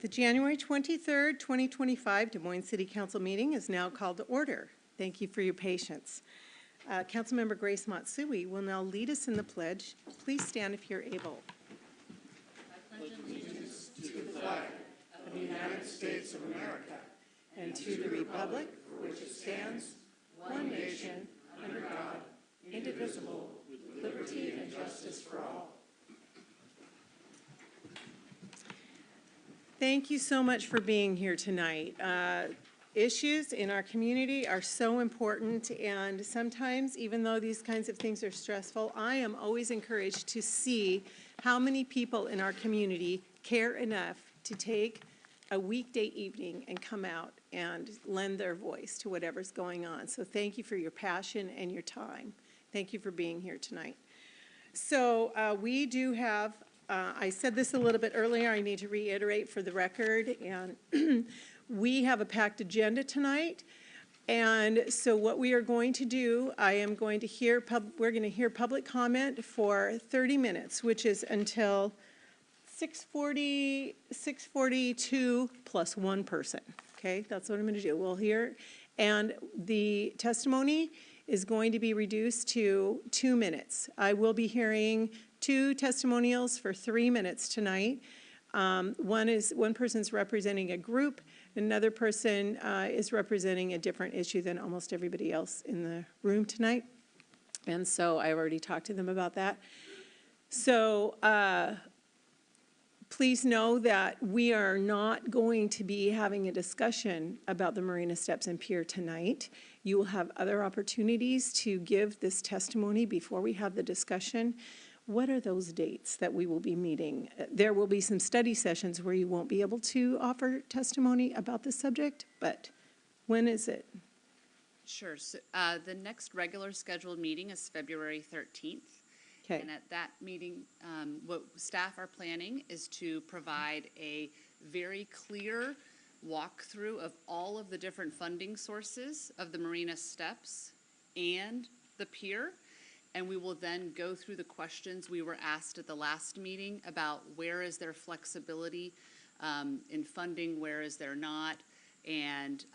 The January 23rd, 2025 Des Moines City Council meeting is now called to order. Thank you for your patience. Councilmember Grace Matsui will now lead us in the pledge. Please stand if you're able. I pledge allegiance to the flag of the United States of America and to the republic for which it stands, one nation, under God, indivisible, with liberty and justice for all. Thank you so much for being here tonight. Issues in our community are so important, and sometimes, even though these kinds of things are stressful, I am always encouraged to see how many people in our community care enough to take a weekday evening and come out and lend their voice to whatever's going on. So thank you for your passion and your time. Thank you for being here tonight. So we do have I said this a little bit earlier. I need to reiterate for the record, and we have a packed agenda tonight. And so what we are going to do, we're going to hear public comment for 30 minutes, which is until 6:42 plus one person. Okay, that's what I'm going to do. We'll hear, and the testimony is going to be reduced to 2 minutes. I will be hearing 2 testimonials for 3 minutes tonight. One person's representing a group, another person is representing a different issue than almost everybody else in the room tonight. And so I already talked to them about that. So please know that we are not going to be having a discussion about the Marina Steps and Pier tonight. You will have other opportunities to give this testimony before we have the discussion. What are those dates that we will be meeting? There will be some study sessions where you won't be able to offer testimony about the subject, but when is it? Sure. So, the next regular scheduled meeting is February 13th. Okay. And at that meeting, what staff are planning is to provide a very clear walkthrough of all of the different funding sources of the Marina Steps and the pier. And we will then go through the questions we were asked at the last meeting about where is there flexibility in funding, where is there not, and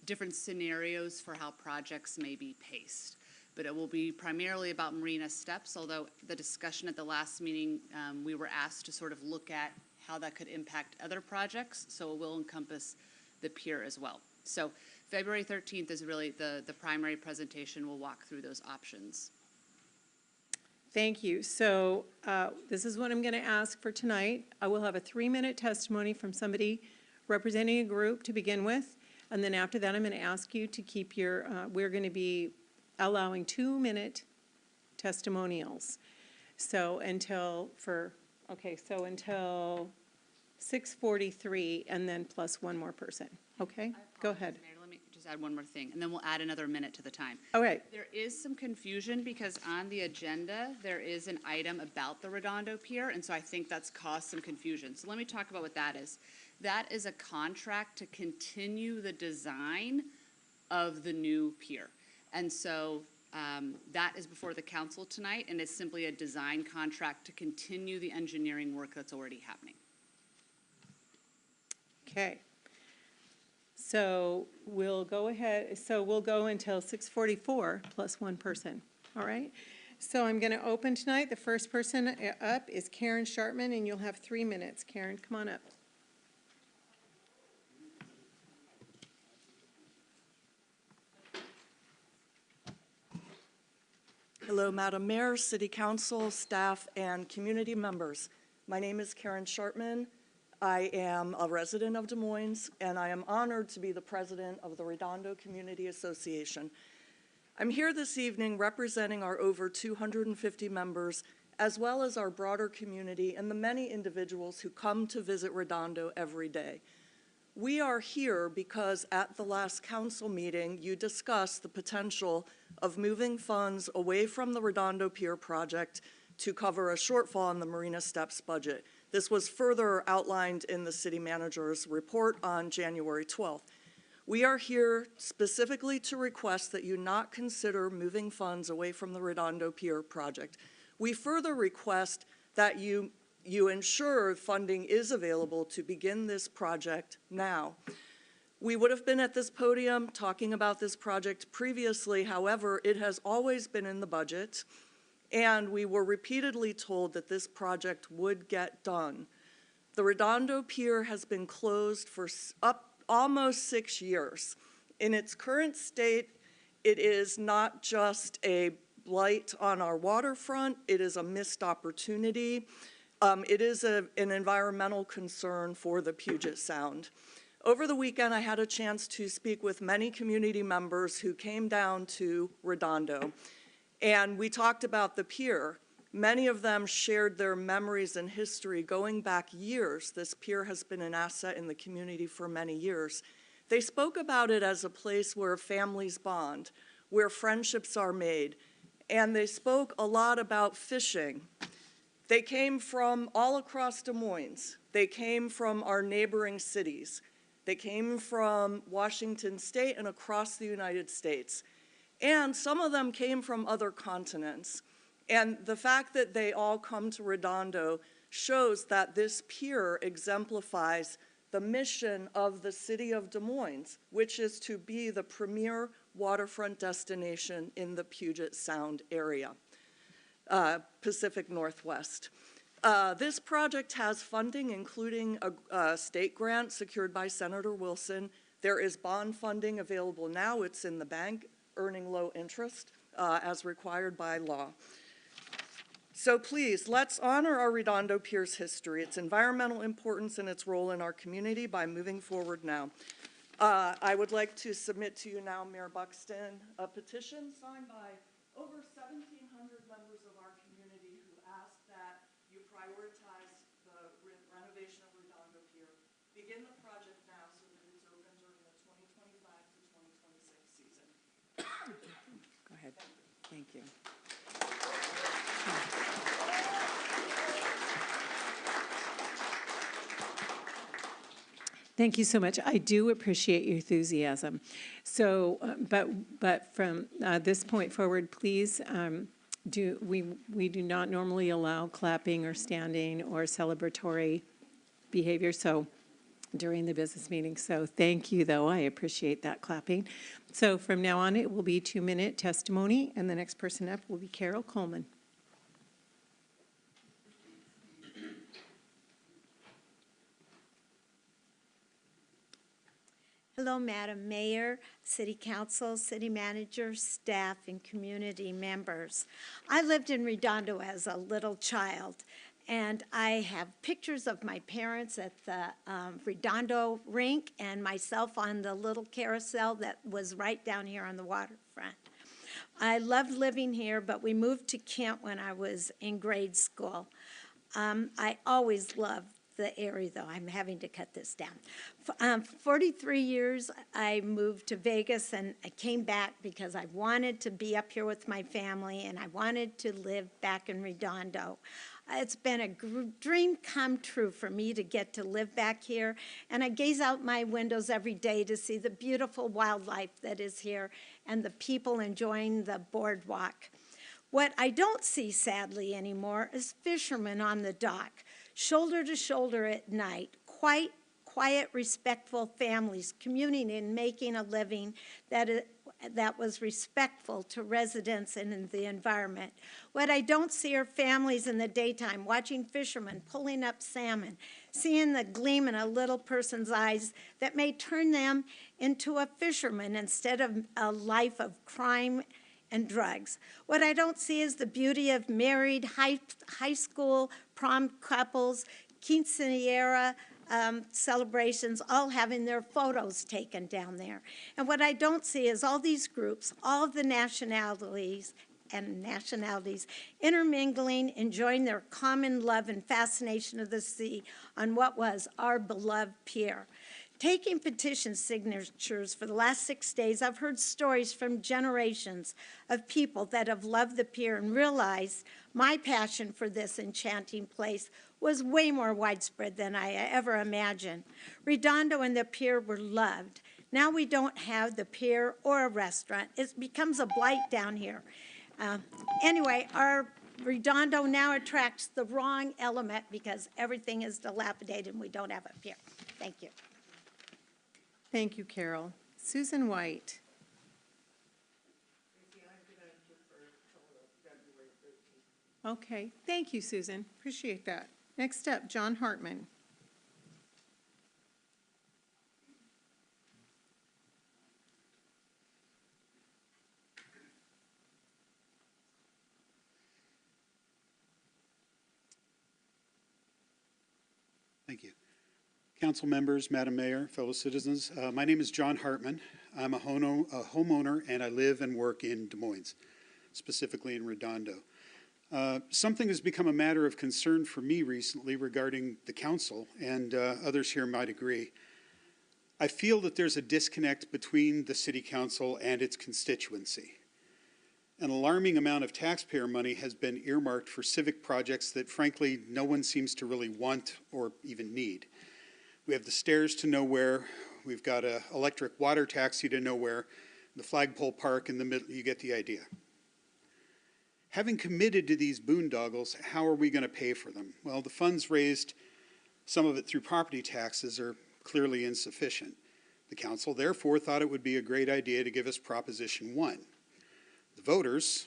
different scenarios for how projects may be paced. But it will be primarily about Marina Steps, although the discussion at the last meeting, we were asked to sort of look at how that could impact other projects, so it will encompass the pier as well. So February 13th is really the primary presentation. We'll walk through those options. Thank you. So this is what I'm going to ask for tonight. I will have a 3-minute testimony from somebody representing a group to begin with, and then after that I'm going to ask you to keep your, we're going to be allowing 2-minute testimonials. So until 6:43, and then plus one more person. Okay, go ahead. Mayor, let me just add one more thing, and then we'll add another minute to the time. All right. There is some confusion because on the agenda, there is an item about the Redondo Pier, and so I think that's caused some confusion. So let me talk about what that is. That is a contract to continue the design of the new pier. And so that is before the council tonight, and it's simply a design contract to continue the engineering work that's already happening. Okay. So we'll go ahead. So we'll go until 6:44 plus one person. All right. So I'm going to open tonight. The first person up is Karen Sharpman, and you'll have 3 minutes. Karen, come on up. Hello, Madam Mayor, City Council, staff, and community members. My name is Karen Sharpman. I am a resident of Des Moines, and I am honored to be the president of the Redondo Community Association. I'm here this evening representing our over 250 members, as well as our broader community and the many individuals who come to visit Redondo every day. We are here because at the last council meeting, you discussed the potential of moving funds away from the Redondo Pier project to cover a shortfall in the Marina Steps budget. This was further outlined in the city manager's report on January 12th. We are here specifically to request that you not consider moving funds away from the Redondo Pier project. We further request that you you ensure funding is available to begin this project now. We would have been at this podium talking about this project previously. However, it has always been in the budget, and we were repeatedly told that this project would get done. The Redondo Pier has been closed for almost 6 years. In its current state, it is not just a blight on our waterfront, it is a missed opportunity. It is an environmental concern for the Puget Sound. Over the weekend, I had a chance to speak with many community members who came down to Redondo, and we talked about the pier. Many of them shared their memories and history going back years. This pier has been an asset in the community for many years. They spoke about it as a place where families bond, where friendships are made, and they spoke a lot about fishing. They came from all across Des Moines. They came from our neighboring cities. They came from Washington State and across the United States. And some of them came from other continents. And the fact that they all come to Redondo shows that this pier exemplifies the mission of the city of Des Moines, which is to be the premier waterfront destination in the Puget Sound area, Pacific Northwest. This project has funding, including a state grant secured by Senator Wilson. There is bond funding available now. It's in the bank, earning low interest as required by law. So please, let's honor our Redondo Pier's history, its environmental importance, and its role in our community by moving forward now. I would like to submit to you now, Mayor Buxton, a petition signed by over 1,700 members of our community who ask that you prioritize the renovation of Redondo Pier. Begin the project now so that it's open during the 2025 to 2026 season. Go ahead. Thank you. Thank you so much. I do appreciate your enthusiasm. So, but from this point forward, please, we do not normally allow clapping or standing or celebratory behavior. So, during the business meeting. So, thank you, though. I appreciate that clapping. So, from now on, it will be 2-minute testimony, and the next person up will be Carol Coleman. Hello, Madam Mayor, City Council, City Manager, staff, and community members. I lived in Redondo as a little child, and I have pictures of my parents at the Redondo rink and myself on the little carousel that was right down here on the waterfront. I loved living here, but we moved to Kent when I was in grade school. I always loved the area, though. I'm having to cut this down. 43 years, I moved to Vegas, and I came back because I wanted to be up here with my family, and I wanted to live back in Redondo. It's been a dream come true for me to get to live back here, and I gaze out my windows every day to see the beautiful wildlife that is here and the people enjoying the boardwalk. What I don't see, sadly, anymore is fishermen on the dock, shoulder to shoulder at night, quite quiet, respectful families communing and making a living that was respectful to residents and in the environment. What I don't see are families in the daytime watching fishermen pulling up salmon, seeing the gleam in a little person's eyes that may turn them into a fisherman instead of a life of crime and drugs. What I don't see is the beauty of married high school prom couples, quinceañera celebrations, all having their photos taken down there. And what I don't see is all these groups, all of the nationalities intermingling, enjoying their common love and fascination of the sea on what was our beloved pier. Taking petition signatures for the last 6 days, I've heard stories from generations of people that have loved the pier and realized my passion for this enchanting place was way more widespread than I ever imagined. Redondo and the pier were loved. Now we don't have the pier or a restaurant. It becomes a blight down here. Anyway, our Redondo now attracts the wrong element because everything is dilapidated and we don't have a pier. Thank you. Thank you, Carol. Susan White. Okay, thank you, Susan. Appreciate that. Next up, John Hartman. Thank you. Council members, Madam Mayor, fellow citizens, my name is John Hartman. I'm a homeowner and I live and work in Des Moines, specifically in Redondo. Something has become a matter of concern for me recently regarding the council, and others here might agree. I feel that there's a disconnect between the city council and its constituency. An alarming amount of taxpayer money has been earmarked for civic projects that frankly no one seems to really want or even need. We have the stairs to nowhere, we've got an electric water taxi to nowhere, the flagpole park in the middle, you get the idea. Having committed to these boondoggles, how are we going to pay for them? Well, the funds raised, some of it through property taxes, are clearly insufficient. The council therefore thought it would be a great idea to give us Proposition 1. The voters,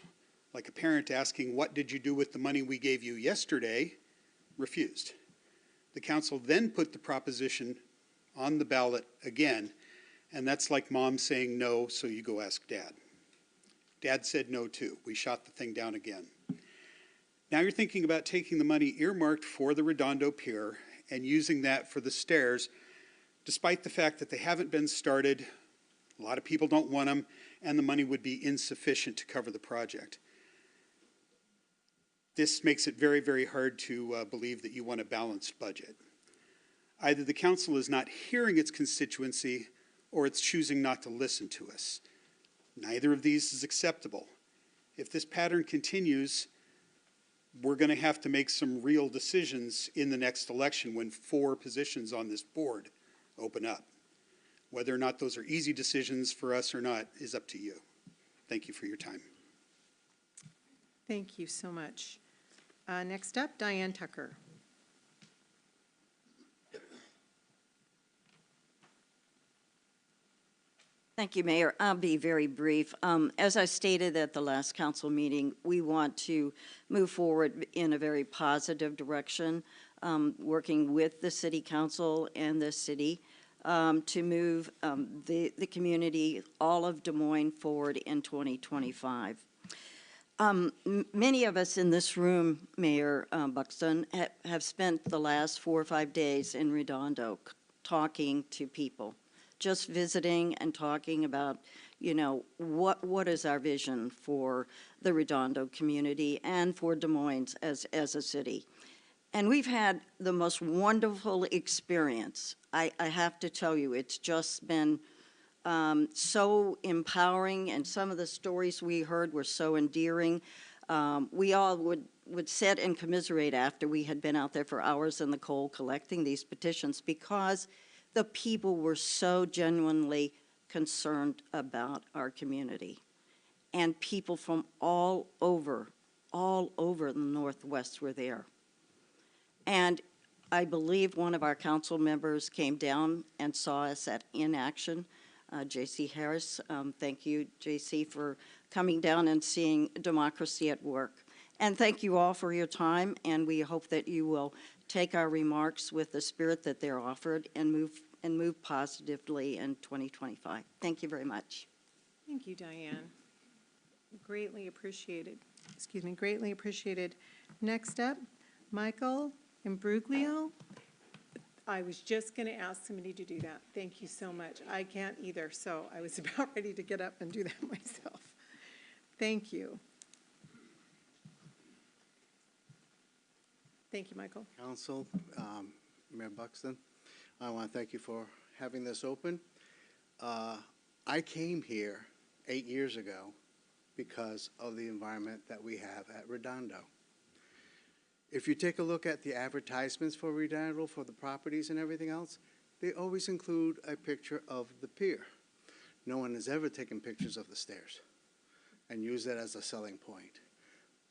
like a parent asking, "What did you do with the money we gave you yesterday?" refused. The council then put the proposition on the ballot again, and that's like mom saying no, so you go ask dad. Dad said no too. We shot the thing down again. Now you're thinking about taking the money earmarked for the Redondo Pier and using that for the stairs, despite the fact that they haven't been started, a lot of people don't want them, and the money would be insufficient to cover the project. This makes it very, very hard to believe that you want a balanced budget. Either the council is not hearing its constituency or it's choosing not to listen to us. Neither of these is acceptable. If this pattern continues, we're going to have to make some real decisions in the next election when 4 positions on this board open up. Whether or not those are easy decisions for us or not is up to you. Thank you for your time. Thank you so much. Next up, Diane Tucker. Thank you, Mayor. I'll be very brief. As I stated at the last council meeting, we want to move forward in a very positive direction, working with the city council and the city to move the community, all of Des Moines, forward in 2025. Many of us in this room, Mayor Buxton, have spent the last 4 or 5 days in Redondo talking to people, just visiting and talking about, you know, what is our vision for the Redondo community and for Des Moines as a city. And we've had the most wonderful experience. I have to tell you, it's just been so empowering, and some of the stories we heard were so endearing. We all would sit and commiserate after we had been out there for hours in the cold collecting these petitions, because the people were so genuinely concerned about our community. And people from all over the Northwest were there. And I believe one of our council members came down and saw us in action. J.C. Harris, thank you, J.C., for coming down and seeing democracy at work. And thank you all for your time, and we hope that you will take our remarks with the spirit that they're offered and move positively in 2025. Thank you very much. Thank you, Diane. Greatly appreciated. Excuse me, greatly appreciated. Next up, Michael Imbruglio. I was just going to ask somebody to do that. Thank you so much. I can't either, so I was about ready to get up and do that myself. Thank you. Thank you, Michael. Council, Mayor Buxton, I want to thank you for having this open. I came here 8 years ago because of the environment that we have at Redondo. If you take a look at the advertisements for Redondo, for the properties and everything else, they always include a picture of the pier. No one has ever taken pictures of the stairs and used that as a selling point.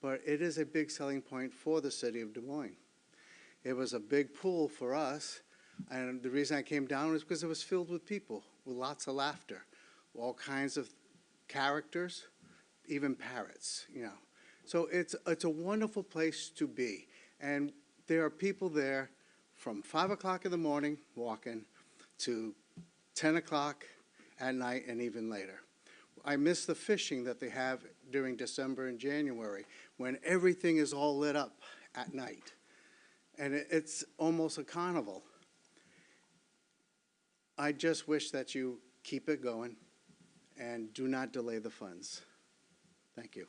but it is a big selling point for the city of Des Moines. It was a big pool for us, and the reason I came down was because it was filled with people, with lots of laughter, all kinds of characters, even parrots, you know. So it's a wonderful place to be, and there are people there from 5 o'clock in the morning walking to 10 o'clock at night and even later. I miss the fishing that they have during December and January when everything is all lit up at night. And it's almost a carnival. I just wish that you keep it going and do not delay the funds. Thank you.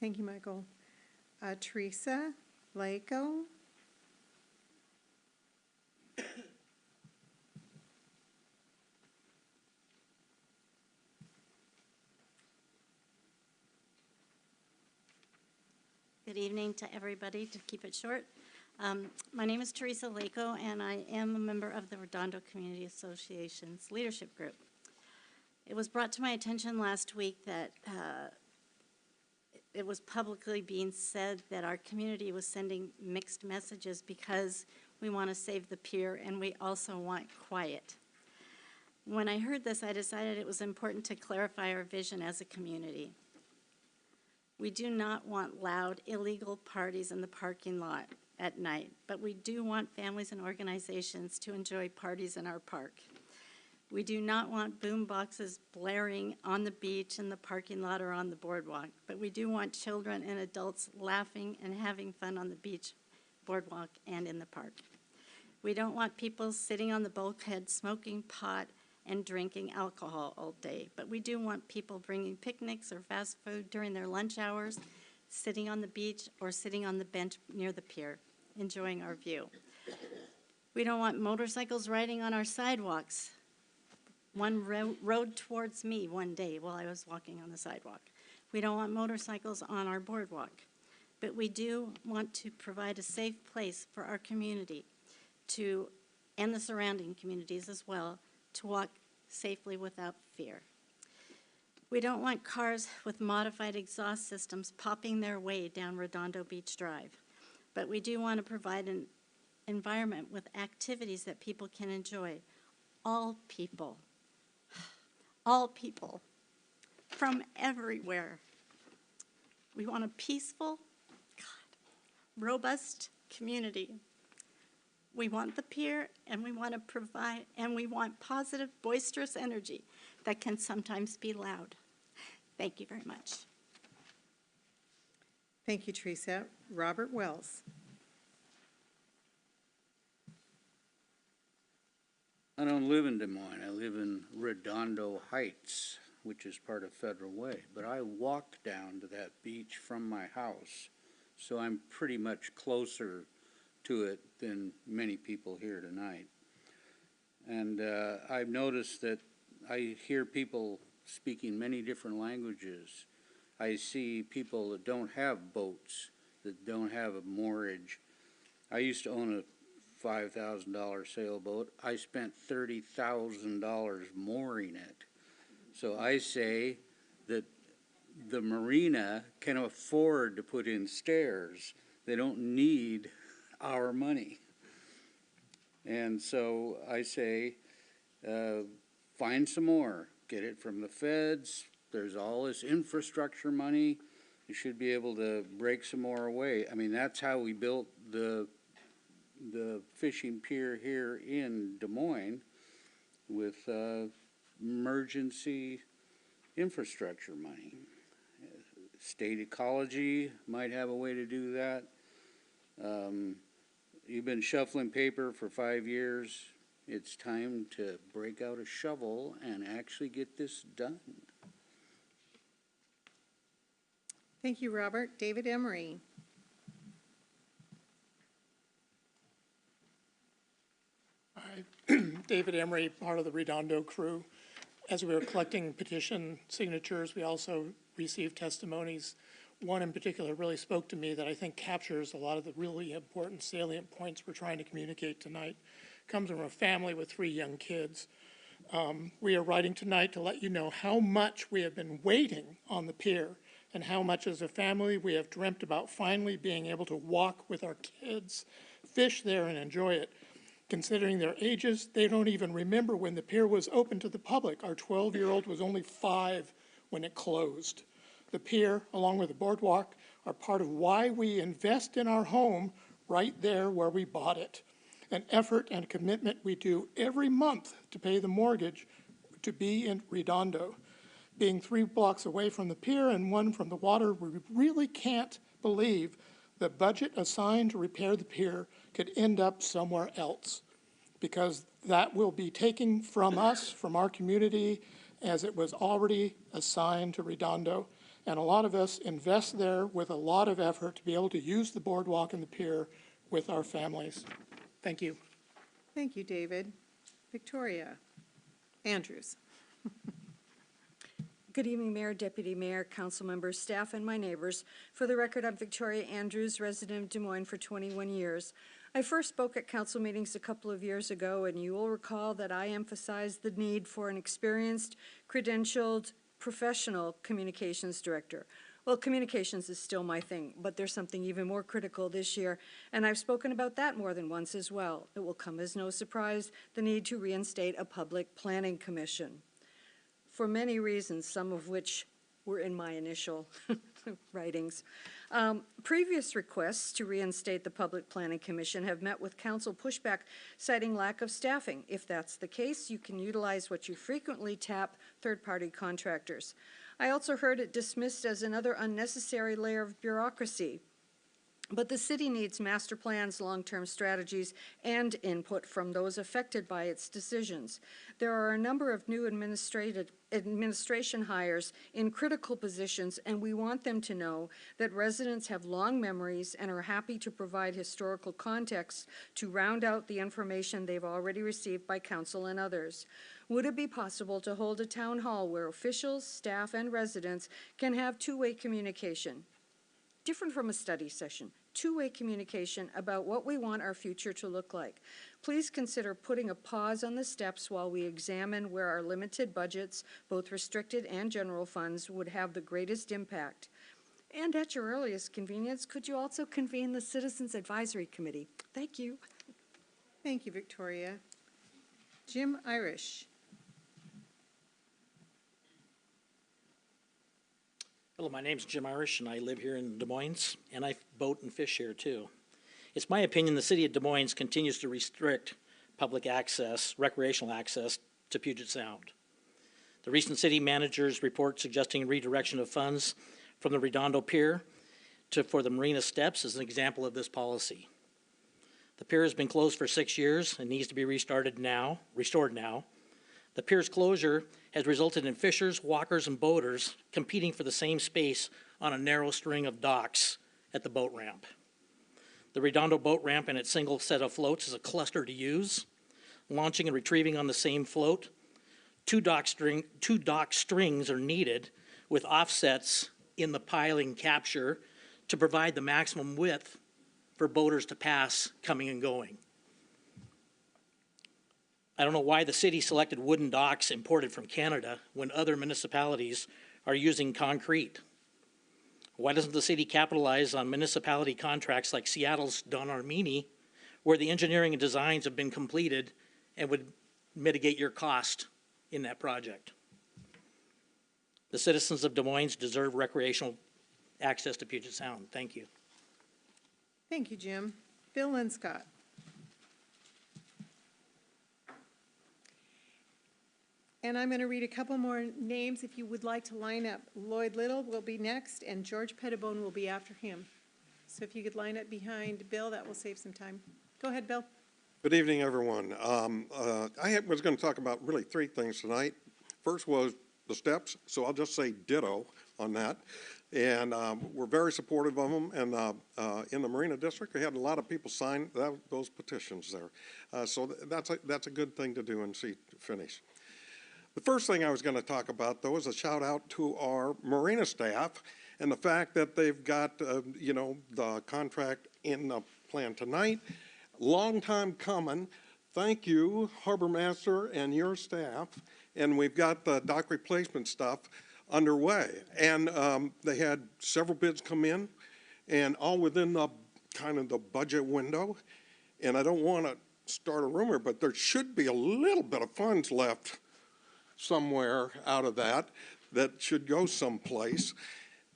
Thank you, Michael. Teresa Lako? Good evening to everybody, to keep it short. My name is Teresa Lako, and I am a member of the Redondo Community Association's leadership group. It was brought to my attention last week that it was publicly being said that our community was sending mixed messages because we want to save the pier and we also want quiet. When I heard this, I decided it was important to clarify our vision as a community. We do not want loud, illegal parties in the parking lot at night, but we do want families and organizations to enjoy parties in our park. We do not want boom boxes blaring on the beach, in the parking lot, or on the boardwalk, but we do want children and adults laughing and having fun on the beach, boardwalk, and in the park. We don't want people sitting on the bulkhead smoking pot and drinking alcohol all day, but we do want people bringing picnics or fast food during their lunch hours, sitting on the beach or sitting on the bench near the pier, enjoying our view. We don't want motorcycles riding on our sidewalks. One rode towards me one day while I was walking on the sidewalk. We don't want motorcycles on our boardwalk, but we do want to provide a safe place for our community to, and the surrounding communities as well, to walk safely without fear. We don't want cars with modified exhaust systems popping their way down Redondo Beach Drive, but we do want to provide an environment with activities that people can enjoy. All people from everywhere. We want a peaceful, robust community. We want the pier, and we want to provide, and we want positive, boisterous energy that can sometimes be loud. Thank you very much. Thank you, Teresa. Robert Wells. I don't live in Des Moines. I live in Redondo Heights, which is part of Federal Way. But I walk down to that beach from my house, so I'm pretty much closer to it than many people here tonight. And I've noticed that I hear people speaking many different languages. I see people that don't have boats, that don't have a moorage. I used to own a $5,000 sailboat. I spent $30,000 mooring it. So I say that the marina can afford to put in stairs. They don't need our money. And so I say, find some more. Get it from the feds. There's all this infrastructure money. You should be able to break some more away. I mean, that's how we built the fishing pier here in Des Moines with emergency infrastructure money. State ecology might have a way to do that. You've been shuffling paper for 5 years. It's time to break out a shovel and actually get this done. Thank you, Robert. David Emery. Hi, David Emery, part of the Redondo crew. As we were collecting petition signatures, we also received testimonies. One in particular really spoke to me that I think captures a lot of the really important salient points we're trying to communicate tonight. Comes from a family with 3 young kids. We are writing tonight to let you know how much we have been waiting on the pier and how much as a family we have dreamt about finally being able to walk with our kids, fish there and enjoy it. Considering their ages, they don't even remember when the pier was open to the public. Our 12-year-old was only 5 when it closed. The pier, along with the boardwalk, are part of why we invest in our home right there where we bought it. An effort and commitment we do every month to pay the mortgage to be in Redondo. Being 3 blocks away from the pier and 1 from the water, we really can't believe the budget assigned to repair the pier could end up somewhere else, because that will be taken from us, from our community, as it was already assigned to Redondo. And a lot of us invest there with a lot of effort to be able to use the boardwalk and the pier with our families. Thank you. Thank you, David. Victoria Andrews. Good evening, Mayor, Deputy Mayor, council members, staff, and my neighbors. For the record, I'm Victoria Andrews, resident of Des Moines for 21 years. I first spoke at council meetings a couple of years ago, and you will recall that I emphasized the need for an experienced, credentialed, professional communications director. Well, communications is still my thing, but there's something even more critical this year, and I've spoken about that more than once as well. It will come as no surprise, the need to reinstate a public planning commission. For many reasons, some of which were in my initial writings. Previous requests to reinstate the Public Planning Commission have met with council pushback, citing lack of staffing. If that's the case, you can utilize what you frequently tap, third-party contractors. I also heard it dismissed as another unnecessary layer of bureaucracy. But the city needs master plans, long-term strategies, and input from those affected by its decisions. There are a number of new administration hires in critical positions, and we want them to know that residents have long memories and are happy to provide historical context to round out the information they've already received by council and others. Would it be possible to hold a town hall where officials, staff, and residents can have two-way communication? Different from a study session, two-way communication about what we want our future to look like. Please consider putting a pause on the steps while we examine where our limited budgets, both restricted and general funds, would have the greatest impact. And at your earliest convenience, could you also convene the Citizens Advisory Committee? Thank you. Thank you, Victoria. Jim Irish. Hello, my name's Jim Irish, and I live here in Des Moines, and I boat and fish here too. It's my opinion the city of Des Moines continues to restrict public access, recreational access to Puget Sound. The recent city manager's report suggesting redirection of funds from the Redondo Pier for the Marina Steps is an example of this policy. The pier has been closed for 6 years and needs to be restored now. The pier's closure has resulted in fishers, walkers, and boaters competing for the same space on a narrow string of docks at the boat ramp. The Redondo boat ramp and its single set of floats is a cluster to use. Launching and retrieving on the same float, two dock strings are needed with offsets in the piling capture to provide the maximum width for boaters to pass coming and going. I don't know why the city selected wooden docks imported from Canada when other municipalities are using concrete. Why doesn't the city capitalize on municipality contracts like Seattle's Don Armini, where the engineering and designs have been completed and would mitigate your cost in that project? The citizens of Des Moines deserve recreational access to Puget Sound. Thank you. Thank you, Jim. Bill Linscott. And I'm going to read a couple more names if you would like to line up. Lloyd Little will be next, and George Pettibone will be after him. So if you could line up behind Bill, that will save some time. Go ahead, Bill. Good evening, everyone. I was going to talk about really 3 things tonight. First was the steps, so I'll just say ditto on that. And we're very supportive of them. And in the Marina District, we had a lot of people sign those petitions there. So that's a good thing to do and see finish. The first thing I was going to talk about, though, is a shout out to our Marina staff and the fact that they've got, the contract in the plan tonight. Long time coming. Thank you, Harbor Master and your staff. And we've got the dock replacement stuff underway. And they had several bids come in, and all within the kind of the budget window. And I don't want to start a rumor, but there should be a little bit of funds left somewhere out of that should go someplace.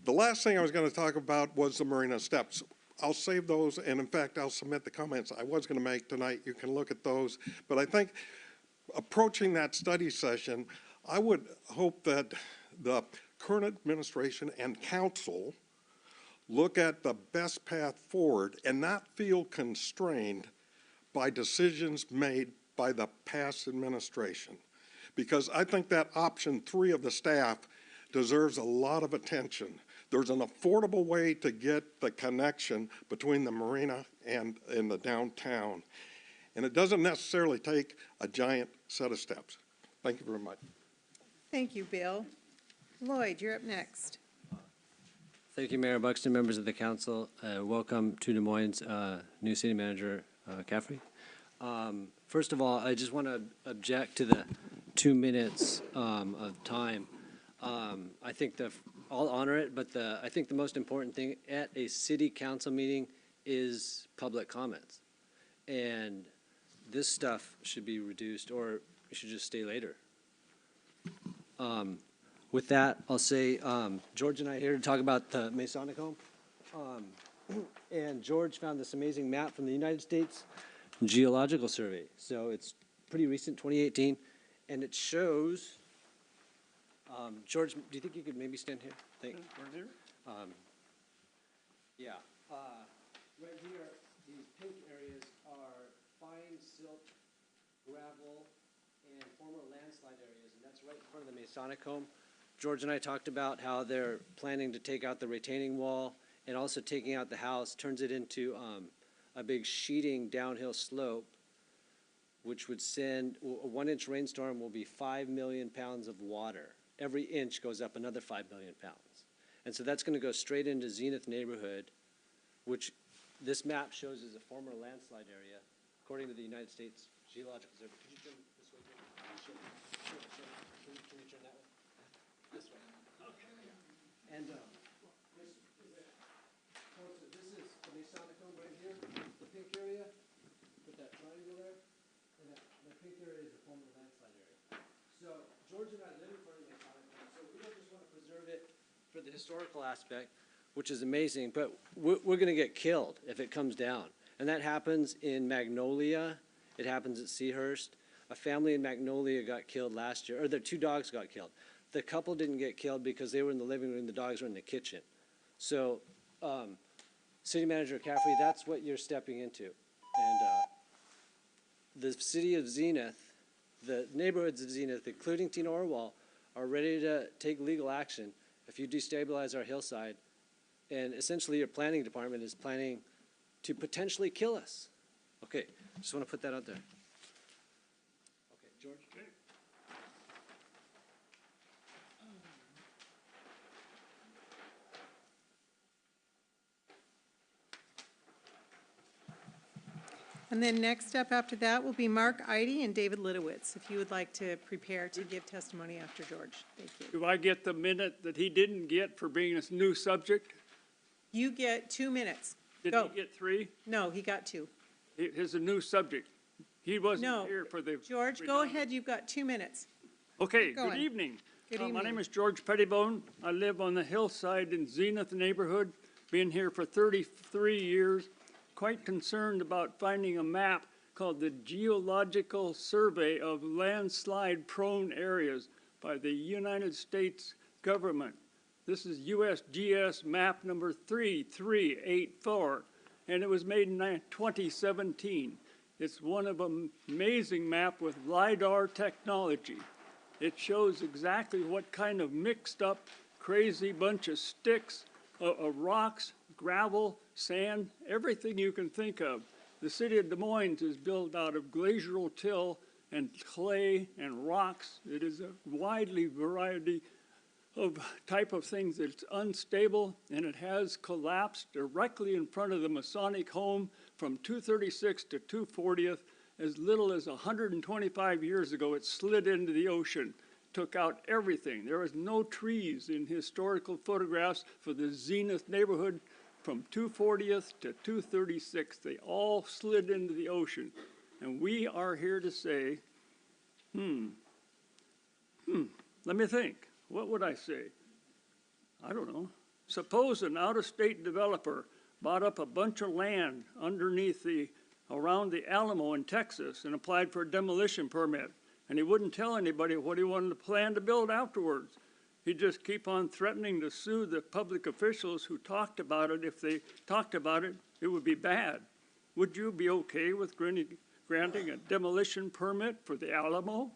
The last thing I was going to talk about was the Marina steps. I'll save those, and in fact, I'll submit the comments I was going to make tonight. You can look at those. But I think approaching that study session, I would hope that the current administration and council look at the best path forward and not feel constrained by decisions made by the past administration. Because I think that option 3 of the staff deserves a lot of attention. There's an affordable way to get the connection between the marina and the downtown. And it doesn't necessarily take a giant set of steps. Thank you very much. Thank you, Bill. Lloyd, you're up next. Thank you, Mayor Buxton, members of the council. Welcome to Des Moines, new city manager, Caffrey. First of all, I just want to object to the 2 minutes of time. I think I'll honor it, but I think the most important thing at a city council meeting is public comments. And this stuff should be reduced, or it should just stay later. With that, I'll say, George and I are here to talk about the Masonic Home. And George found this amazing map from the United States Geological Survey. So it's pretty recent, 2018, and it shows, George, do you think you could maybe stand here? Yeah. Right here, these pink areas are fine silt, gravel, and former landslide areas, and that's right in front of the Masonic Home. George and I talked about how they're planning to take out the retaining wall and also taking out the house, turns it into a big sheeting downhill slope, which would send, a 1-inch rainstorm will be 5 million pounds of water. Every inch goes up another 5 million pounds. And so that's going to go straight into Zenith neighborhood, which this map shows is a former landslide area, according to the United States Geological Survey. Could you turn this way? Sure. Can you turn that way? This way. Okay. And this is the Masonic Home right here, the pink area. Put that triangle there. And the pink area is the former landslide area. So George and I live in front of the Masonic Home, so we don't just want to preserve it for the historical aspect, which is amazing, but we're going to get killed if it comes down. And that happens in Magnolia. It happens at Seahurst. A family in Magnolia got killed last year, or their 2 dogs got killed. The couple didn't get killed because they were in the living room, the dogs were in the kitchen. So, City Manager Caffrey, that's what you're stepping into. And the city of Zenith, the neighborhoods of Zenith, including Tina Orwell, are ready to take legal action if you destabilize our hillside. And essentially your planning department is planning to potentially kill us. Okay, just want to put that out there. Okay, George? And then next up after that will be Mark Eide and David Litowitz, if you would like to prepare to give testimony after George. Thank you. Do I get the minute that he didn't get for being a new subject? You get 2 minutes. Did Go. he get 3? No, he got 2. It is a new subject. He wasn't No. here for the. George, go ahead, you've got 2 minutes. Okay, Go good on. evening. Good My evening. name is George Pettibone. I live on the hillside in Zenith neighborhood. Been here for 33 years. Quite concerned about finding a map called the Geological Survey of Landslide-Prone Areas by the United States government. This is USGS map number 3384, and it was made in 2017. It's one of an amazing map with LiDAR technology. It shows exactly what kind of mixed up, crazy bunch of sticks, rocks, gravel, sand, everything you can think of. The city of Des Moines is built out of glacial till and clay and rocks. It is a widely variety of type of things that's unstable, and it has collapsed directly in front of the Masonic Home from 236th to 240th. As little as 125 years ago, it slid into the ocean. took out everything. There was no trees in historical photographs for the Zenith neighborhood from 240th to 236th. They all slid into the ocean. And we are here to say, let me think. What would I say? I don't know. Suppose an out-of-state developer bought up a bunch of land around the Alamo in Texas and applied for a demolition permit. And he wouldn't tell anybody what he wanted to plan to build afterwards. He'd just keep on threatening to sue the public officials who talked about it. If they talked about it, it would be bad. Would you be okay with granting a demolition permit for the Alamo?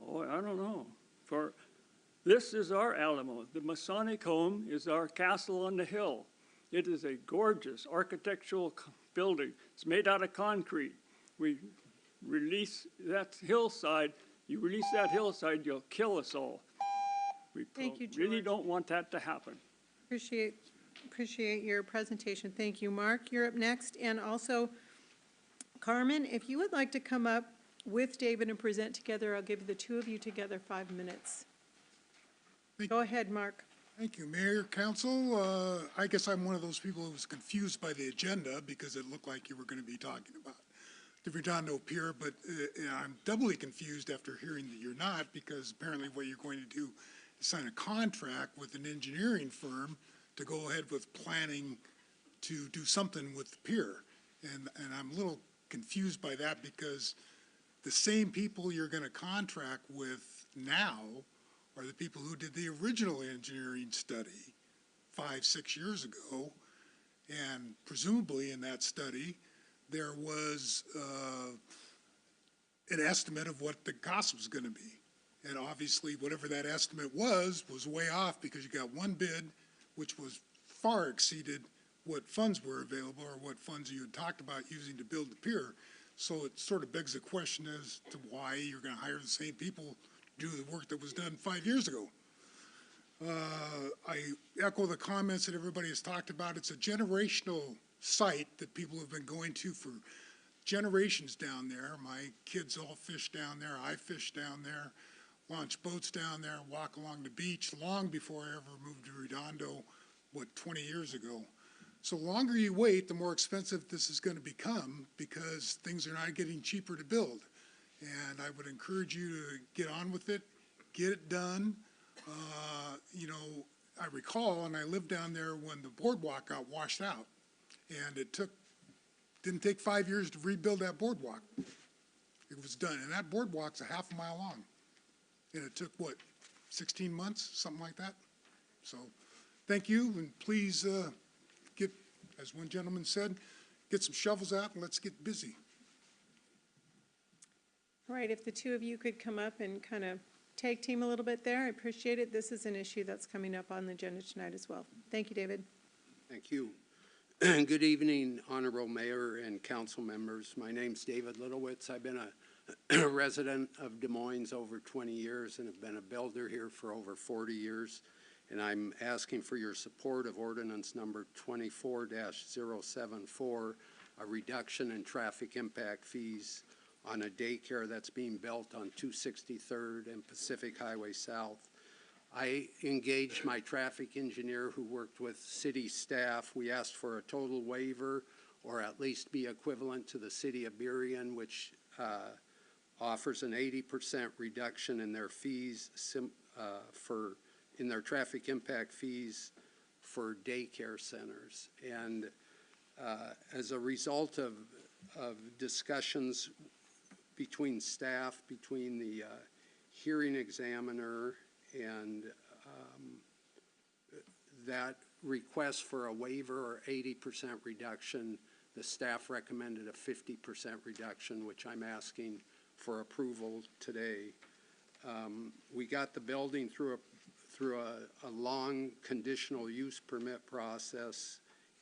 Oh, I don't know. This is our Alamo. The Masonic home is our castle on the hill. It is a gorgeous architectural building. It's made out of concrete. We release that hillside. You release that hillside, you'll kill us all. We Thank you, really George. don't want that to happen. Appreciate your presentation. Thank you, Mark. You're up next. And also, Carmen, if you would like to come up with David and present together, I'll give the two of you together 5 minutes. Go ahead, Mark. Thank you, Mayor, Council. I guess I'm one of those people who was confused by the agenda because it looked like you were going to be talking about the Redondo Pier, but I'm doubly confused after hearing that you're not, because apparently what you're going to do is sign a contract with an engineering firm to go ahead with planning to do something with the pier. And I'm a little confused by that, because the same people you're going to contract with now are the people who did the original engineering study 5-6 years ago. And presumably in that study, there was an estimate of what the cost was going to be. And obviously, whatever that estimate was way off, because you got one bid, which was far exceeded what funds were available or what funds you had talked about using to build the pier. So it sort of begs the question as to why you're going to hire the same people to do the work that was done 5 years ago. I echo the comments that everybody has talked about. It's a generational site that people have been going to for generations down there. My kids all fish down there. I fish down there, launch boats down there, walk along the beach long before I ever moved to Redondo, 20 years ago. So the longer you wait, the more expensive this is going to become, because things are not getting cheaper to build. And I would encourage you to get on with it, get it done. You know, I recall, and I lived down there when the boardwalk got washed out, and it didn't take 5 years to rebuild that boardwalk. It was done, and that boardwalk's a half a mile long, and it took, 16 months, something like that? So, thank you, and please get, as one gentleman said, get some shovels out and let's get busy. All right, if the two of you could come up and kind of tag team a little bit there, I appreciate it. This is an issue that's coming up on the agenda tonight as well. Thank you, David. Thank you. Good evening, Honorable Mayor and council members. My name's David Littlewitz. I've been a resident of Des Moines over 20 years and have been a builder here for over 40 years. And I'm asking for your support of ordinance number 24-074, a reduction in traffic impact fees on a daycare that's being built on 263rd and Pacific Highway South. I engaged my traffic engineer who worked with city staff. We asked for a total waiver, or at least be equivalent to the city of Burien, which offers an 80% reduction in their fees in their traffic impact fees for daycare centers. And as a result of discussions between staff, between the hearing examiner, and that request for a waiver or 80% reduction, the staff recommended a 50% reduction, which I'm asking for approval today. We got the building through a long conditional use permit process,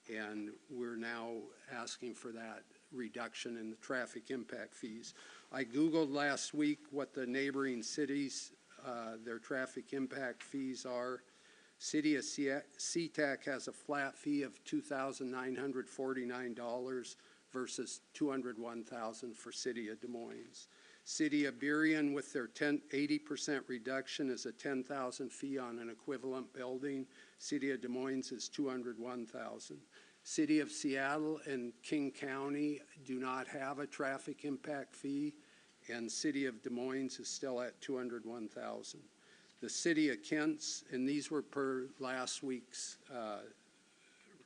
and we're now asking for that reduction in the traffic impact fees. I Googled last week what the neighboring cities, their traffic impact fees are. City of SeaTac has a flat fee of $2,949 versus $201,000 for City of Des Moines. City of Berrien with their 80% reduction is a $10,000 fee on an equivalent building. City of Des Moines is $201,000. City of Seattle and King County do not have a traffic impact fee, and City of Des Moines is still at $201,000. The City of Kent's, and these were per last week's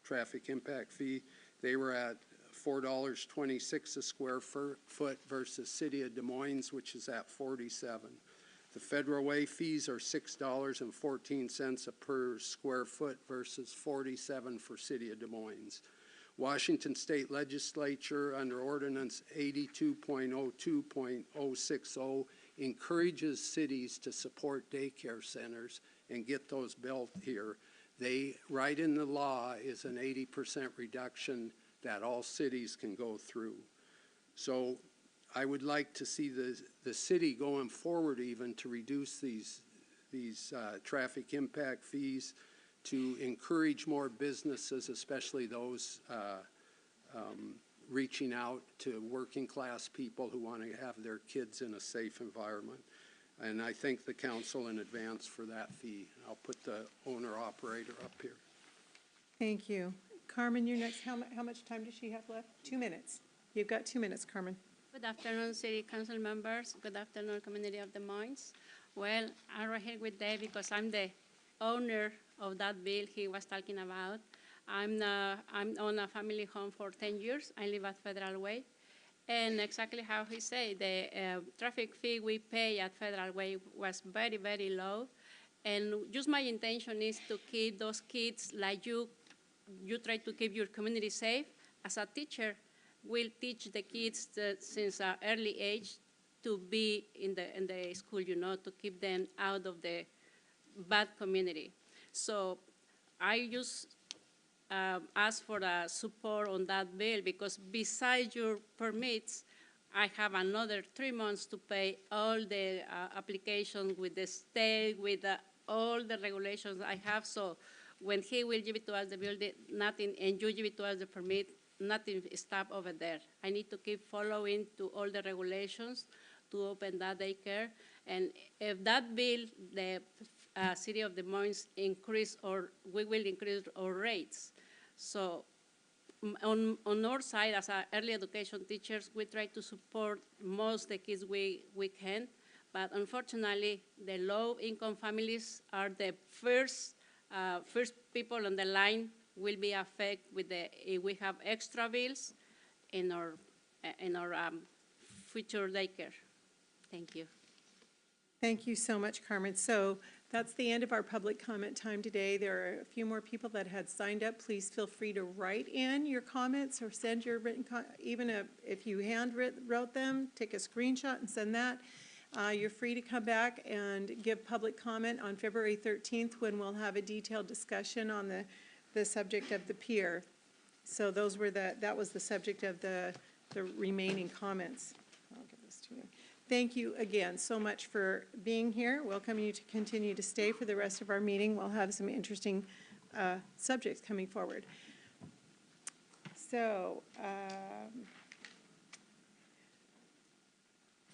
traffic impact fee, they were at $4.26 a square foot versus City of Des Moines, which is at $47. The Federal Way fees are $6.14 per square foot versus $47 for City of Des Moines. Washington State Legislature under Ordinance 82.02.060 encourages cities to support daycare centers and get those built here. They, right in the law, is an 80% reduction that all cities can go through. So I would like to see the city going forward even to reduce these traffic impact fees to encourage more businesses, especially those reaching out to working class people who want to have their kids in a safe environment. And I thank the council in advance for that fee. I'll put the owner-operator up here. Thank you. Carmen, you're next. How much time does she have left? 2 minutes. You've got 2 minutes, Carmen. Good afternoon, City Council members. Good afternoon, community of Des Moines. Well, I'm right here with Dave because I'm the owner of that bill he was talking about. I'm on a family home for 10 years. I live at Federal Way. And exactly how he said, the traffic fee we pay at Federal Way was very, very low. And just my intention is to keep those kids like you try to keep your community safe. As a teacher, we'll teach the kids since an early age to be in the school, to keep them out of the bad community. So I just ask for the support on that bill because besides your permits, I have another 3 months to pay all the applications with the state, with all the regulations I have. So when he will give it to us, the building, nothing, and you give it to us, the permit, nothing stop over there. I need to keep following to all the regulations to open that daycare. And if that bill, the City of Des Moines increase, or we will increase our rates. So on our side, as early education teachers, we try to support most the kids we can. But unfortunately, the low-income families are the first people on the line will be affected with if we have extra bills in our future daycare. Thank you. Thank you so much, Carmen. So that's the end of our public comment time today. There are a few more people that had signed up. Please feel free to write in your comments or send your written, even if you wrote them, take a screenshot and send that. You're free to come back and give public comment on February 13th when we'll have a detailed discussion on the subject of the pier. So those were that was the subject of the remaining comments. I'll give this to you. Thank you again so much for being here. Welcome you to continue to stay for the rest of our meeting. We'll have some interesting subjects coming forward. So,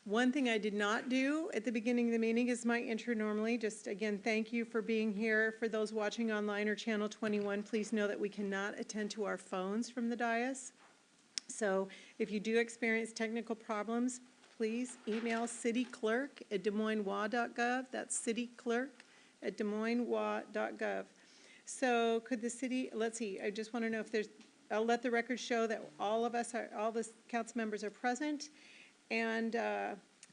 one thing I did not do at the beginning of the meeting is my intro normally. Just again, thank you for being here. For those watching online or Channel 21, please know that we cannot attend to our phones from the dais. So if you do experience technical problems, please email cityclerk@DesMoinesWA.gov. That's cityclerk@DesMoinesWA.gov. So could the city, let's see, I just want to know if there's, I'll let the record show that all the council members are present. And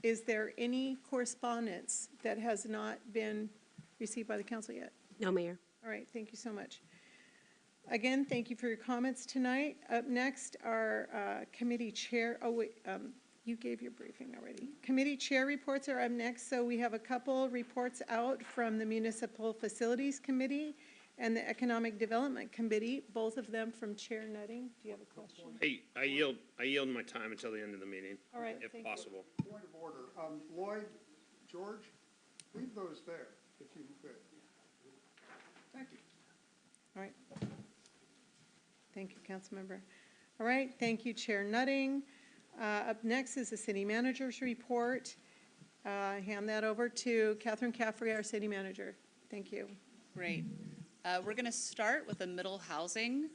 is there any correspondence that has not been received by the council yet? No, Mayor. All right, thank you so much. Again, thank you for your comments tonight. Up next, our committee chair, you gave your briefing already. Committee chair reports are up next. So we have a couple reports out from the Municipal Facilities Committee and the Economic Development Committee, both of them from Chair Nutting. Do you have a question? Hey, I yield my time until the end of the meeting. All right, if thank possible. You. Point of order. Lloyd, George, leave those there if you could. Thank you. All right. Thank you, Councilmember. All right, thank you, Chair Nutting. Up next is the city manager's report. Hand that over to Catherine Caffrey, our city manager. Thank you. Great. We're going to start with a middle housing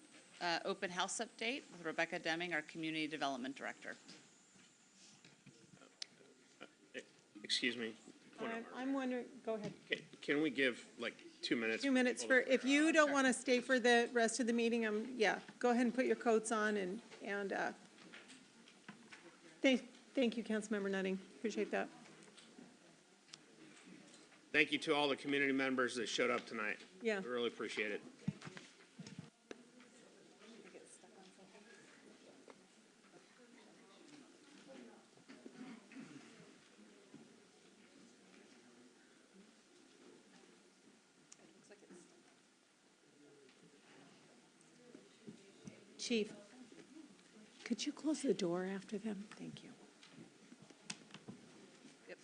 open house update with Rebecca Deming, our community development director. Excuse me. I'm wondering, go ahead. Can we give like 2 minutes? 2 minutes for, if you don't want to stay for the rest of the meeting, yeah, go ahead and put your coats on and thank you, Councilmember Nutting. Appreciate that. Thank you to all the community members that showed up tonight. Yeah. We really appreciate it. Chief, could you close the door after them? Thank you. Yep.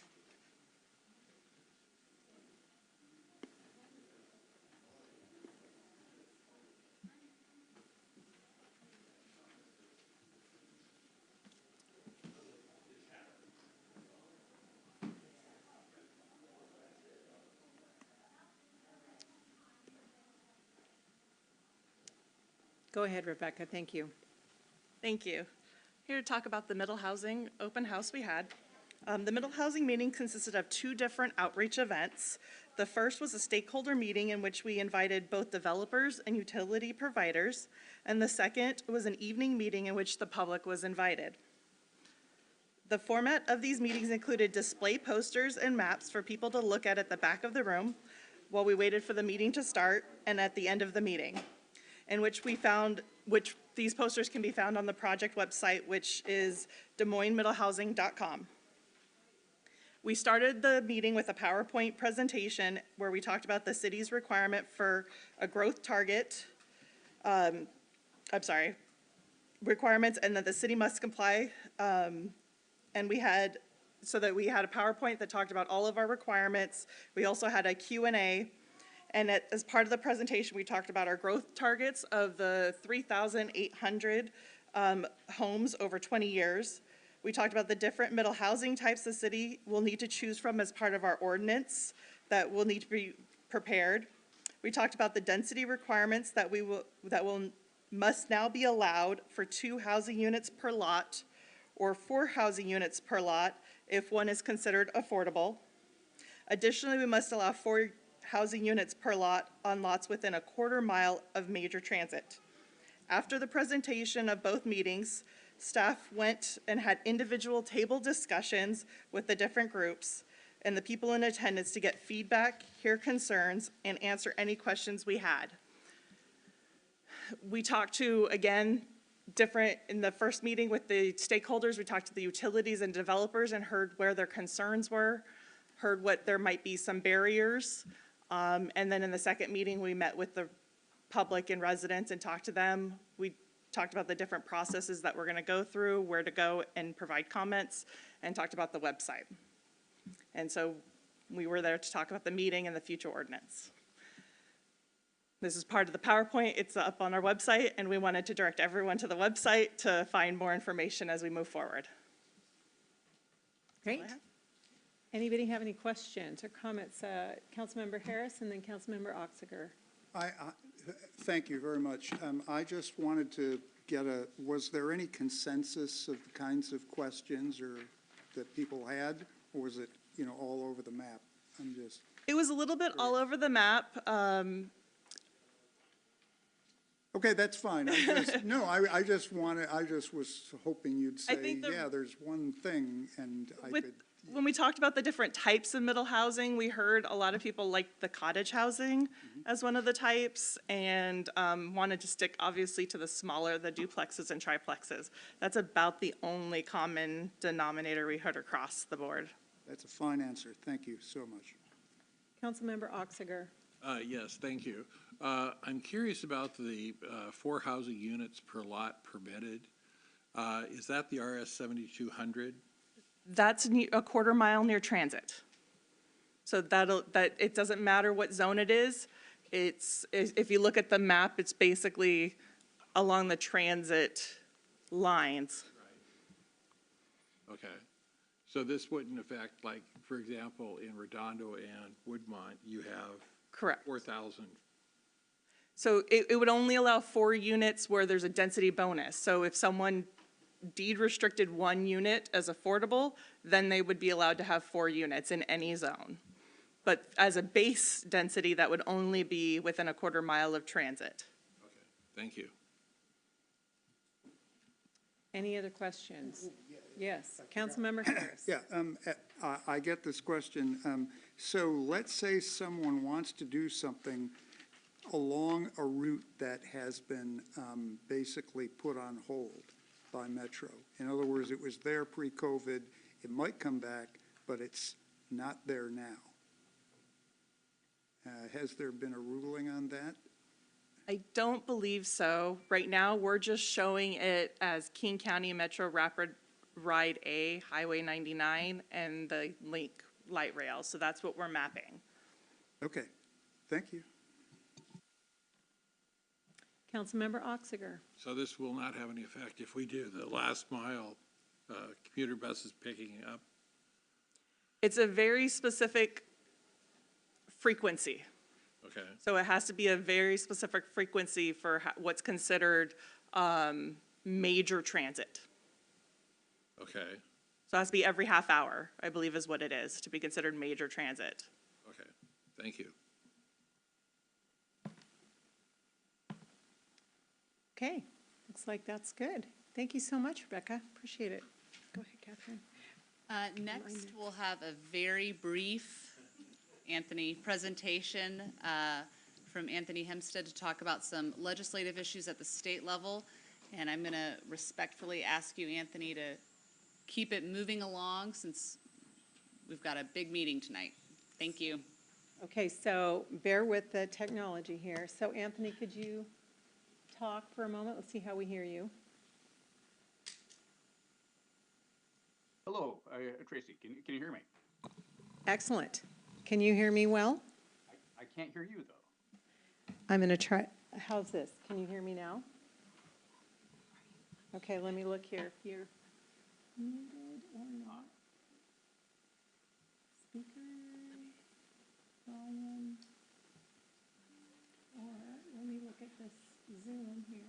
Go ahead, Rebecca. Thank you. Thank you. Here to talk about the middle housing open house we had. The middle housing meeting consisted of 2 different outreach events. The first was a stakeholder meeting in which we invited both developers and utility providers, and the second was an evening meeting in which the public was invited. The format of these meetings included display posters and maps for people to look at the back of the room while we waited for the meeting to start and at the end of the meeting, in which these posters can be found on the project website, which is DesMoinesMiddleHousing.com. We started the meeting with a PowerPoint presentation where we talked about the city's requirement for a growth target, requirements, and that the city must comply. And we had a PowerPoint that talked about all of our requirements. We also had a Q&A. And as part of the presentation, we talked about our growth targets of the 3,800 homes over 20 years. We talked about the different middle housing types the city will need to choose from as part of our ordinance that will need to be prepared. We talked about the density requirements that must now be allowed for 2 housing units per lot or 4 housing units per lot if one is considered affordable. Additionally, we must allow 4 housing units per lot on lots within a quarter mile of major transit. After the presentation of both meetings, staff went and had individual table discussions with the different groups and the people in attendance to get feedback, hear concerns, and answer any questions we had. We talked to, again, in the first meeting with the stakeholders, we talked to the utilities and developers and heard where their concerns were, heard what there might be some barriers. And then in the second meeting, we met with the public and residents and talked to them. We talked about the different processes that we're going to go through, where to go and provide comments, and talked about the website. And so we were there to talk about the meeting and the future ordinance. This is part of the PowerPoint. It's up on our website, and we wanted to direct everyone to the website to find more information as we move forward. Great. Anybody have any questions or comments? Councilmember Harris and then Councilmember Oxiger. Thank you very much. I just wanted to get was there any consensus of the kinds of questions that people had, or was it, all over the map? It was a little bit all over the map. Okay, that's fine. I just was hoping you'd say, yeah, there's one thing, and When we talked about the different types of middle housing, we heard a lot of people liked the cottage housing as one of the types, and wanted to stick, obviously, to the smaller, the duplexes and triplexes. That's about the only common denominator we heard across the board. That's a fine answer. Thank you so much. Councilmember Oxiger. Yes, thank you. I'm curious about the 4 housing units per lot permitted. Is that the RS 7200? That's a quarter mile near transit. So it doesn't matter what zone it is. If you look at the map, it's basically along the transit lines. Okay. So this wouldn't affect, like, for example, in Redondo and Woodmont, you have Correct. 4,000. So it would only allow 4 units where there's a density bonus. So if someone deed restricted 1 unit as affordable, then they would be allowed to have 4 units in any zone. But as a base density, that would only be within a quarter mile of transit. Thank you. Any other questions? Yes, Councilmember Harris. Yeah, I get this question. So let's say someone wants to do something along a route that has been basically put on hold by Metro. In other words, it was there pre-COVID, it might come back, but it's not there now. Has there been a ruling on that? I don't believe so. Right now, we're just showing it as King County Metro Rapid Ride A, Highway 99, and the Link Light Rail. So that's what we're mapping. Okay, thank you. Councilmember Oxiger. So this will not have any effect if we do the last mile commuter buses picking up? It's a very specific frequency. Okay. So it has to be a very specific frequency for what's considered major transit. Okay. So it has to be every half hour, I believe is what it is, to be considered major transit. Okay. Thank you. Okay, looks like that's good. Thank you so much, Rebecca. Appreciate it. Go ahead, Catherine. Next, we'll have a very brief, Anthony, presentation from Anthony Hempstead to talk about some legislative issues at the state level. And I'm going to respectfully ask you, Anthony, to keep it moving along since we've got a big meeting tonight. Thank you. Okay, so bear with the technology here. So Anthony, could you talk for a moment? Let's see how we hear you. Hello, Tracy, can you hear me? Excellent. Can you hear me well? I can't hear you, though. I'm going to try. How's this? Can you hear me now? Okay, let me look here. If you're muted or not. Speaker, volume, or let me look at this Zoom here.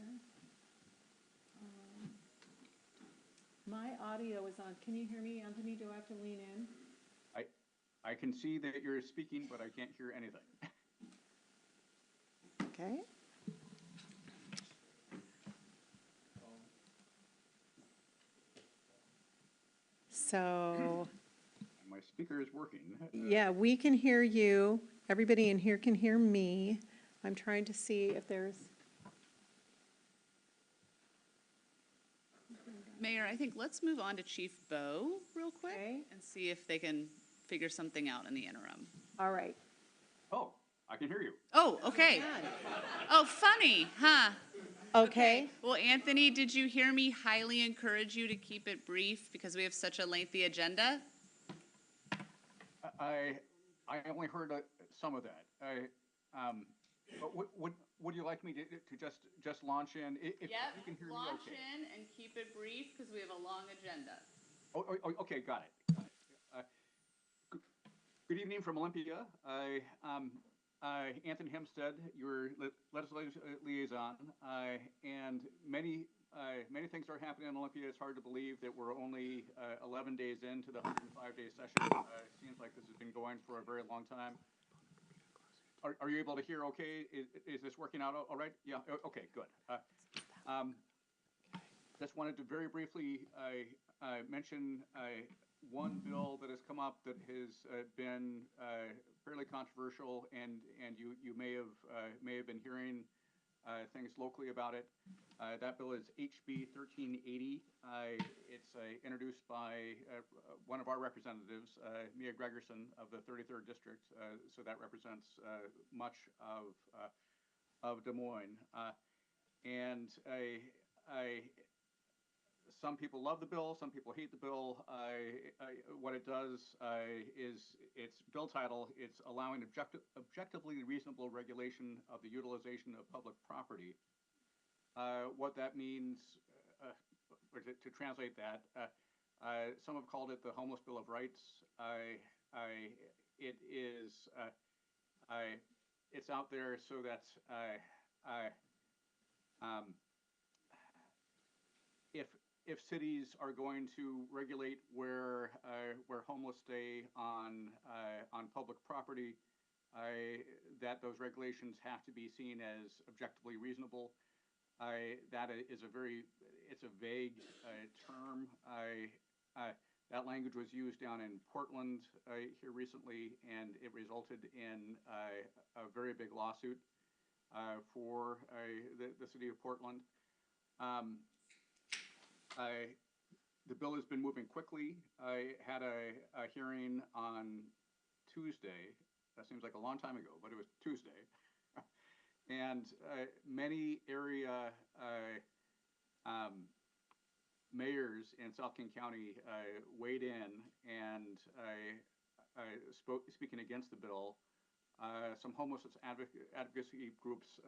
My audio is on. Can you hear me, Anthony? Do I have to lean in? I can see that you're speaking, but I can't hear anything. Okay. So, My speaker is working. yeah, we can hear you. Everybody in here can hear me. I'm trying to see if there's, Mayor, I think let's move on to Chief Bowe real quick and see if they can figure something out in the interim. all right. Oh, I can hear you. Oh, okay. Oh, funny, huh? Okay. Well, Anthony, did you hear me highly encourage you to keep it brief because we have such a lengthy agenda? I only heard some of that. But would you like me to just launch in? If you can hear launch me, okay. in and keep it brief because we have a long agenda. Oh, okay, got it. Good evening from Olympia. Anthony Hempstead, your legislative liaison, and many things are happening in Olympia. It's hard to believe that we're only 11 days into the 105-day session. Seems like this has been going for a very long time. Are you able to hear okay? Is this working out all right? Yeah, okay, good. Just wanted to very briefly mention one bill that has come up that has been fairly controversial, and you may have been hearing things locally about it. That bill is HB 1380. It's introduced by one of our representatives, Mia Gregerson of the 33rd District. So that represents much of Des Moines. Some people love the bill, some people hate the bill. What it does is its bill title, it's allowing objectively reasonable regulation of the utilization of public property. What that means, to translate that, Some have called it the Homeless Bill of Rights. It is, it's out there so that if cities are going to regulate where homeless stay on public property, that those regulations have to be seen as objectively reasonable. That is it's a vague term. That language was used down in Portland here recently, and it resulted in a very big lawsuit for the city of Portland. The bill has been moving quickly. I had a hearing on Tuesday. That seems like a long time ago, but it was Tuesday. And many area mayors in South King County weighed in and speaking against the bill. Some homelessness advocacy groups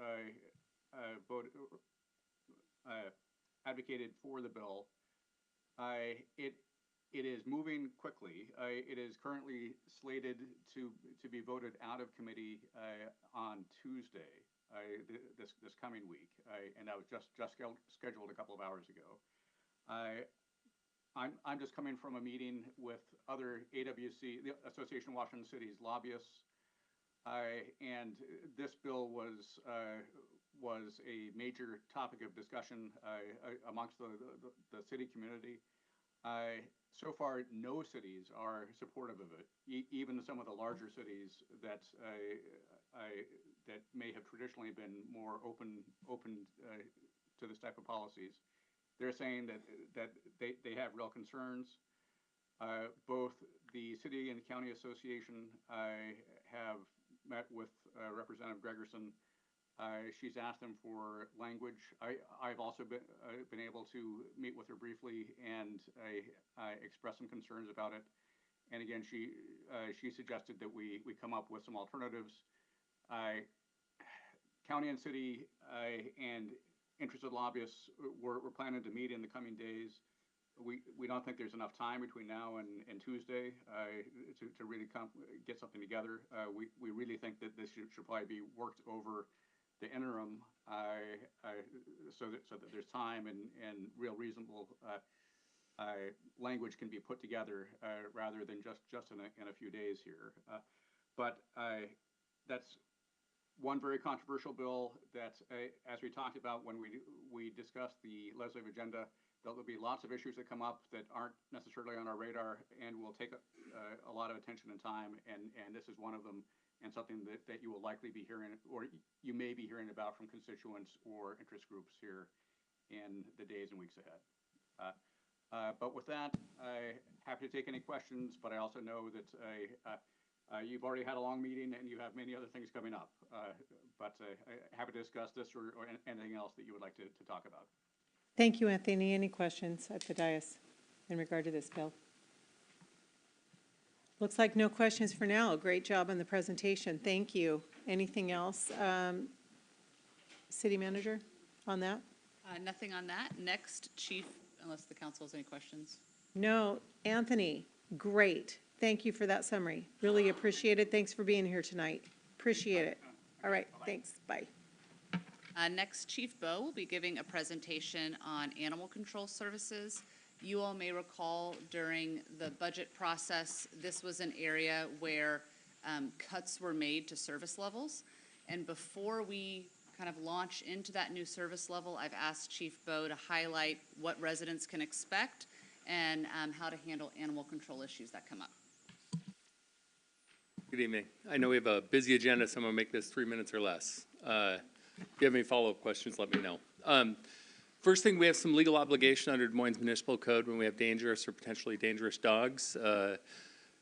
advocated for the bill. It is moving quickly. It is currently slated to be voted out of committee on Tuesday, this coming week, and that was just scheduled a couple of hours ago. I'm just coming from a meeting with other AWC, the Association of Washington Cities lobbyists, and this bill was a major topic of discussion amongst the city community. So far, no cities are supportive of it. Even some of the larger cities that may have traditionally been more open to this type of policies, they're saying that they have real concerns. Both the city and county association have met with Representative Gregerson. She's asked them for language. I've also been able to meet with her briefly and express some concerns about it. And again, she suggested that we come up with some alternatives. County and city and interested lobbyists we're planning to meet in the coming days. We don't think there's enough time between now and Tuesday to really get something together. We really think that this should probably be worked over the interim, so that there's time and real reasonable language can be put together rather than just in a few days here. But that's one very controversial bill that, as we talked about when we discussed the legislative agenda, there'll be lots of issues that come up that aren't necessarily on our radar and will take a lot of attention and time, and this is one of them, and something that you will likely be hearing, or you may be hearing about from constituents or interest groups here in the days and weeks ahead. But with that, I'm happy to take any questions, but I also know that you've already had a long meeting and you have many other things coming up. But happy to discuss this or anything else that you would like to talk about. Thank you, Anthony. Any questions at the dais in regard to this bill? Looks like no questions for now. Great job on the presentation. Thank you. Anything else, City Manager, on that? Nothing on that. Next, Chief, unless the council has any questions. No, Anthony, great. Thank you for that summary. Really appreciate it. Thanks for being here tonight. Appreciate it. All right, thanks. Bye. Next, Chief Bowe will be giving a presentation on animal control services. You all may recall during the budget process, this was an area where cuts were made to service levels. And before we kind of launch into that new service level, I've asked Chief Bowe to highlight what residents can expect and how to handle animal control issues that come up. Good evening. I know we have a busy agenda, so I'm going to make this 3 minutes or less. If you have any follow-up questions, let me know. First thing, we have some legal obligation under Des Moines Municipal Code when we have dangerous or potentially dangerous dogs.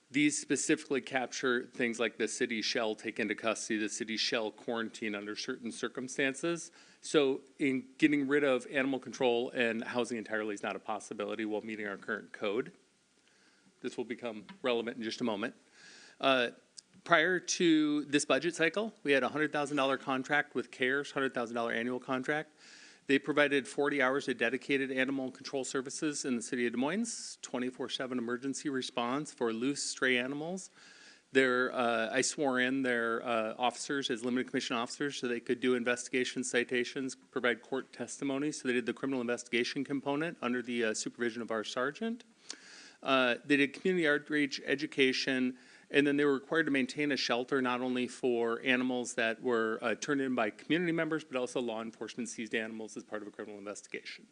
These specifically capture things like the city shall take into custody, the city shall quarantine under certain circumstances. So in getting rid of animal control and housing entirely is not a possibility while meeting our current code. This will become relevant in just a moment. Prior to this budget cycle, we had a $100,000 contract with CARES, $100,000 annual contract. They provided 40 hours of dedicated animal control services in the city of Des Moines, 24/7 emergency response for loose stray animals. I swore in their officers as limited commission officers so they could do investigation citations, provide court testimony. So they did the criminal investigation component under the supervision of our sergeant. They did community outreach, education, and then they were required to maintain a shelter not only for animals that were turned in by community members, but also law enforcement seized animals as part of a criminal investigation.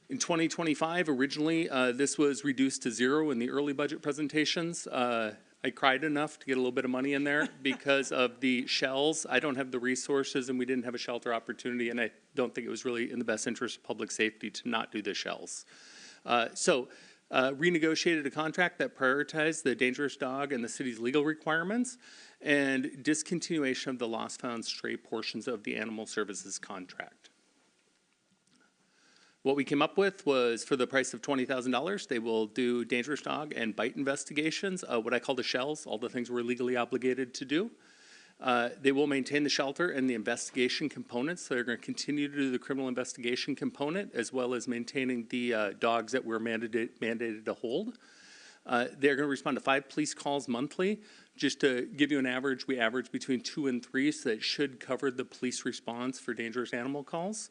In 2025, originally, this was reduced to zero in the early budget presentations. I cried enough to get a little bit of money in there because of the shells. I don't have the resources, and we didn't have a shelter opportunity, and I don't think it was really in the best interest of public safety to not do the shells. Renegotiated a contract that prioritized the dangerous dog and the city's legal requirements, and discontinuation of the lost found stray portions of the animal services contract. What we came up with was for the price of $20,000, they will do dangerous dog and bite investigations, what I call the shells, all the things we're legally obligated to do. They will maintain the shelter and the investigation components. So they're going to continue to do the criminal investigation component as well as maintaining the dogs that we're mandated to hold. They're going to respond to 5 police calls monthly. Just to give you an average, we average between 2 and 3, so that should cover the police response for dangerous animal calls.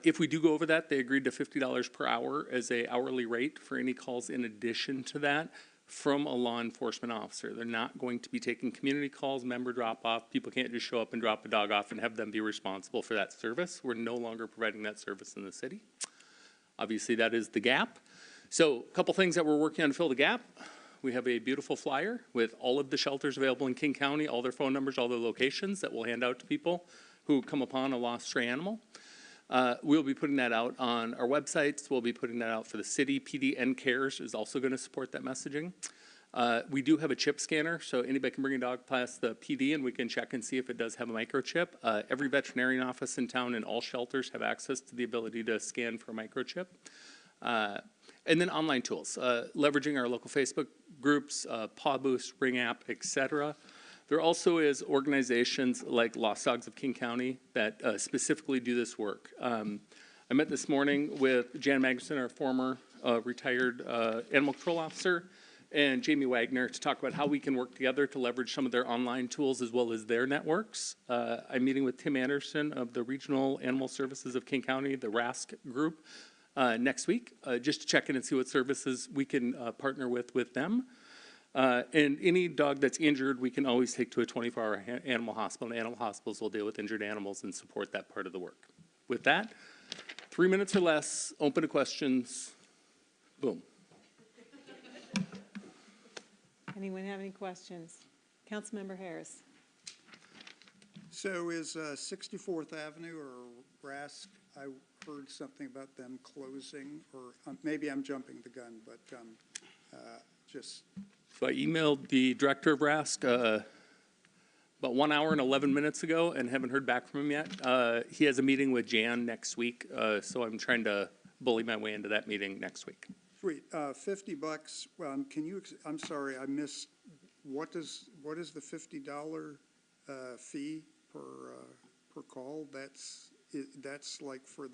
If we do go over that, they agreed to $50 per hour as an hourly rate for any calls in addition to that from a law enforcement officer. They're not going to be taking community calls, member drop-off. People can't just show up and drop a dog off and have them be responsible for that service. We're no longer providing that service in the city. Obviously, that is the gap. So a couple things that we're working on to fill the gap. We have a beautiful flyer with all of the shelters available in King County, all their phone numbers, all their locations that we'll hand out to people who come upon a lost stray animal. We'll be putting that out on our websites. We'll be putting that out for the city. PDN Cares is also going to support that messaging. We do have a chip scanner, so anybody can bring a dog past the PD and we can check and see if it does have a microchip. Every veterinarian office in town and all shelters have access to the ability to scan for a microchip. And then online tools, leveraging our local Facebook groups, Paw Boost, Ring App, etc. There also is organizations like Lost Dogs of King County that specifically do this work. I met this morning with Jan Magnuson, our former retired animal control officer, and Jamie Wagner to talk about how we can work together to leverage some of their online tools as well as their networks. I'm meeting with Tim Anderson of the Regional Animal Services of King County, the RASC group, next week, just to check in and see what services we can partner with them. And any dog that's injured, we can always take to a 24-hour animal hospital, and animal hospitals will deal with injured animals and support that part of the work. With that, 3 minutes or less, open to questions. Boom. Anyone have any questions? Councilmember Harris. So is 64th Avenue or RASC, I heard something about them closing, or maybe I'm jumping the gun, but just... So I emailed the director of RASC about 1 hour and 11 minutes ago and haven't heard back from him yet. He has a meeting with Jan next week, so I'm trying to bully my way into that meeting next week. Sweet. $50. Can you? I'm sorry, I missed. What is the $50 fee per call? That's like for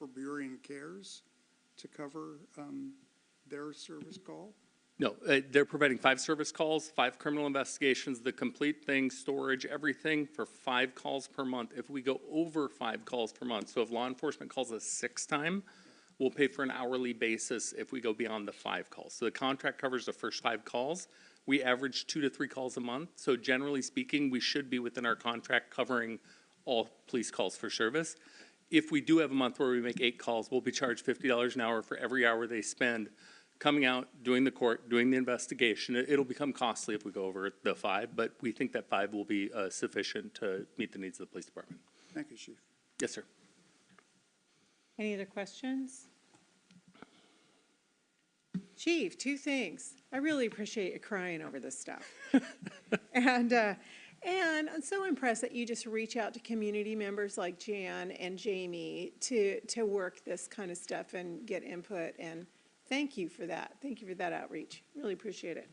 Burien Cares to cover their service call. No, they're providing 5 service calls, 5 criminal investigations, the complete thing, storage, everything for 5 calls per month. If we go over 5 calls per month, so if law enforcement calls us 6 times, we'll pay for an hourly basis if we go beyond the 5 calls. So the contract covers the first 5 calls. We average 2 to 3 calls a month. So generally speaking, we should be within our contract covering all police calls for service. If we do have a month where we make 8 calls, we'll be charged $50 an hour for every hour they spend coming out, doing the court, doing the investigation. It'll become costly if we go over the 5, but we think that 5 will be sufficient to meet the needs of the police department. Thank you, Chief. Yes, sir. Any other questions? Chief, 2 things. I really appreciate you crying over this stuff. And I'm so impressed that you just reach out to community members like Jan and Jamie to work this kind of stuff and get input, and thank you for that. Thank you for that outreach. Really appreciate it.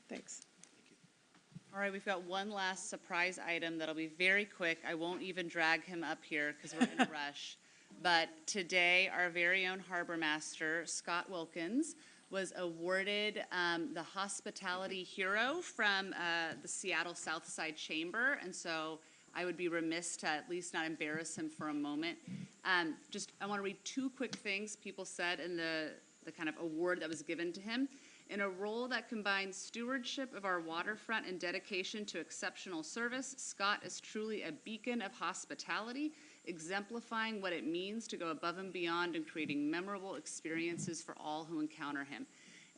Thanks. All right, we've got one last surprise item that'll be very quick. I won't even drag him up here because we're in a rush. But today, our very own harbor master, Scott Wilkins, was awarded the Hospitality Hero from the Seattle Southside Chamber. And so I would be remiss to at least not embarrass him for a moment. I want to read two quick things people said in the kind of award that was given to him. In a role that combines stewardship of our waterfront and dedication to exceptional service, Scott is truly a beacon of hospitality, exemplifying what it means to go above and beyond in creating memorable experiences for all who encounter him.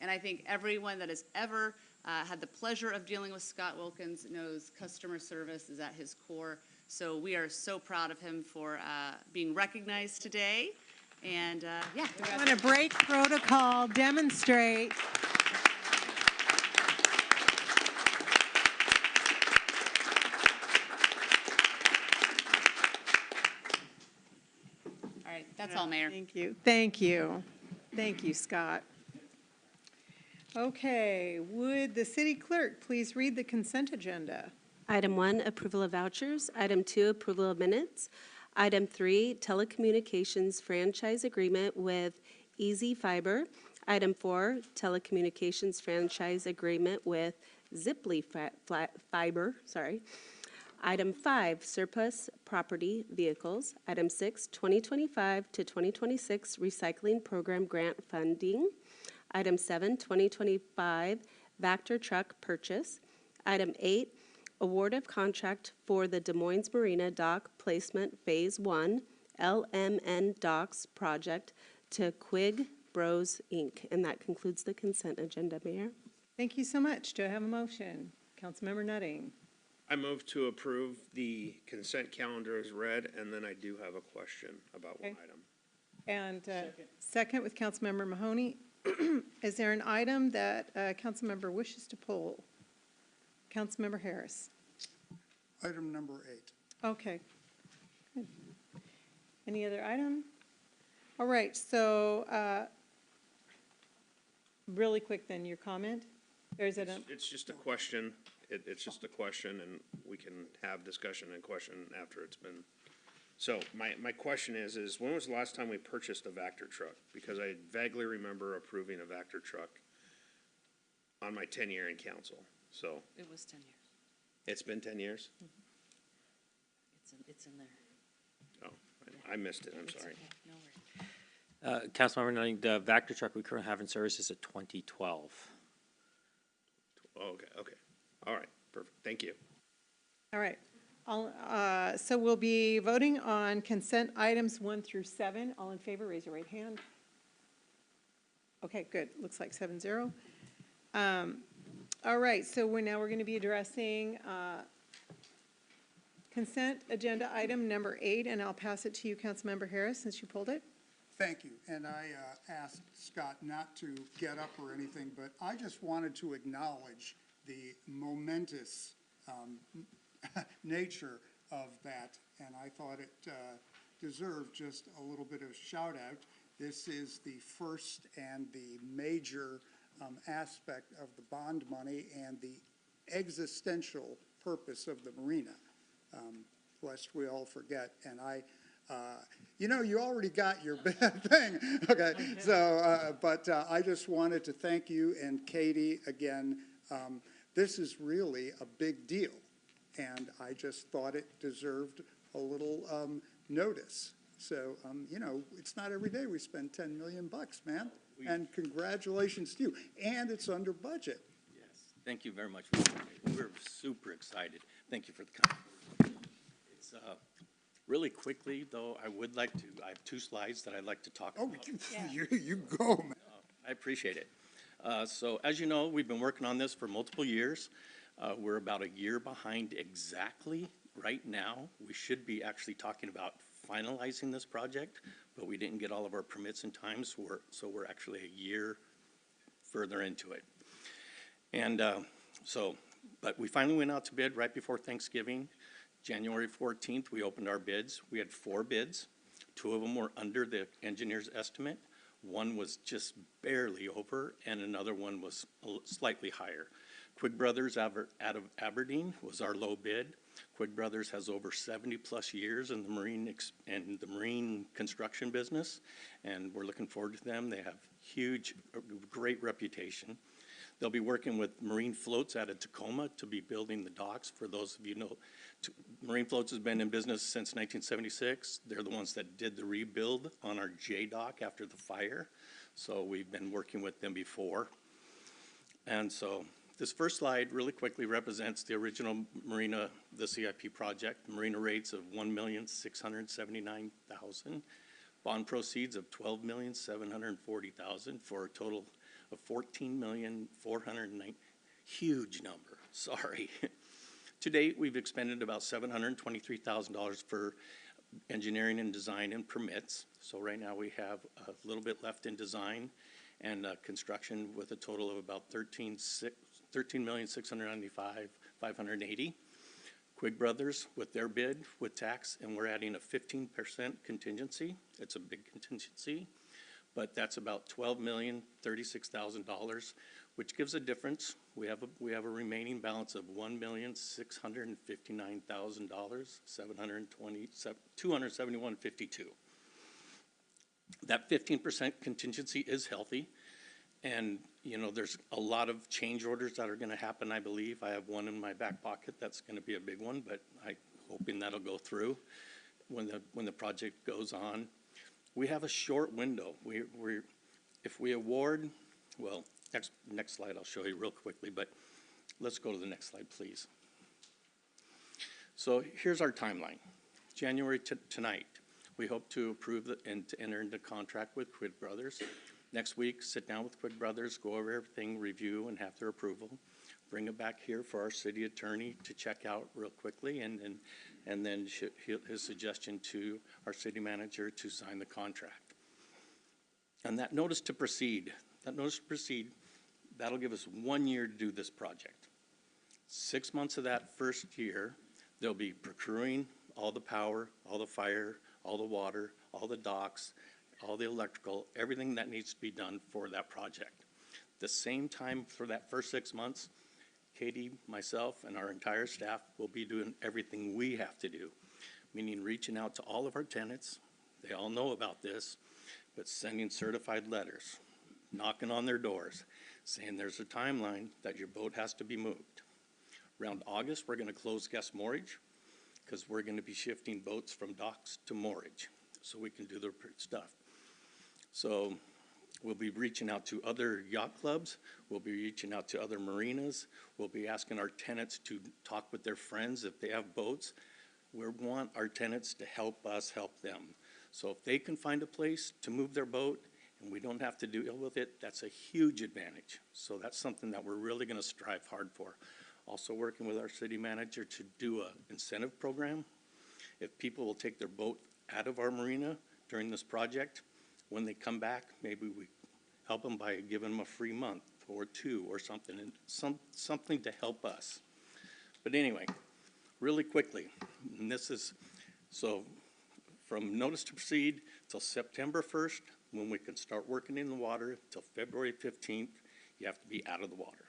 And I think everyone that has ever had the pleasure of dealing with Scott Wilkins knows customer service is at his core. So we are so proud of him for being recognized today. And yeah. I want to break protocol, demonstrate. All right, that's all, Mayor. Thank you. Thank you. Thank you, Scott. Okay, would the city clerk please read the consent agenda? Item 1, approval of vouchers. Item 2, approval of minutes. Item 3, telecommunications franchise agreement with Easy Fiber. Item 4, telecommunications franchise agreement with Ziply Fiber. Item 5, surplus property vehicles. Item 6, 2025 to 2026 recycling program grant funding. Item 7, 2025 Vector truck purchase. Item 8, award of contract for the Des Moines Marina Dock Placement Phase 1 LMN Docks project to Quig Bros, Inc. And that concludes the consent agenda, Mayor. Thank you so much. Do I have a motion? Councilmember Nutting. I move to approve the consent calendar as read, and then I do have a question about one item. And second with Councilmember Mahoney. Is there an item that a council member wishes to pull? Councilmember Harris. Item number 8. Okay. Good. Any other item? All right, so really quick then, your comment? Or is it a? It's just a question. It's just a question, and we can have discussion and question after it's been. So my question is when was the last time we purchased a Vector truck? Because I vaguely remember approving a Vector truck on my 10-year in council. So It was 10 years. it's been 10 years? It's in there. Oh, I missed it. I'm sorry. No worries. Councilmember Nutting, the Vector truck we currently have in service is a 2012. Oh, okay. All right, perfect. Thank you. All right. So we'll be voting on consent items 1 through 7. All in favor, raise your right hand. Okay, good. Looks like 7-0. All right, so we're going to be addressing consent agenda item number 8, and I'll pass it to you, Councilmember Harris, since you pulled it. Thank you. And I asked Scott not to get up or anything, but I just wanted to acknowledge the momentous nature of that, and I thought it deserved just a little bit of shout out. This is the first and the major aspect of the bond money and the existential purpose of the marina, lest we all forget. And you already got your thing, okay? So, but I just wanted to thank you and Katie again. This is really a big deal, and I just thought it deserved a little notice. So, it's not every day we spend $10 million, man. And congratulations to you. And it's under budget. Yes, thank you very much. We're super excited. Thank you for the comment. It's really quickly, though, I have 2 slides that I'd like to talk about. You go, man. I appreciate it. So as you know, we've been working on this for multiple years. We're about a year behind exactly right now. We should be actually talking about finalizing this project, but we didn't get all of our permits in time, so we're actually a year further into it. And but we finally went out to bid right before Thanksgiving. January 14th, we opened our bids. We had 4 bids. 2 of them were under the engineer's estimate. 1 was just barely over, and another one was slightly higher. Quigg Brothers out of Aberdeen was our low bid. Quigg Brothers has over 70-plus years in the marine construction business, and we're looking forward to them. They have great reputation. They'll be working with Marine Floats out of Tacoma to be building the docks. For those of you who know, Marine Floats has been in business since 1976. They're the ones that did the rebuild on our J dock after the fire. So we've been working with them before. And so this first slide really quickly represents the original marina, the CIP project, marina rates of $1,679,000, bond proceeds of $12,740,000 for a total of $14,409,000. Huge number, sorry. To date, we've expended about $723,000 for engineering and design and permits. So right now we have a little bit left in design and construction with a total of about $13,695,580. Quigg Brothers with their bid with tax, and we're adding a 15% contingency. It's a big contingency, but that's about $12,036,000, which gives a difference. We have a remaining balance of $1,659,000, $271.52. That 15% contingency is healthy, and you know there's a lot of change orders that are going to happen. I believe I have one in my back pocket that's going to be a big one, but I'm hoping that'll go through when the project goes on. We have a short window. If we award, well, next slide I'll show you real quickly, but let's go to the next slide, please. So here's our timeline. January tonight, we hope to approve and to enter into contract with Quigg Brothers. Next week, sit down with Quigg Brothers, go over everything, review, and have their approval. Bring it back here for our city attorney to check out real quickly, and then his suggestion to our city manager to sign the contract. And that notice to proceed, that'll give us 1 year to do this project. 6 months of that first year, they'll be procuring all the power, all the fire, all the water, all the docks, all the electrical, everything that needs to be done for that project. The same time for that first 6 months, Katie, myself, and our entire staff will be doing everything we have to do, meaning reaching out to all of our tenants. They all know about this, but sending certified letters, knocking on their doors, saying there's a timeline that your boat has to be moved. Around August, we're going to close guest moorage because we're going to be shifting boats from docks to moorage so we can do the stuff. So we'll be reaching out to other yacht clubs. We'll be reaching out to other marinas. We'll be asking our tenants to talk with their friends if they have boats. We want our tenants to help us help them. So if they can find a place to move their boat and we don't have to deal with it, that's a huge advantage. So that's something that we're really going to strive hard for. Also working with our city manager to do an incentive program. If people will take their boat out of our marina during this project, when they come back, maybe we help them by giving them a free month or two or something, and something to help us. But anyway, really quickly, and this is, so from notice to proceed till September 1st, when we can start working in the water, till February 15th, you have to be out of the water.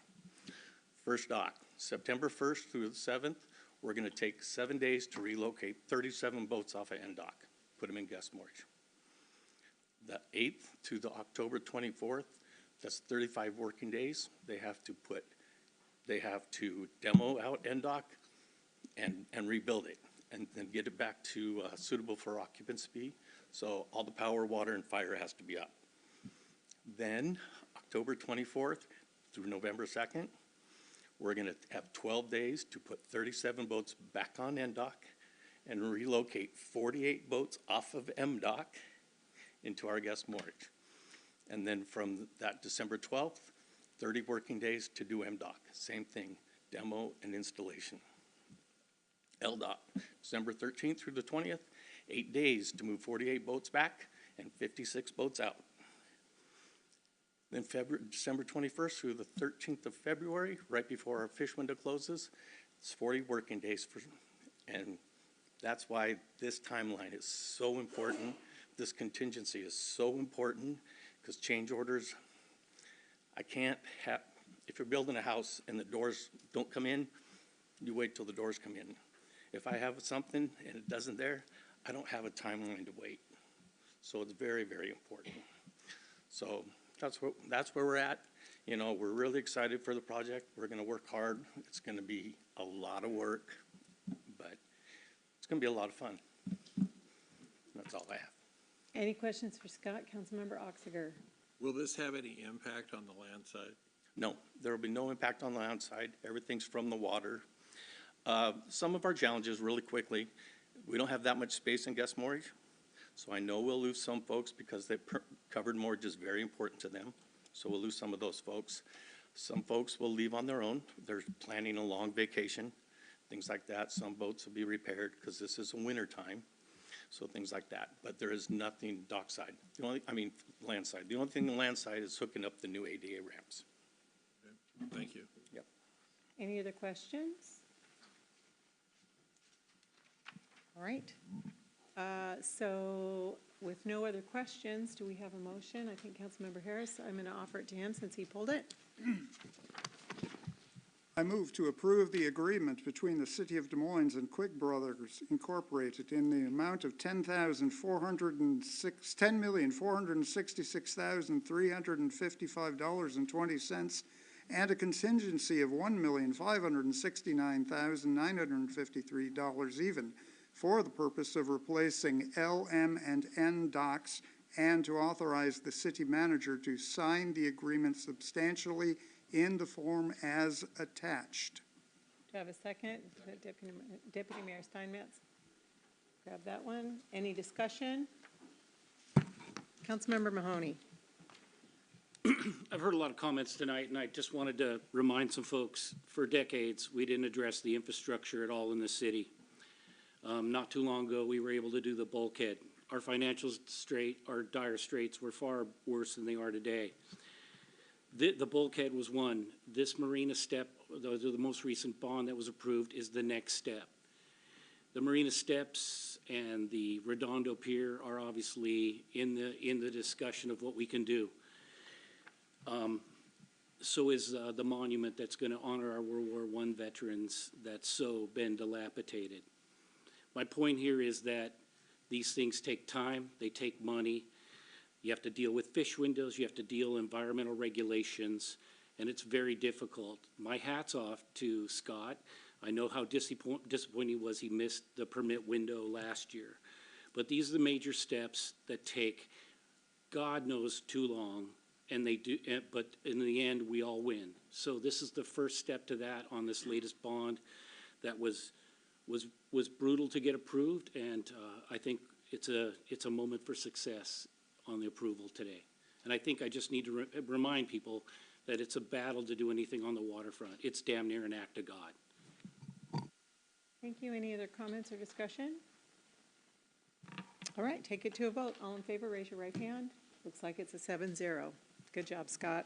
First dock, September 1st through the 7th, we're going to take 7 days to relocate 37 boats off of end dock, put them in guest moorage. The 8th to the October 24th, that's 35 working days. They have to demo out end dock and rebuild it and then get it back to suitable for occupancy. So all the power, water, and fire has to be up. Then October 24th through November 2nd, we're going to have 12 days to put 37 boats back on end dock and relocate 48 boats off of M dock into our guest moorage. And then from that December 12th, 30 working days to do M dock. Same thing, demo and installation. L dock, December 13th through the 20th, 8 days to move 48 boats back and 56 boats out. Then December 21st through the 13th of February, right before our fish window closes, it's 40 working days. And that's why this timeline is so important. This contingency is so important because change orders, I can't if you're building a house and the doors don't come in, you wait till the doors come in. If I have something and it doesn't there, I don't have a timeline to wait. So it's very, very important. So that's where we're at. You know, we're really excited for the project. We're gonna work hard. It's gonna be a lot of work, but it's gonna be a lot of fun. That's all I have. Any questions for Scott? Councilmember Oxiger. Will this have any impact on the land side? No, there will be no impact on the land side. Everything's from the water. Some of our challenges, really quickly, we don't have that much space in guest moorage. So I know we'll lose some folks because covered moorage is very important to them. So we'll lose some of those folks. Some folks will leave on their own. They're planning a long vacation, things like that. Some boats will be repaired because this is a winter time. So things like that. But there is nothing dockside. Land side. The only thing on land side is hooking up the new ADA ramps. Okay. Thank you. Yep. Any other questions? All right. So with no other questions, do we have a motion? I think Councilmember Harris, I'm going to offer it to him since he pulled it. I move to approve the agreement between the City of Des Moines and Quick Brothers Incorporated in the amount of $10,466,355.20 and a contingency of $1,569,953 even for the purpose of replacing L, M, and N docks, and to authorize the city manager to sign the agreement substantially in the form as attached. Do I have a second? Deputy Mayor Steinmetz? Grab that one. Any discussion? Councilmember Mahoney. I've heard a lot of comments tonight, and I just wanted to remind some folks, for decades, we didn't address the infrastructure at all in the city. Not too long ago, we were able to do the bulkhead. Our financial our dire straits were far worse than they are today. The bulkhead was one. This marina step, the most recent bond that was approved, is the next step. The marina steps and the Redondo Pier are obviously in the discussion of what we can do. So is the monument that's going to honor our World War I veterans that's so been dilapidated. My point here is that these things take time, they take money. You have to deal with fish windows, you have to deal with environmental regulations, and it's very difficult. My hat's off to Scott. I know how disappointing he was he missed the permit window last year. But these are the major steps that take, God knows, too long, and they do. But in the end, we all win. So this is the first step to that on this latest bond that was brutal to get approved, and I think it's a moment for success on the approval today. And I think I just need to remind people that it's a battle to do anything on the waterfront. It's damn near an act of God. Thank you. Any other comments or discussion? All right, take it to a vote. All in favor, raise your right hand. Looks like it's a 7-0. Good job, Scott.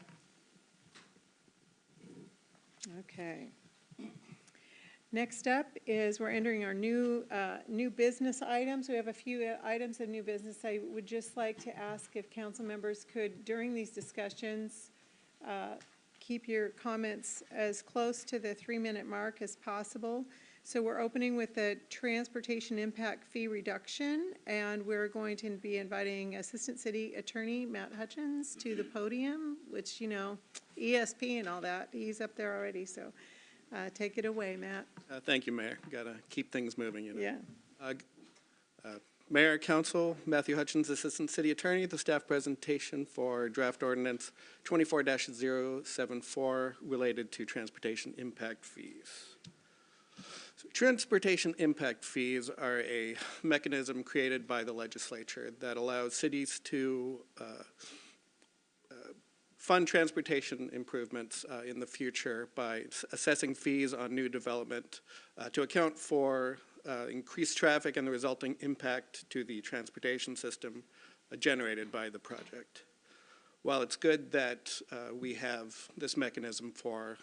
Okay. Next up is we're entering our new business items. We have a few items of new business. I would just like to ask if council members could, during these discussions, keep your comments as close to the 3-minute mark as possible. So we're opening with the transportation impact fee reduction, and we're going to be inviting Assistant City Attorney Matt Hutchins to the podium, which, you know, ESP and all that, he's up there already, so take it away, Matt. Thank you, Mayor. Got to keep things moving, you know. Yeah. Mayor, Council, Matthew Hutchins, Assistant City Attorney, the staff presentation for draft ordinance 24-074 related to transportation impact fees. So transportation impact fees are a mechanism created by the legislature that allows cities to fund transportation improvements in the future by assessing fees on new development to account for increased traffic and the resulting impact to the transportation system generated by the project. While it's good that we have this mechanism for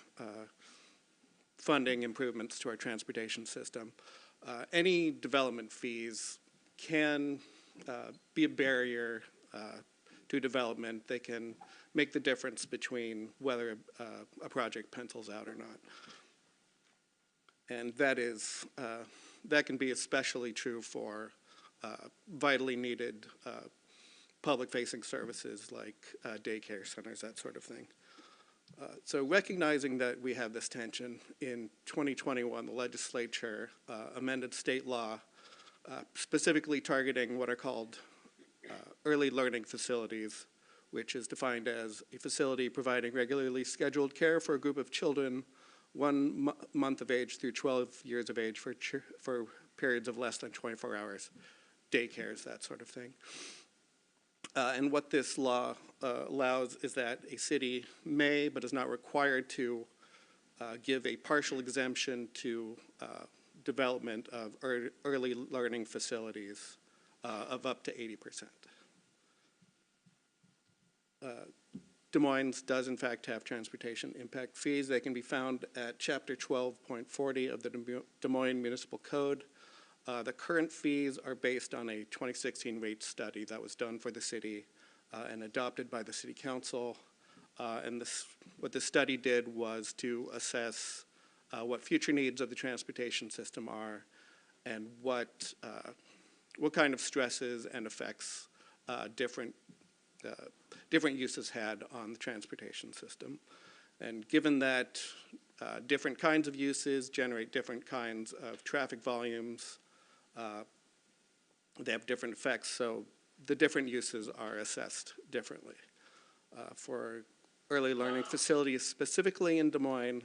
funding improvements to our transportation system, any development fees can be a barrier to development, they can make the difference between whether a project pencils out or not. And that can be especially true for vitally needed public-facing services like daycare centers, that sort of thing. So recognizing that we have this tension, in 2021, the legislature amended state law specifically targeting what are called early learning facilities, which is defined as a facility providing regularly scheduled care for a group of children 1 month of age through 12 years of age for periods of less than 24 hours, daycares, that sort of thing. And what this law allows is that a city may, but is not required to, give a partial exemption to development of early learning facilities of up to 80%. Des Moines does in fact have transportation impact fees. They can be found at Chapter 12.40 of the Des Moines Municipal Code. The current fees are based on a 2016 rate study that was done for the city and adopted by the City Council. And what the study did was to assess what future needs of the transportation system are and what kind of stresses and effects different uses had on the transportation system. And given that different kinds of uses generate different kinds of traffic volumes, they have different effects, so the different uses are assessed differently. For early learning facilities, specifically in Des Moines,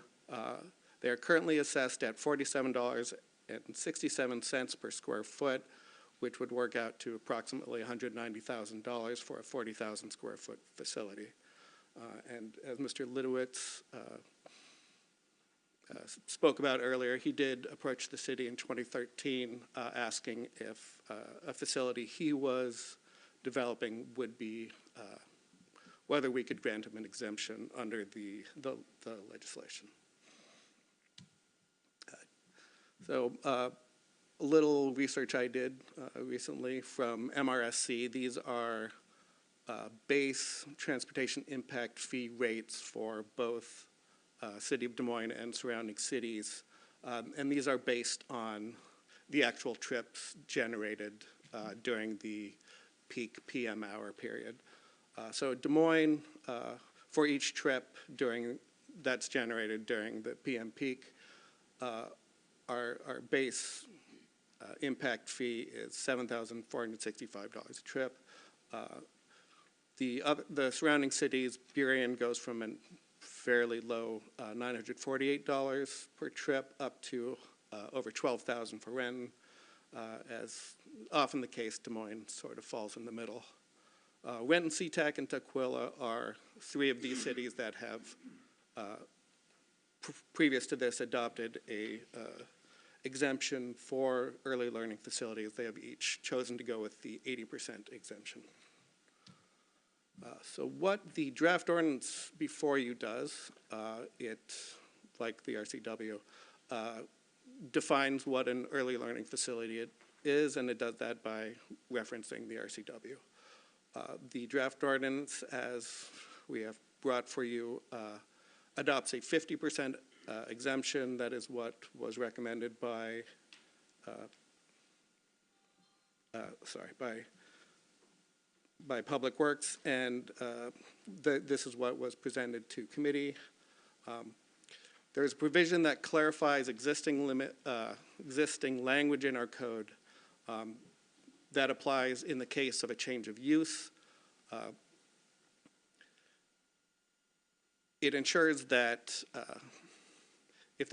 they are currently assessed at $47.67 per square foot, which would work out to approximately $190,000 for a 40,000 square foot facility. And as Mr. Lidowitz spoke about earlier, he did approach the city in 2013 asking if a facility he was developing would be, whether we could grant him an exemption under the legislation. So a little research I did recently from MRSC. These are base transportation impact fee rates for both City of Des Moines and surrounding cities. And these are based on the actual trips generated during the peak PM hour period. So Des Moines, for each trip that's generated during the PM peak, our base impact fee is $7,465 a trip. The surrounding cities, Burien goes from a fairly low $948 per trip up to over $12,000 for Renton. As often the case, Des Moines sort of falls in the middle. Renton, SeaTac, and Tukwila are three of these cities that have, previous to this, adopted a exemption for early learning facilities. They have each chosen to go with the 80% exemption. So what the draft ordinance before you does, it, like the RCW, defines what an early learning facility is, and it does that by referencing the RCW. The draft ordinance, as we have brought for you, adopts a 50% exemption. That is what was recommended by, by Public Works, and this is what was presented to committee. There's a provision that clarifies existing language in our code that applies in the case of a change of use. It ensures that if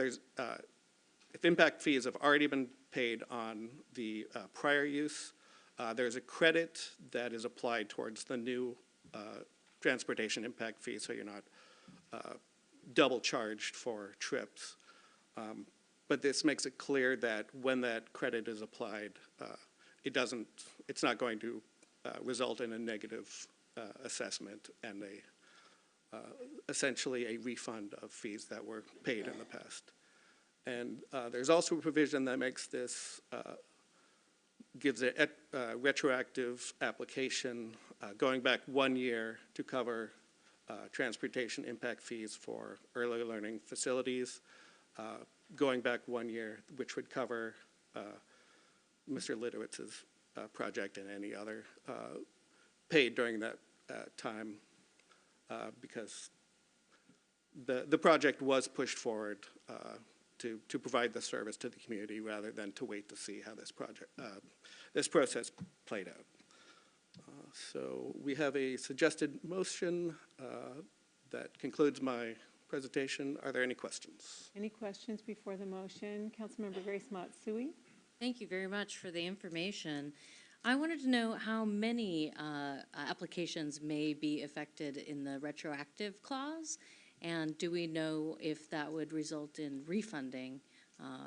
impact fees have already been paid on the prior use, there's a credit that is applied towards the new transportation impact fee, so you're not double charged for trips. But this makes it clear that when that credit is applied, it's not going to result in a negative assessment and essentially a refund of fees that were paid in the past. And there's also a provision that makes this gives a retroactive application going back 1 year to cover transportation impact fees for early learning facilities, going back 1 year, which would cover Mr. Lidowitz's project and any other paid during that time, because the project was pushed forward to provide the service to the community rather than to wait to see how this process played out. So we have a suggested motion that concludes my presentation. Are there any questions? Any questions before the motion? Councilmember Grace Matsui. Thank you very much for the information. I wanted to know how many applications may be affected in the retroactive clause, and do we know if that would result in refunding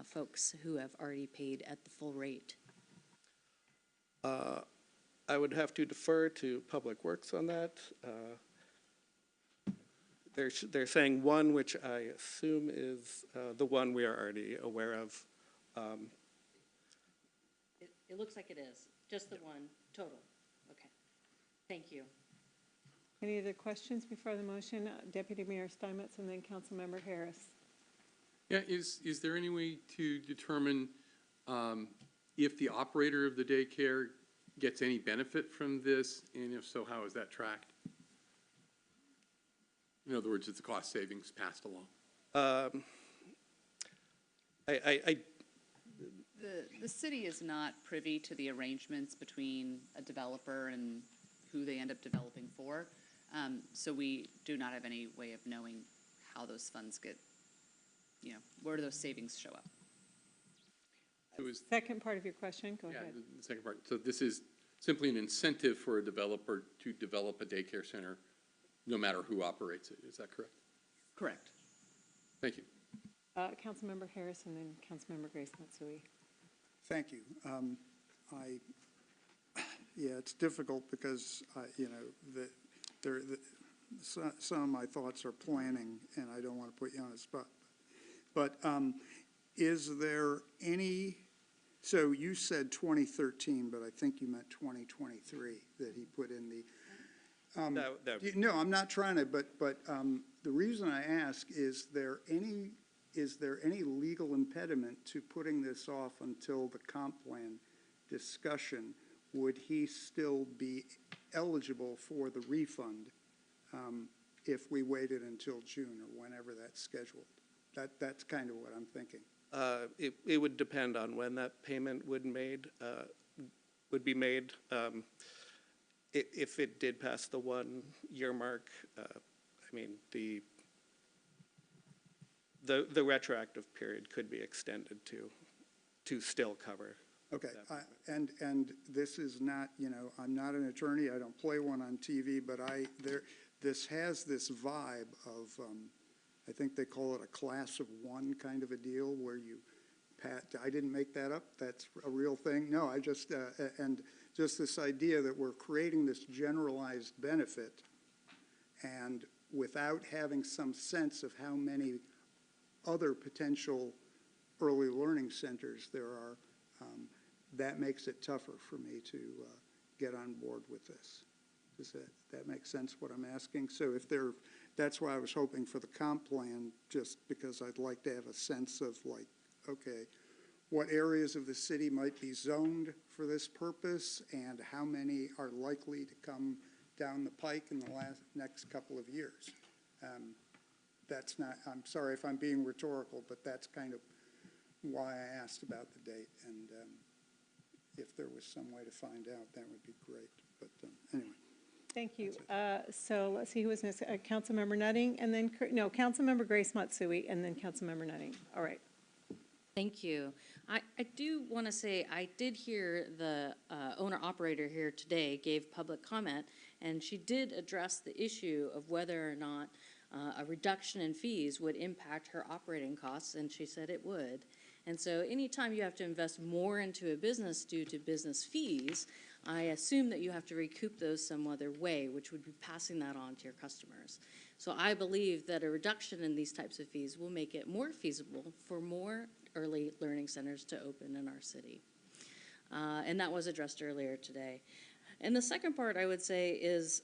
folks who have already paid at the full rate? I would have to defer to Public Works on that. They're saying one, which I assume is the one we are already aware of. It looks like it is, just the one total. Okay, thank you. Any other questions before the motion? Deputy Mayor Steinmetz and then Councilmember Harris. Yeah, is there any way to determine if the operator of the daycare gets any benefit from this, and if so, how is that tracked? In other words, it's the cost savings passed along. The city is not privy to the arrangements between a developer and who they end up developing for. So we do not have any way of knowing how those funds get, where do those savings show up? Second part of your question, go ahead. The second part. So this is simply an incentive for a developer to develop a daycare center, no matter who operates it. Is that correct? Correct. Thank you. Councilmember Harris and then Councilmember Grace Matsui. Thank you. Yeah, it's difficult because, some of my thoughts are planning, and I don't want to put you on the spot. But is there any, so you said 2013, but I think you meant 2023 that he put in the. No, I'm not trying to, but the reason I ask, is there any legal impediment to putting this off until the comp plan discussion? Would he still be eligible for the refund if we waited until June or whenever that's scheduled? That's kind of what I'm thinking. It would depend on when that payment would be made. If it did pass the 1 year mark, I mean, the retroactive period could be extended to still cover. Okay, and this is not, I'm not an attorney, I don't play one on TV, but this has this vibe of, I think they call it a class of one kind of a deal where I didn't make that up, that's a real thing. No, I just, and just this idea that we're creating this generalized benefit, and without having some sense of how many other potential early learning centers there are, that makes it tougher for me to get on board with this. Does that make sense, what I'm asking? So that's why I was hoping for the comp plan, just because I'd like to have a sense of like, okay, what areas of the city might be zoned for this purpose, and how many are likely to come down the pike in the next couple of years. That's not, I'm sorry if I'm being rhetorical, but that's kind of why I asked about the date, and if there was some way to find out, that would be great. But anyway. Thank you. So let's see who was next. Councilmember Nutting, and then, no, Councilmember Grace Matsui, and then Councilmember Nutting. All right. Thank you. I do want to say, I did hear the owner-operator here today gave public comment, and she did address the issue of whether or not a reduction in fees would impact her operating costs, and she said it would. And so anytime you have to invest more into a business due to business fees, I assume that you have to recoup those some other way, which would be passing that on to your customers. So I believe that a reduction in these types of fees will make it more feasible for more early learning centers to open in our city. And that was addressed earlier today. And the second part I would say is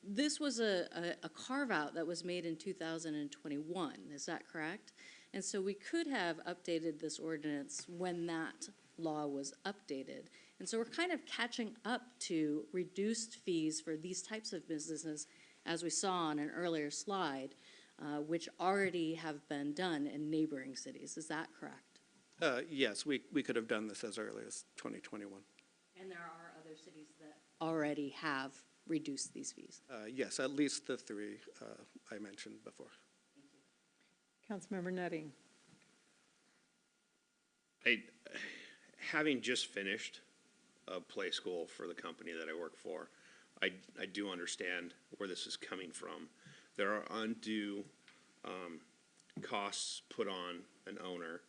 this was a carve-out that was made in 2021, is that correct? And so we could have updated this ordinance when that law was updated. And so we're kind of catching up to reduced fees for these types of businesses, as we saw on an earlier slide, which already have been done in neighboring cities. Is that correct? Yes, we could have done this as early as 2021. And there are other cities that already have reduced these fees. Yes, at least the three I mentioned before. Councilmember Nutting. Having just finished a play school for the company that I work for, I do understand where this is coming from. There are undue costs put on an owner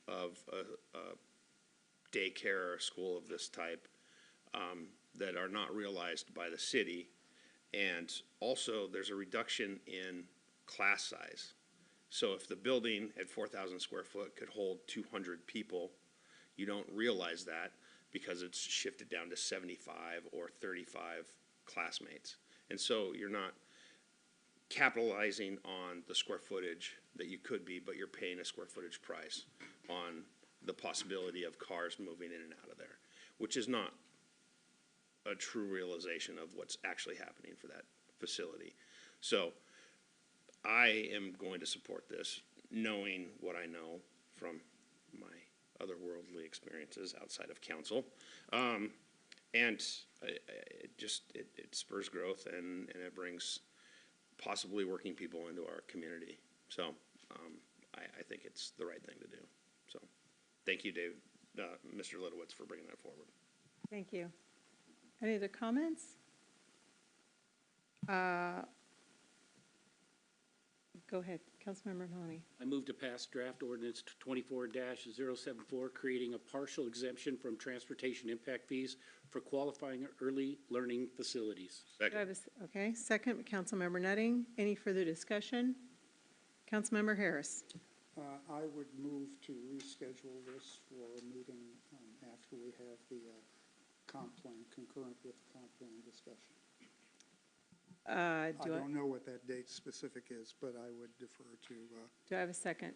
of a daycare or a school of this type that are not realized by the city. And also, there's a reduction in class size. So if the building at 4,000 square foot could hold 200 people, you don't realize that because it's shifted down to 75 or 35 classmates. And so you're not capitalizing on the square footage that you could be, but you're paying a square footage price on the possibility of cars moving in and out of there, which is not a true realization of what's actually happening for that facility. So I am going to support this, knowing what I know from my otherworldly experiences outside of council. And it spurs growth and it brings possibly working people into our community. So I think it's the right thing to do. So thank you, Dave, Mr. Litowitz, for bringing that forward. Thank you. Any other comments? Go ahead, Councilmember Mahoney. I move to pass draft ordinance 24-074, creating a partial exemption from transportation impact fees for qualifying early learning facilities. Second. Okay, second, Councilmember Nutting. Any further discussion? Councilmember Harris. I would move to reschedule this for a meeting after we have the comp plan, concurrent with the comp plan discussion. I don't know what that date specific is, but I would defer to. Do I have a second?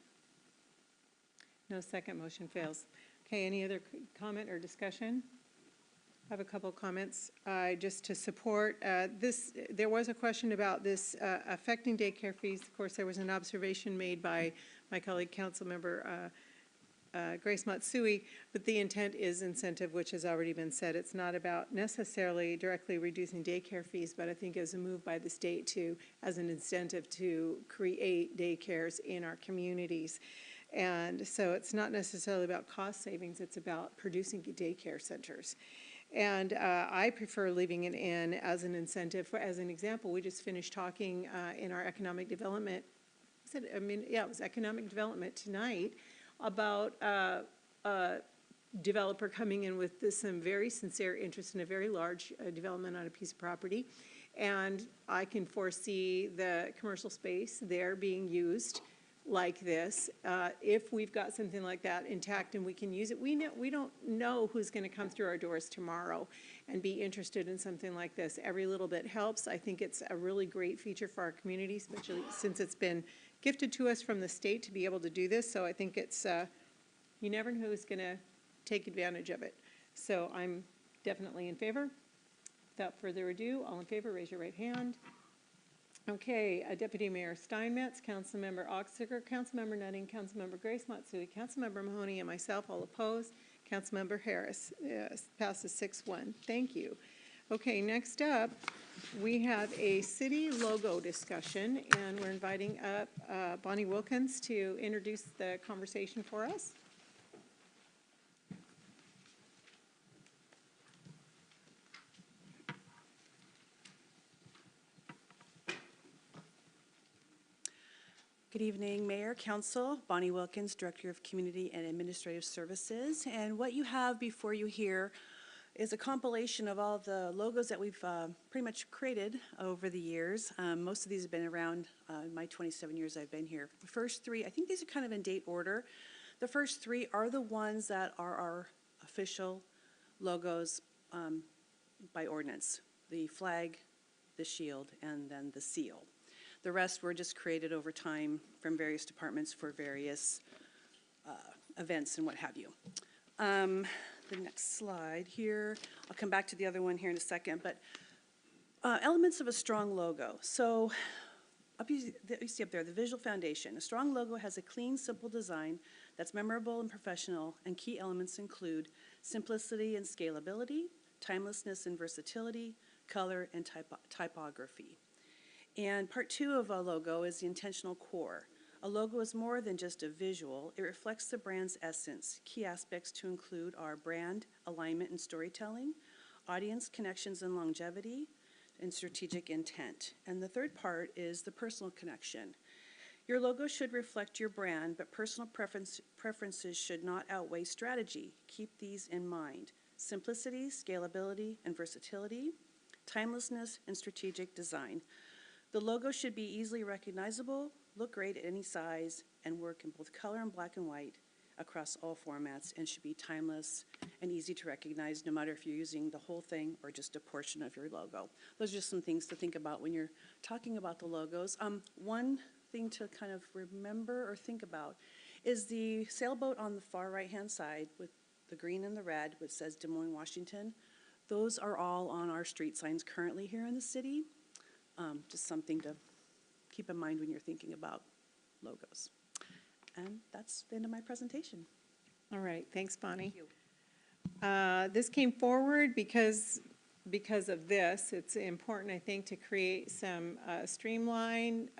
No second, motion fails. Okay, any other comment or discussion? I have a couple of comments. Just to support this, there was a question about this affecting daycare fees. Of course, there was an observation made by my colleague, Councilmember Grace Matsui, but the intent is incentive, which has already been said. It's not about necessarily directly reducing daycare fees, but I think as a move by the state to, as an incentive to create daycares in our communities. And so it's not necessarily about cost savings, it's about producing daycare centers. And I prefer leaving it in as an incentive. As an example, we just finished talking in our economic development, it was economic development tonight, about a developer coming in with some very sincere interest in a very large development on a piece of property. And I can foresee the commercial space there being used like this. If we've got something like that intact and we can use it, we don't know who's going to come through our doors tomorrow and be interested in something like this. Every little bit helps. I think it's a really great feature for our community, especially since it's been gifted to us from the state to be able to do this. So I think it's, you never know who's going to take advantage of it. So I'm definitely in favor. Without further ado, all in favor, raise your right hand. Okay, Deputy Mayor Steinmetz, Councilmember Oxiger, Councilmember Nutting, Councilmember Grace Matsui, Councilmember Mahoney, and myself all opposed. Councilmember Harris passes 6-1. Thank you. Okay, next up, we have a city logo discussion, and we're inviting up Bonnie Wilkins to introduce the conversation for us. Good evening, Mayor, Council. Bonnie Wilkins, Director of Community and Administrative Services. And what you have before you here is a compilation of all the logos that we've pretty much created over the years. Most of these have been around in my 27 years I've been here. The first three, I think these are kind of in date order. The first three are the ones that are our official logos by ordinance, the flag, the shield, and then the seal. The rest were just created over time from various departments for various events and what have you. The next slide here, I'll come back to the other one here in a second, but elements of a strong logo. So you see up there, the visual foundation. A strong logo has a clean, simple design that's memorable and professional, and key elements include simplicity and scalability, timelessness and versatility, color, and typography. And part 2 of a logo is the intentional core. A logo is more than just a visual. It reflects the brand's essence. Key aspects to include are brand, alignment and storytelling, audience connections and longevity, and strategic intent. And the third part is the personal connection. Your logo should reflect your brand, but personal preferences should not outweigh strategy. Keep these in mind. Simplicity, scalability, and versatility, timelessness, and strategic design. The logo should be easily recognizable, look great at any size, and work in both color and black and white across all formats, and should be timeless and easy to recognize, no matter if you're using the whole thing or just a portion of your logo. Those are just some things to think about when you're talking about the logos. One thing to kind of remember or think about is the sailboat on the far right-hand side with the green and the red, which says Des Moines, Washington. Those are all on our street signs currently here in the city. Just something to keep in mind when you're thinking about logos. And that's the end of my presentation. All right, thanks, Bonnie. This came forward because of this. It's important, I think, to create some streamline,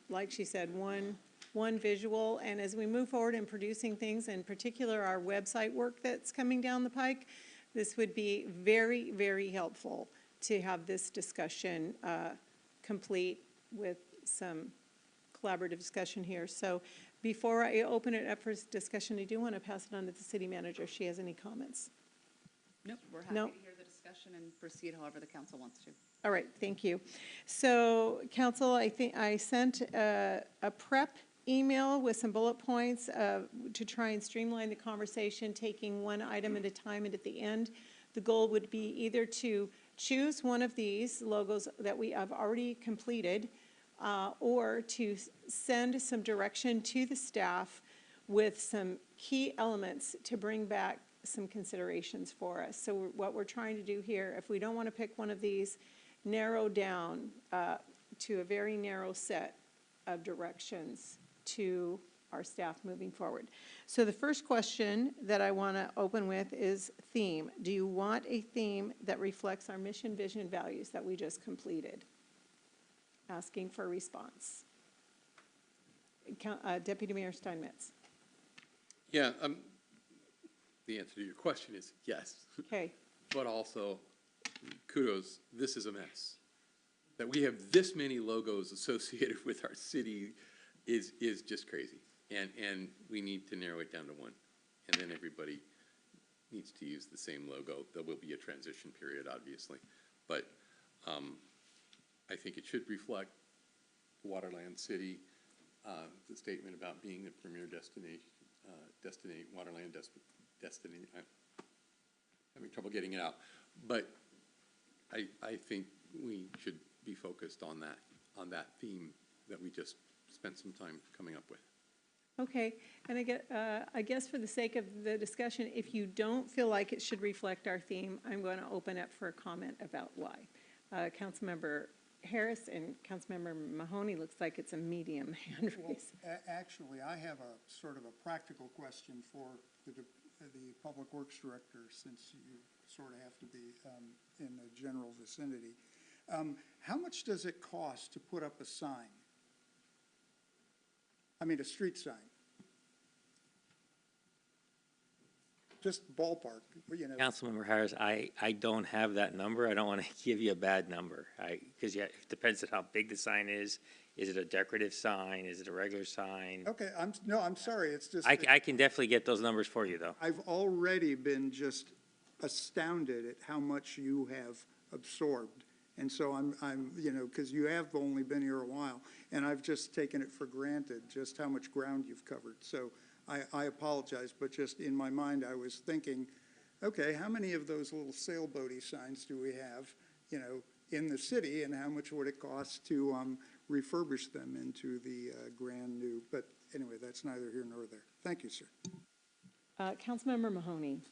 like she said, one visual. And as we move forward in producing things, in particular our website work that's coming down the pike, this would be very, very helpful to have this discussion complete with some collaborative discussion here. So before I open it up for discussion, I do want to pass it on to the city manager if she has any comments. Nope, we're happy to hear the discussion and proceed however the council wants to. All right, thank you. So, council, I think I sent a prep email with some bullet points to try and streamline the conversation, taking one item at a time, and at the end, the goal would be either to choose one of these logos that we have already completed, or to send some direction to the staff with some key elements to bring back some considerations for us. So what we're trying to do here, if we don't want to pick one of these, narrow down to a very narrow set of directions to our staff moving forward. So the first question that I want to open with is theme. Do you want a theme that reflects our mission, vision, and values that we just completed? Asking for a response. Deputy Mayor Steinmetz. Yeah, the answer to your question is yes. Okay. But also, kudos, this is a mess. That we have this many logos associated with our city is just crazy. And we need to narrow it down to one. And then everybody needs to use the same logo. There will be a transition period, obviously. But I think it should reflect Waterland City, the statement about being the premier destination, Waterland destination. I'm having trouble getting it out. But I think we should be focused on that theme that we just spent some time coming up with. Okay, and I guess for the sake of the discussion, if you don't feel like it should reflect our theme, I'm going to open up for a comment about why. Councilmember Harris and Councilmember Mahoney looks like it's a medium hand raise. Well, actually, I have a sort of a practical question for the Public Works Director, since you sort of have to be in the general vicinity. How much does it cost to put up a sign? I mean, a street sign. Just ballpark, you know. Councilmember Harris, I don't have that number. I don't want to give you a bad number. Because it depends on how big the sign is. Is it a decorative sign? Is it a regular sign? Okay, I'm sorry, it's just. I can definitely get those numbers for you, though. I've already been just astounded at how much you have absorbed. And so I'm, you know, because you have only been here a while, and I've just taken it for granted just how much ground you've covered. So I apologize, but just in my mind, I was thinking, okay, how many of those little sailboaty signs do we have, you know, in the city, and how much would it cost to refurbish them into the grand new? But anyway, that's neither here nor there. Thank you, sir. Councilmember Mahoney.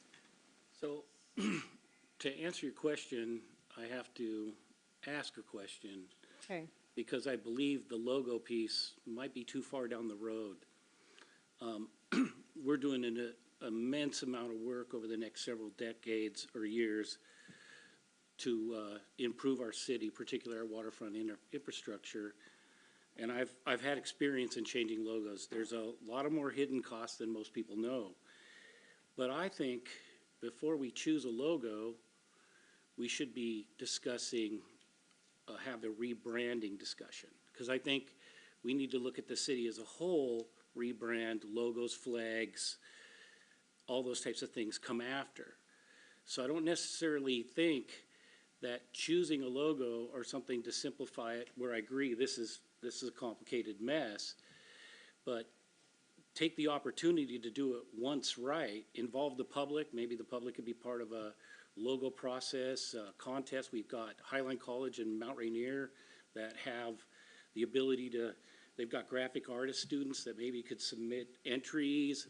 So, to answer your question, I have to ask a question, Okay. because I believe the logo piece might be too far down the road. We're doing an immense amount of work over the next several decades or years to improve our city, particularly our waterfront infrastructure. And I've had experience in changing logos. There's a lot of more hidden costs than most people know. But I think before we choose a logo, we should be discussing, have a rebranding discussion. Because I think we need to look at the city as a whole, rebrand, logos, flags, all those types of things come after. So I don't necessarily think that choosing a logo or something to simplify it, where I agree this is a complicated mess, but take the opportunity to do it once right, involve the public. Maybe the public could be part of a logo process, contest. We've got Highline College and Mount Rainier that have the ability to, they've got graphic artist students that maybe could submit entries.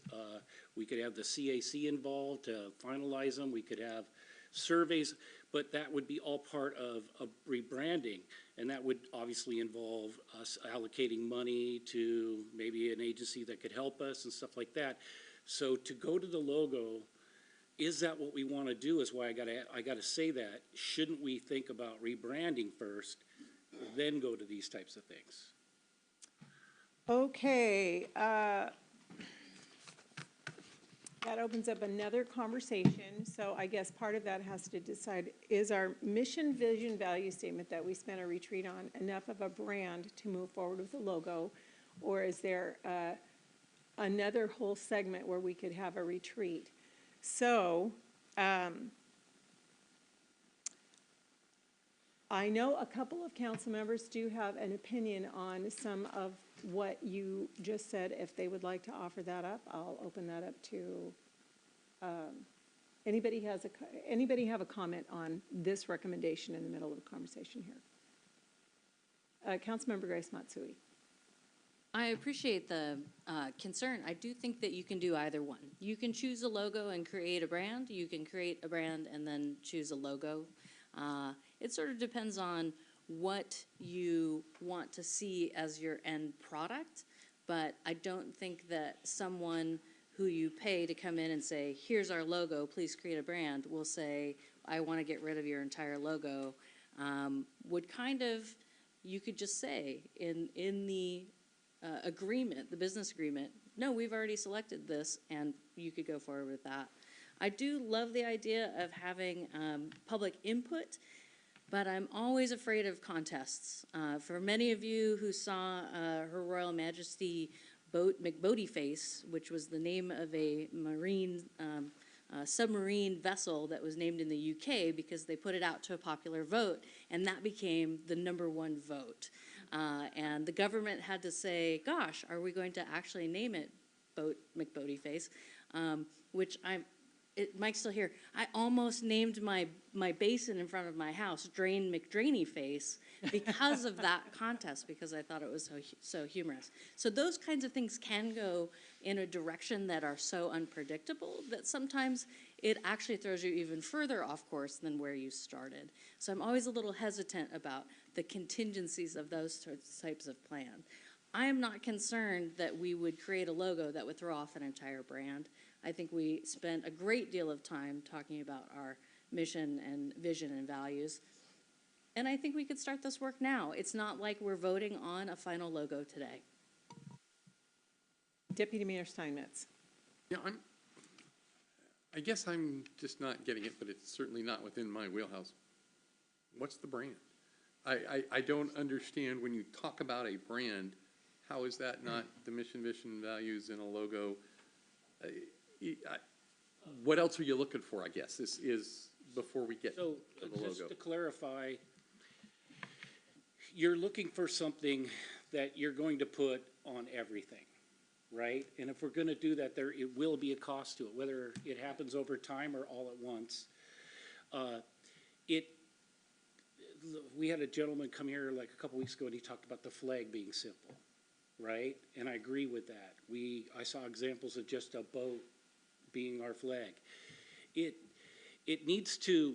We could have the CAC involved to finalize them. We could have surveys, but that would be all part of rebranding. And that would obviously involve us allocating money to maybe an agency that could help us and stuff like that. So to go to the logo, is that what we want to do, is why I gotta say that. Shouldn't we think about rebranding first, then go to these types of things? Okay, that opens up another conversation. So I guess part of that has to decide, is our mission, vision, value statement that we spent a retreat on enough of a brand to move forward with a logo? Or is there another whole segment where we could have a retreat? So I know a couple of council members do have an opinion on some of what you just said. If they would like to offer that up, I'll open that up to, anybody have a comment on this recommendation in the middle of a conversation here? Councilmember Grace Matsui. I appreciate the concern. I do think that you can do either one. You can choose a logo and create a brand. You can create a brand and then choose a logo. It sort of depends on what you want to see as your end product, but I don't think that someone who you pay to come in and say, here's our logo, please create a brand, will say, I want to get rid of your entire logo. Would kind of, you could just say in the agreement, the business agreement, no, we've already selected this, and you could go forward with that. I do love the idea of having public input, but I'm always afraid of contests. For many of you who saw Her Royal Majesty boat McBoatyface, which was the name of a marine submarine vessel that was named in the UK because they put it out to a popular vote, and that became the -- vote. And the government had to say, gosh, are we going to actually name it McBoatyface? Which Mike's still here. I almost named my basin in front of my house Drain McDrainyface because of that contest, because I thought it was so humorous. So those kinds of things can go in a direction that are so unpredictable that sometimes it actually throws you even further off course than where you started. So I'm always a little hesitant about the contingencies of those types of plans. I am not concerned that we would create a logo that would throw off an entire brand. I think we spent a great deal of time talking about our mission and vision and values. And I think we could start this work now. It's not like we're voting on a final logo today. Deputy Mayor Steinmetz. Yeah, I guess I'm just not getting it, but it's certainly not within my wheelhouse. What's the brand? I don't understand when you talk about a brand, how is that not the mission, vision, values in a logo? What else are you looking for, I guess, this is before we get to the logo? Just to clarify, you're looking for something that you're going to put on everything. right? And if we're gonna do that, it will be a cost to it, whether it happens over time or all at once. We had a gentleman come here like a couple weeks ago and he talked about the flag being simple, right? And I agree with that. I saw examples of just a boat being our flag. It needs to,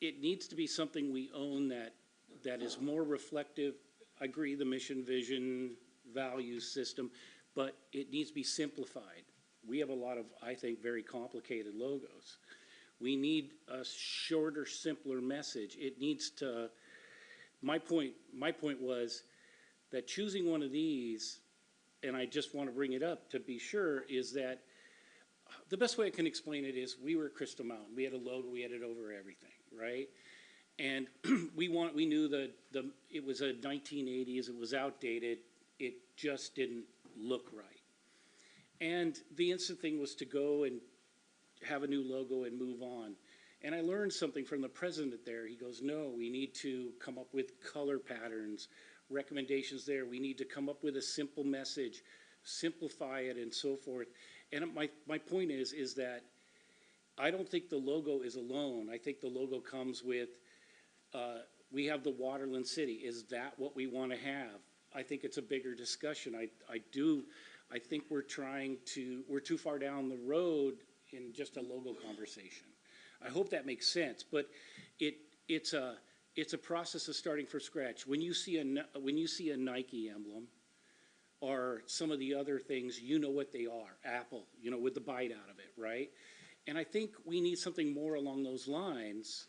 it needs to be something we own that is more reflective. I agree, the mission, vision, values system, but it needs to be simplified. We have a lot of, I think, very complicated logos. We need a shorter, simpler message. It needs to, my point was that choosing one of these, and I just want to bring it up to be sure, is that the best way I can explain it is we were at Crystal Mountain. We had a logo, we had it over everything, right? And we knew that it was a 1980s, it was outdated, it just didn't look right. And the instant thing was to go and have a new logo and move on. And I learned something from the president there. He goes, no, we need to come up with color patterns, recommendations there. We need to come up with a simple message, simplify it and so forth. And my point is that I don't think the logo is alone. I think the logo comes with, we have the Waterland City. Is that what we want to have? I think it's a bigger discussion. I think we're too far down the road in just a logo conversation. I hope that makes sense, but it's a process of starting from scratch. When you see a Nike emblem or some of the other things, you know what they are. Apple, with the bite out of it, right? And I think we need something more along those lines.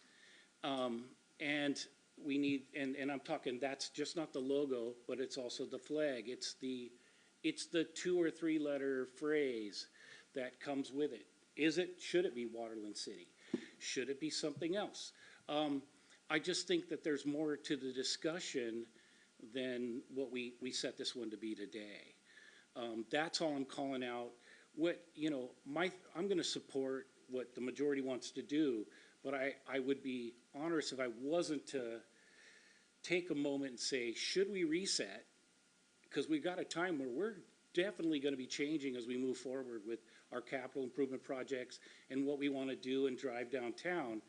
And we need, and I'm talking, that's just not the logo, but it's also the flag. It's the 2 or 3 letter phrase that comes with it. Should it be Waterland City? Should it be something else? I just think that there's more to the discussion than what we set this one to be today. That's all I'm calling out. I'm gonna support what the majority wants to do, but I would be honest if I wasn't to take a moment and say, should we reset? Because we've got a time where we're definitely going to be changing as we move forward with our capital improvement projects and what we want to do and drive downtown.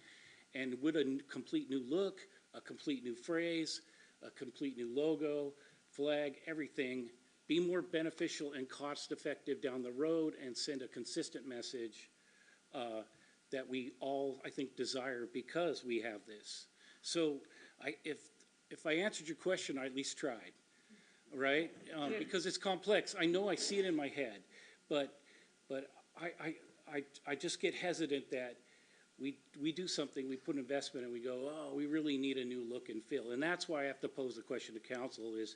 And with a complete new look, a complete new phrase, a complete new logo, flag, everything, be more beneficial and cost effective down the road and send a consistent message that we all, I think, desire because we have this. So if I answered your question, I at least tried. Right? Because it's complex. I know I see it in my head, but I just get hesitant that we do something, we put investment and we go, oh, we really need a new look and feel. And that's why I have to pose the question to council is,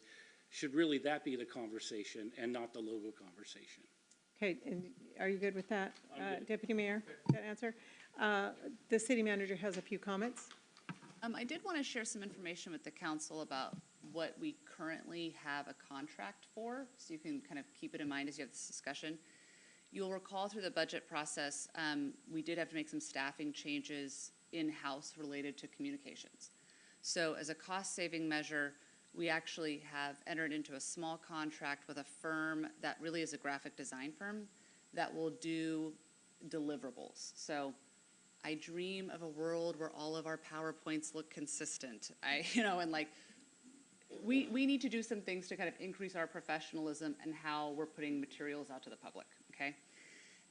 should really that be the conversation and not the logo conversation? Okay, and are you good with that, Deputy Mayor, that answer? The city manager has a few comments. I did want to share some information with the council about what we currently have a contract for, so you can kind of keep it in mind as you have this discussion. You'll recall through the budget process, we did have to make some staffing changes in-house related to communications. So as a cost-saving measure, we actually have entered into a small contract with a firm that really is a graphic design firm that will do deliverables. So I dream of a world where all of our PowerPoints look consistent. We need to do some things to kind of increase our professionalism and how we're putting materials out to the public, okay?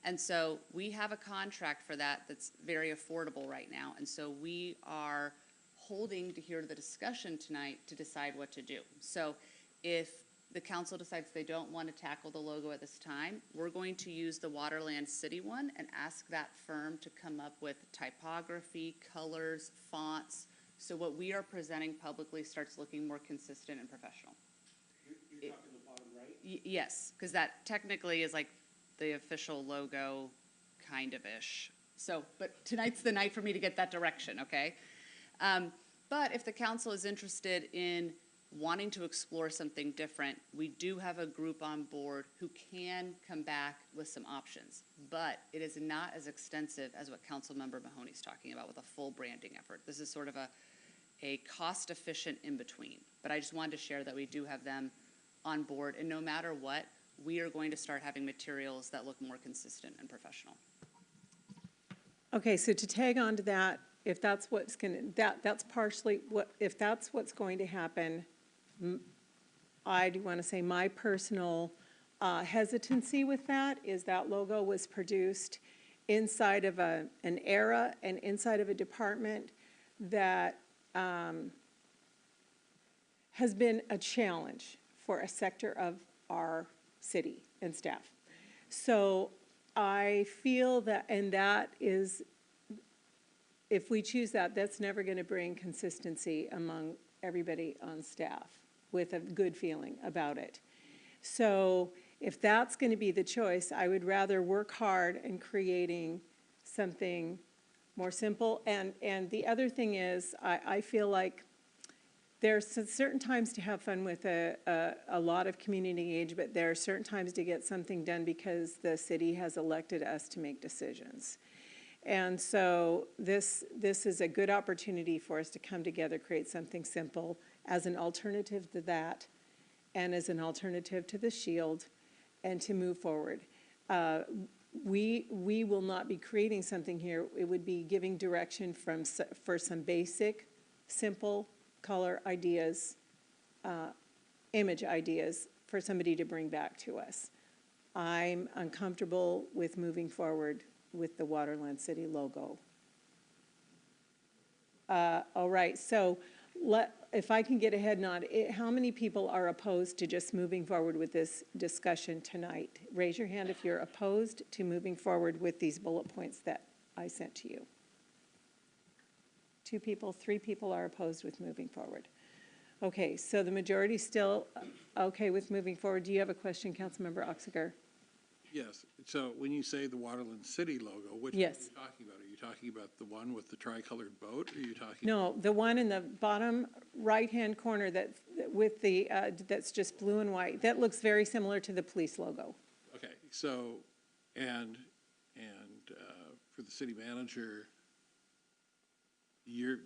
And so we have a contract for that that's very affordable right now. And so we are holding to hear the discussion tonight to decide what to do. So if the council decides they don't want to tackle the logo at this time, we're going to use the Waterland City one and ask that firm to come up with typography, colors, fonts, so what we are presenting publicly starts looking more consistent and professional. You're talking the bottom right? Yes, because that technically is like the official logo, kind of-ish. So, but tonight's the night for me to get that direction, okay? But if the council is interested in wanting to explore something different, we do have a group on board who can come back with some options. But it is not as extensive as what Councilmember Mahoney's talking about with a full branding effort. This is sort of a cost-efficient in-between. But I just wanted to share that we do have them on board, and no matter what, we are going to start having materials that look more consistent and professional. Okay, so to tag on to that, if that's what's gonna, that's partially what, if that's what's going to happen, I do want to say my personal hesitancy with that is that logo was produced inside of an era and inside of a department that has been a challenge for a sector of our city and staff. So I feel that, and that is, if we choose that, that's never going to bring consistency among everybody on staff with a good feeling about it. So if that's going to be the choice, I would rather work hard in creating something more simple. And the other thing is, I feel like there's certain times to have fun with a lot of community engagement. There are certain times to get something done because the city has elected us to make decisions. And so this is a good opportunity for us to come together, create something simple as an alternative to that and as an alternative to the shield and to move forward. We will not be creating something here. It would be giving direction for some basic, simple color ideas, image ideas for somebody to bring back to us. I'm uncomfortable with moving forward with the Waterland City logo. All right, so if I can get a head nod, how many people are opposed to just moving forward with this discussion tonight? Raise your hand if you're opposed to moving forward with these bullet points that I sent to you. 2 people, 3 people are opposed with moving forward. Okay, so the majority still okay with moving forward. Do you have a question, Councilmember Oxiger? Yes, so when you say the Waterland City logo, which one are Yes. you talking about? Are you talking about the one with the tricolored boat, or are you talking? No, the one in the bottom right-hand corner with the, that's just blue and white. That looks very similar to the police logo. Okay, so, and for the city manager,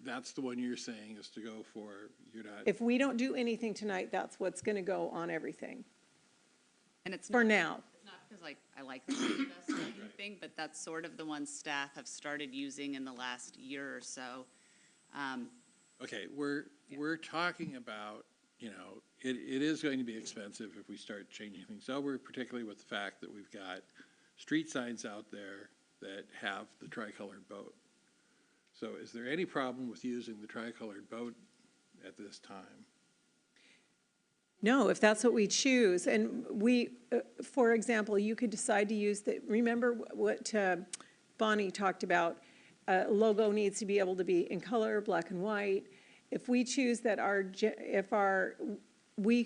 that's the one you're saying is to go for, you're not. If we don't do anything tonight, that's what's gonna go on everything, And it's for not, now. it's not because I like the best or anything, but that's sort of the one staff have started using in the last year or so. Okay, we're talking about, you know, it is going to be expensive if we start changing things over, particularly with the fact that we've got street signs out there that have the tricolored boat. So is there any problem with using the tricolored boat at this time? No, if that's what we choose, and we, for example, you could decide to use remember what Bonnie talked about, logo needs to be able to be in color, black and white. If we choose that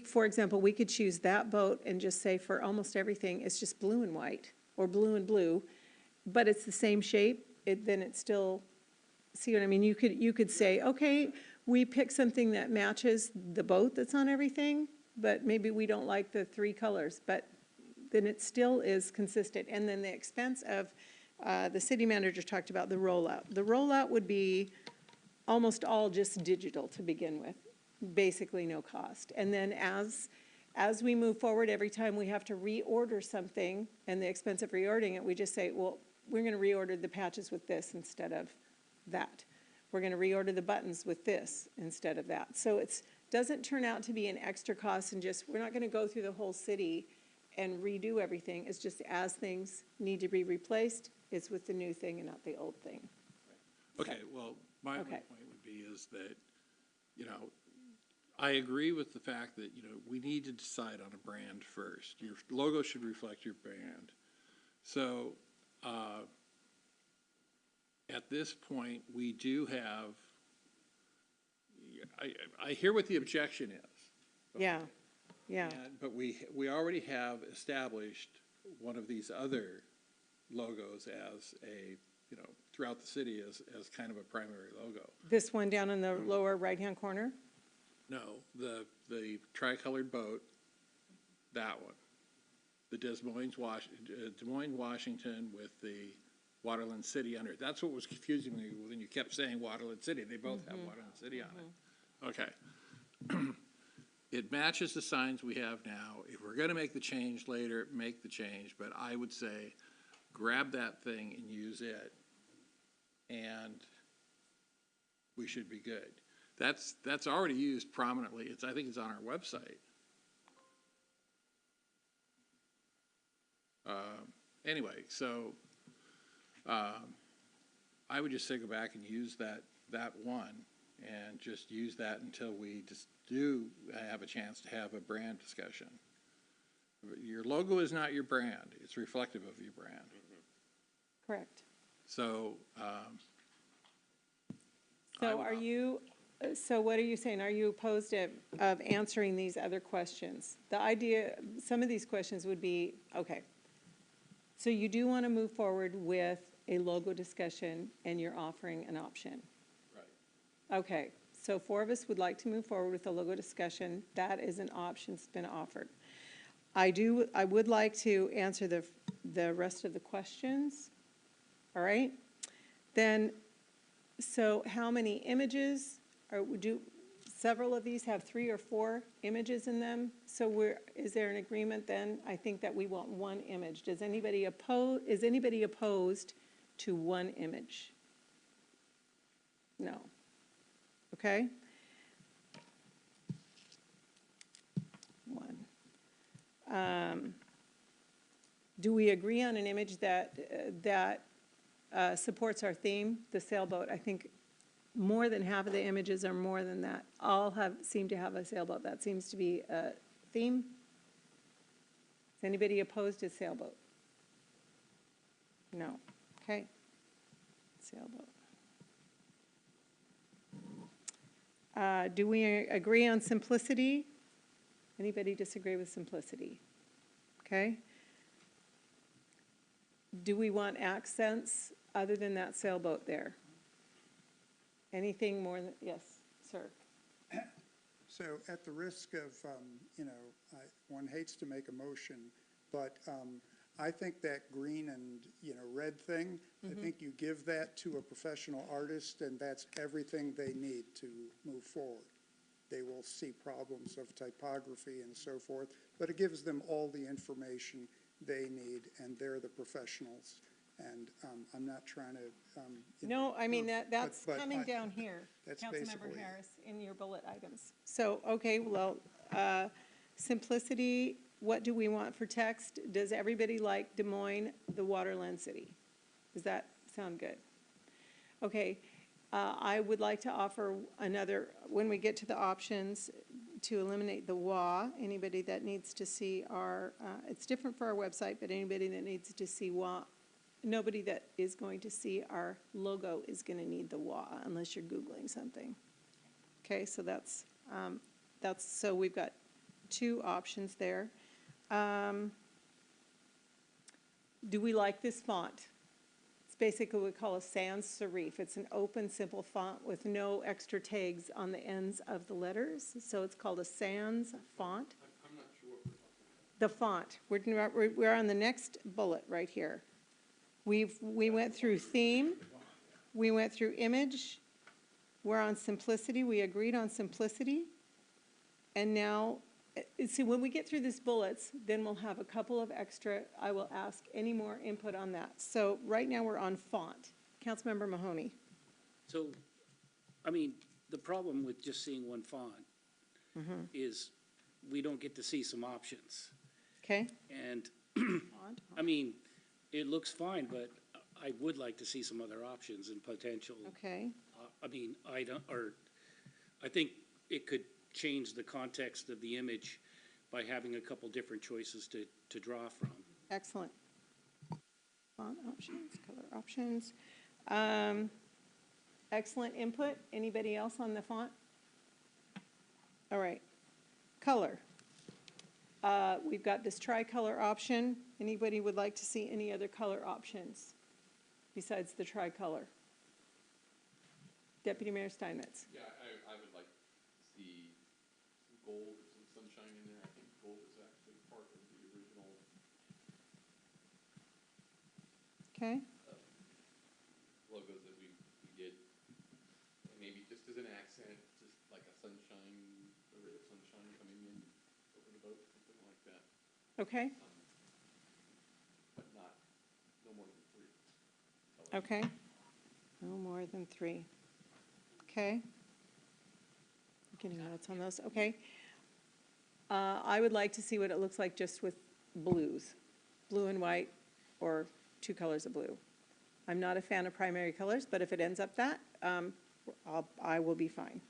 for example, we could choose that boat and just say for almost everything, it's just blue and white, or blue and blue, but it's the same shape, then it's still, see what I mean? You could say, okay, we pick something that matches the boat that's on everything, but maybe we don't like the 3 colors, but then it still is consistent. And then the expense of, the city manager talked about the rollout. The rollout would be almost all just digital to begin with, basically no cost. And then as we move forward, every time we have to reorder something and the expense of reordering it, we just say, well, we're going to reorder the patches with this instead of that. We're going to reorder the buttons with this instead of that. So it doesn't turn out to be an extra cost, and just, we're not going to go through the whole city and redo everything. It's just as things need to be replaced, it's with the new thing and not the old thing. Okay, well, my Okay. point would be is that, you know, I agree with the fact that, you know, we need to decide on a brand first. Your logo should reflect your brand. So, at this point, we do have, I hear what the objection is. Yeah, yeah. But we already have established one of these other logos as a, you know, throughout the city as kind of a primary logo. This one down in the lower right-hand corner? No, the tricolored boat, that one. The Des Moines, Washington with the Waterland City under it. That's what was confusing me when you kept saying Waterland City. They both have Waterland City on it. Okay. it matches the signs we have now. If we're gonna make the change later, make the change, but I would say, grab that thing and use it, and we should be good. That's already used prominently. I think it's on our website. Anyway, so I would just say go back and use that one, and just use that until we just do have a chance to have a brand discussion. Your logo is not your brand. It's reflective of your brand. Correct. So, So are you, so what are you saying? Are you opposed of answering these other questions? The idea, some of these questions would be, okay. So you do want to move forward with a logo discussion and you're offering an option? Right. Okay, so 4 of us would like to move forward with a logo discussion. That is an option that's been offered. I would like to answer the rest of the questions. All right? Then, so how many images, or do several of these have 3 or 4 images in them? So is there an agreement then? I think that we want 1 image. Is anybody opposed to 1 image? No. Okay? 1. Do we agree on an image that supports our theme, the sailboat? I think more than half of the images are more than that. All seem to have a sailboat. That seems to be a theme. Is anybody opposed to sailboat? No. Okay. Sailboat. Do we agree on simplicity? Anybody disagree with simplicity? Okay. Do we want accents other than that sailboat there? Anything more than, yes, sir. So at the risk of, one hates to make a motion, but I think that green and, red thing, I think you give that to a professional artist and that's everything they need to move forward. They will see problems of typography and so forth, but it gives them all the information they need and they're the professionals. And I'm not trying to. No, I mean, that's but coming down here, that's Councilmember basically Harris, in your bullet items. So, okay, well, simplicity, what do we want for text? Does everybody like Des Moines, the waterland city? Does that sound good? Okay, I would like to offer another, when we get to the options, to eliminate the WA. Anybody that needs to see our, it's different for our website, but anybody that needs to see WA, nobody that is going to see our logo is going to need the WA unless you're Googling something. Okay, so so we've got 2 options there. Do we like this font? It's basically what we call a sans serif. It's an open, simple font with no extra tags on the ends of the letters. So it's called a sans font. I'm not sure what we're talking about. The font. We're on the next bullet right here. We went through theme. We went through image. We're on simplicity. We agreed on simplicity. And now, see, when we get through these bullets, then we'll have a couple of extra. I will ask any more input on that. So right now we're on font. Councilmember Mahoney. So, I mean, the problem with just seeing one font is we don't get to see some options. Okay. And, I mean, it looks fine, but I would like to see some other options and potential. Okay. I mean, I think it could change the context of the image by having a couple different choices to draw from. Excellent. Font options, color options. Excellent input. Anybody else on the font? All right. Color. We've got this tricolor option. Anybody would like to see any other color options besides the tricolor? Deputy Mayor Steinmetz. Yeah, I would like to see some gold or some sunshine in there. I think gold is actually part of the original. Okay. Logos that we did. And maybe just as an accent, just like a sunshine, a ray of sunshine coming in. Okay? But not, no more than 3. Okay. No more than 3. Okay. Getting notes on those, okay. I would like to see what it looks like just with blues, blue and white, or 2 colors of blue. I'm not a fan of primary colors, but if it ends up that, I will be fine.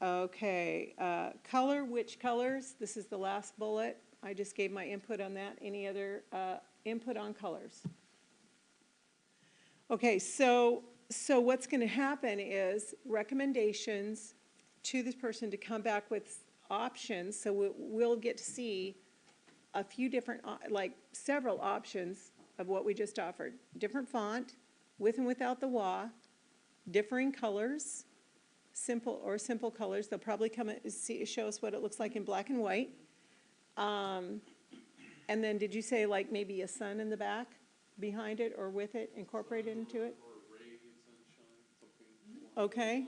Okay, color, which colors? This is the last bullet. I just gave my input on that. Any other input on colors? Okay, so what's going to happen is recommendations to this person to come back with options, so we'll get to see a few different, like several options of what we just offered. Different font, with and without the WA, differing colors, simple colors. They'll probably come and show us what it looks like in black and white. And then did you say like maybe a sun in the back behind it or with it incorporated into it? Okay.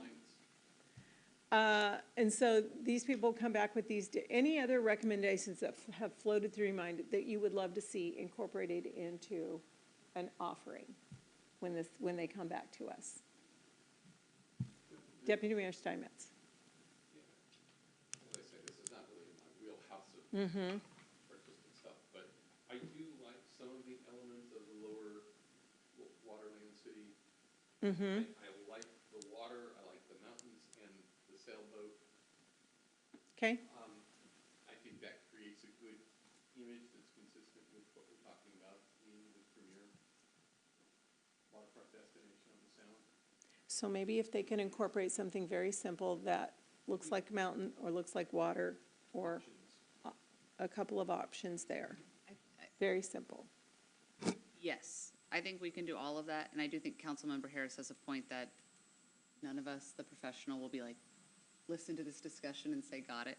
And so these people come back with these, any other recommendations that have floated through your mind that you would love to see incorporated into an offering when they come back to us? Deputy Mayor Steinmetz. As I say, this is not really my wheelhouse of Mm-hmm. breakfast and stuff, but I do like some of the elements of the lower Waterland City. Mm-hmm. I like the water, I like the mountains and the sailboat. Okay. I think that creates a good image that's consistent with what we're talking about being the premier waterfront destination on the Sound. So maybe if they can incorporate something very simple that looks like mountain or looks like water or a couple of options there. Very simple. Yes, I think we can do all of that, and I do think Councilmember Harris has a point that none of us, the professional, will be like, listen to this discussion and say, got it.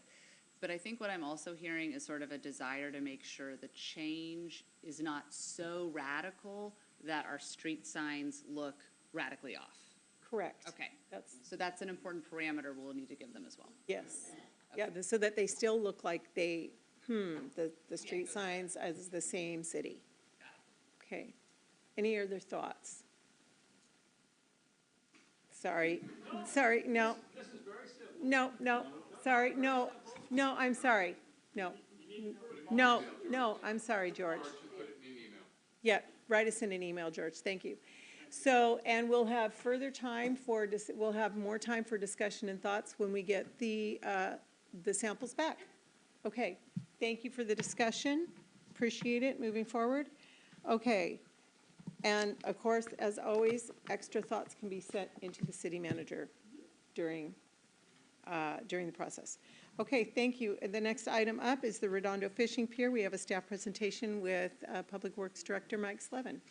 But I think what I'm also hearing is sort of a desire to make sure the change is not so radical that our street signs look radically off. Correct. Okay, so that's an important parameter we'll need to give them as well. Yes. Yeah, so that they still look like the street signs as the same city. Okay. Any other thoughts? Sorry, no. No, sorry, no, I'm sorry, no. I'm sorry, George. Yeah, write us in an email, George, thank you. So, and we'll have further time we'll have more time for discussion and thoughts when we get the samples back. Okay, thank you for the discussion, appreciate it, moving forward. Okay, and of course, as always, extra thoughts can be sent into the city manager during the process. Okay, thank you. The next item up is the Redondo Fishing Pier. We have a staff presentation with Public Works Director Mike Slevin.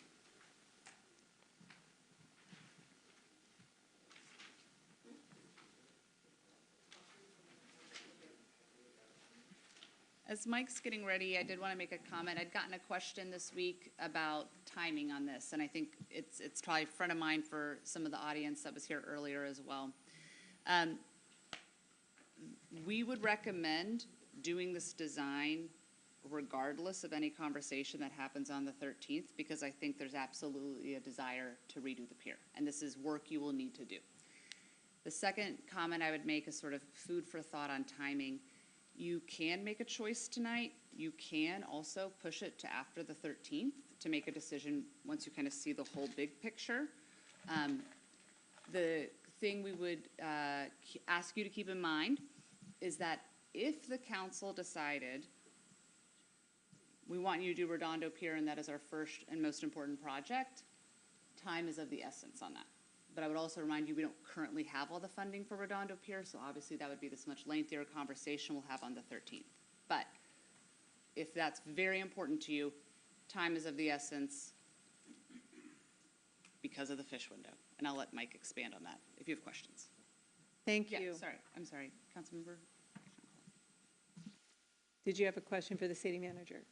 As Mike's getting ready, I did want to make a comment. I'd gotten a question this week about timing on this, and I think it's probably front of mind for some of the audience that was here earlier as well. We would recommend doing this design regardless of any conversation that happens on the 13th, because I think there's absolutely a desire to redo the pier, and this is work you will need to do. The second comment I would make is sort of food for thought on timing. You can make a choice tonight. You can also push it to after the 13th to make a decision once you kind of see the whole big picture. The thing we would ask you to keep in mind is that if the council decided we want you to do Redondo Pier and that is our first and most important project, time is of the essence on that. But I would also remind you, we don't currently have all the funding for Redondo Pier, so obviously that would be this much lengthier conversation we'll have on the 13th. But if that's very important to you, time is of the essence because of the fish window. And I'll let Mike expand on that if you have questions. Thank you. I'm sorry, Councilmember. Did you have a question for the city manager?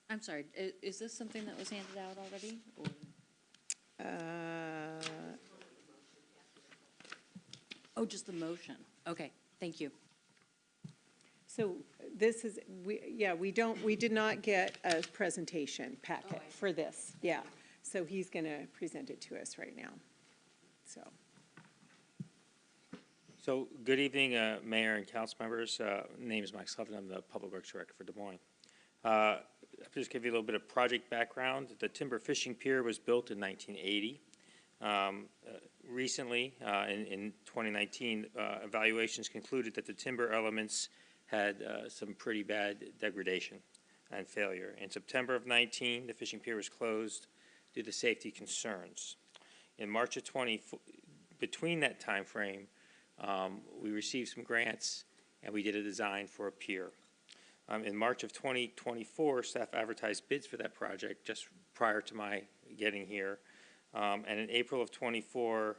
I'm sorry, is this something that was handed out already? Oh, just the motion. Okay, thank you. So this is, we did not get a presentation packet for this, yeah. So he's gonna present it to us right now, so. So, good evening, Mayor and council members. Name is Mike Sullivan. I'm the Public Works Director for Des Moines. I'll just give you a little bit of project background. The Timber Fishing Pier was built in 1980. Recently, in 2019, evaluations concluded that the timber elements had some pretty bad degradation and failure. In September of 19, the fishing pier was closed due to safety concerns. In March of 20, between that time frame, we received some grants and we did a design for a pier. In March of 2024, staff advertised bids for that project just prior to my getting here. And in April of 24,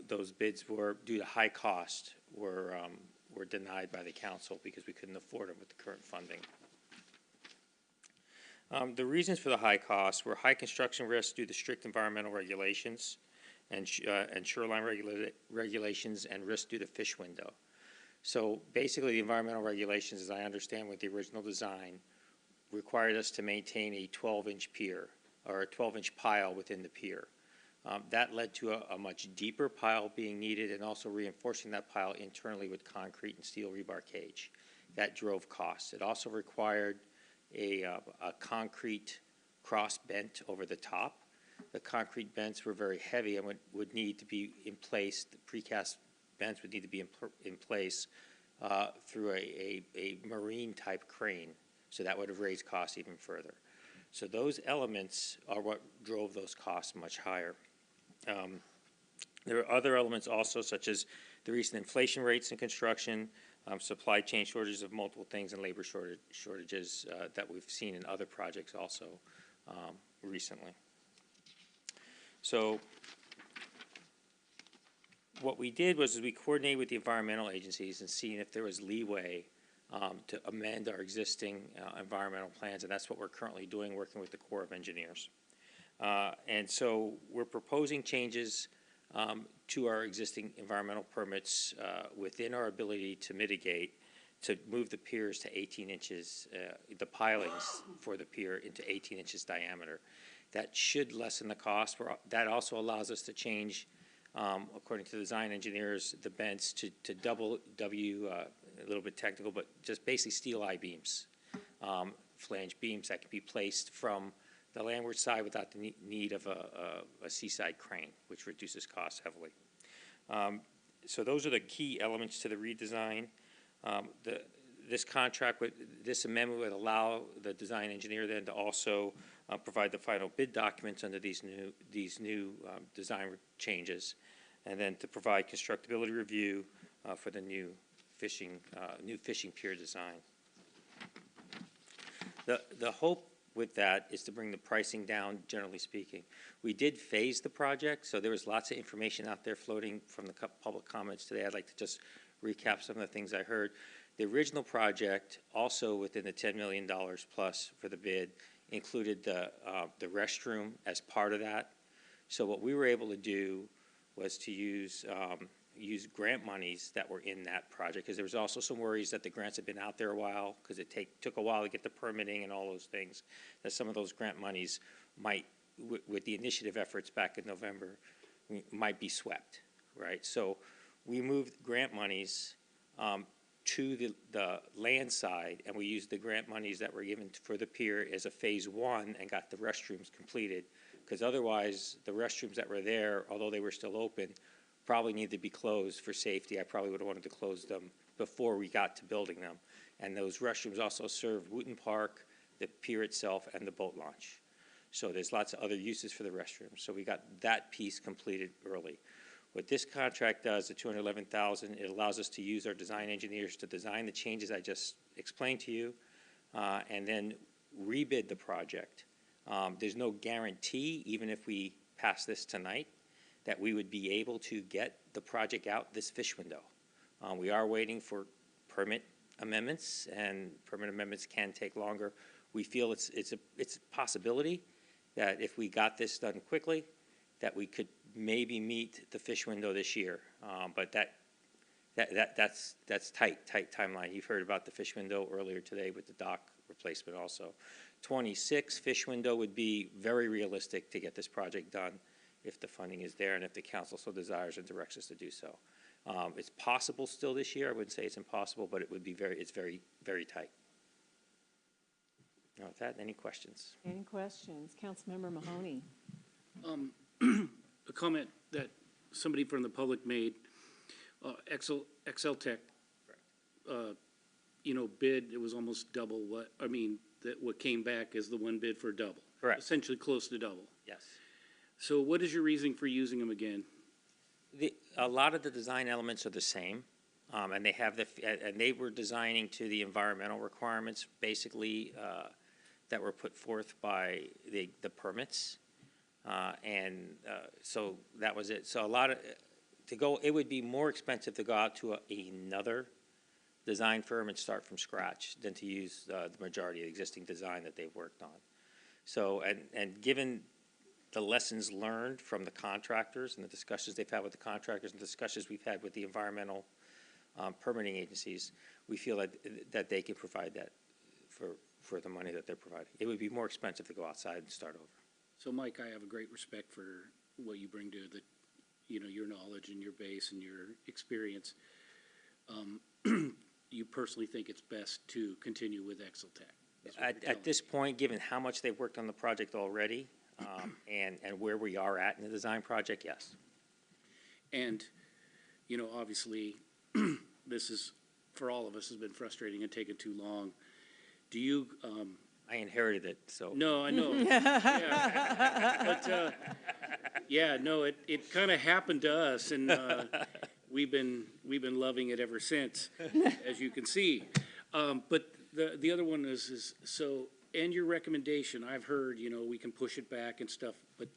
those bids were, due to high cost, were denied by the council because we couldn't afford them with the current funding. The reasons for the high costs were high construction risks due to strict environmental regulations and shoreline regulations and risk due to fish window. So basically, the environmental regulations, as I understand with the original design, required us to maintain a 12-inch pier or a 12-inch pile within the pier. That led to a much deeper pile being needed and also reinforcing that pile internally with concrete and steel rebar cage. That drove costs. It also required a concrete cross bent over the top. The concrete bents were very heavy and would need to be in place. The precast bents would need to be in place through a marine type crane. So that would have raised costs even further. So those elements are what drove those costs much higher. There are other elements also, such as the recent inflation rates in construction, supply chain shortages of multiple things, and labor shortages that we've seen in other projects also recently. So what we did was we coordinated with the environmental agencies and seeing if there was leeway to amend our existing environmental plans, and that's what we're currently doing, working with the Corps of Engineers. And so we're proposing changes to our existing environmental permits within our ability to mitigate, to move the piers to 18 inches, the pilings for the pier into 18 inches diameter. That should lessen the cost. That also allows us to change, according to the design engineers, the bents to double W, a little bit technical, but just basically steel I-beams, flange beams that can be placed from the landward side without the need of a seaside crane, which reduces costs heavily. So those are the key elements to the redesign. This contract, this amendment would allow the design engineer then to also provide the final bid documents under these new design changes, and then to provide constructability review for the new fishing pier design. The hope with that is to bring the pricing down, generally speaking. We did phase the project, so there was lots of information out there floating from the public comments today. I'd like to just recap some of the things I heard. The original project, also within the $10 million plus for the bid, included the restroom as part of that. So what we were able to do was to use grant monies that were in that project, because there was also some worries that the grants had been out there a while, because it took a while to get the permitting and all those things, that some of those grant monies might, with the initiative efforts back in November, might be swept, right? So we moved grant monies to the land side, and we used the grant monies that were given for the pier as a phase one and got the restrooms completed, because otherwise the restrooms that were there, although they were still open, probably need to be closed for safety. I probably would have wanted to close them before we got to building them. And those restrooms also serve Wooten Park, the pier itself, and the boat launch. So there's lots of other uses for the restrooms. So we got that piece completed early. What this contract does, the $211,000, it allows us to use our design engineers to design the changes I just explained to you, and then rebid the project. There's no guarantee, even if we pass this tonight, that we would be able to get the project out this fish window. We are waiting for permit amendments, and permit amendments can take longer. We feel it's a possibility that if we got this done quickly, that we could maybe meet the fish window this year. But That's tight timeline. You've heard about the fish window earlier today with the dock replacement also. 26 fish window would be very realistic to get this project done if the funding is there and if the council so desires and directs us to do so. It's possible still this year. I wouldn't say it's impossible, but it's very, very tight. Now with that, any questions? Any questions? Councilmember Mahoney. A comment that somebody from the public made, Excel Tech, bid, it was almost double what came back as the one bid for double. Correct. Essentially close to double. Yes. So what is your reasoning for using them again? A lot of the design elements are the same, and they were designing to the environmental requirements, basically, that were put forth by the permits. So that was it. So it would be more expensive to go out to another design firm and start from scratch than to use the majority of the existing design that they've worked on. So, and given the lessons learned from the contractors and the discussions they've had with the contractors and discussions we've had with the environmental permitting agencies, we feel that they can provide that for the money that they're providing. It would be more expensive to go outside and start over. So Mike, I have a great respect for what you bring to your knowledge and your base and your experience. You personally think it's best to continue with Excel Tech? At this point, given how much they've worked on the project already, and where we are at in the design project, yes. And, obviously, this is, for all of us, has been frustrating and taken too long. Do you, I inherited it, so. No, I know. But, it kind of happened to us, and we've been loving it ever since, as you can see. But the other one is and your recommendation, I've heard, we can push it back and stuff, but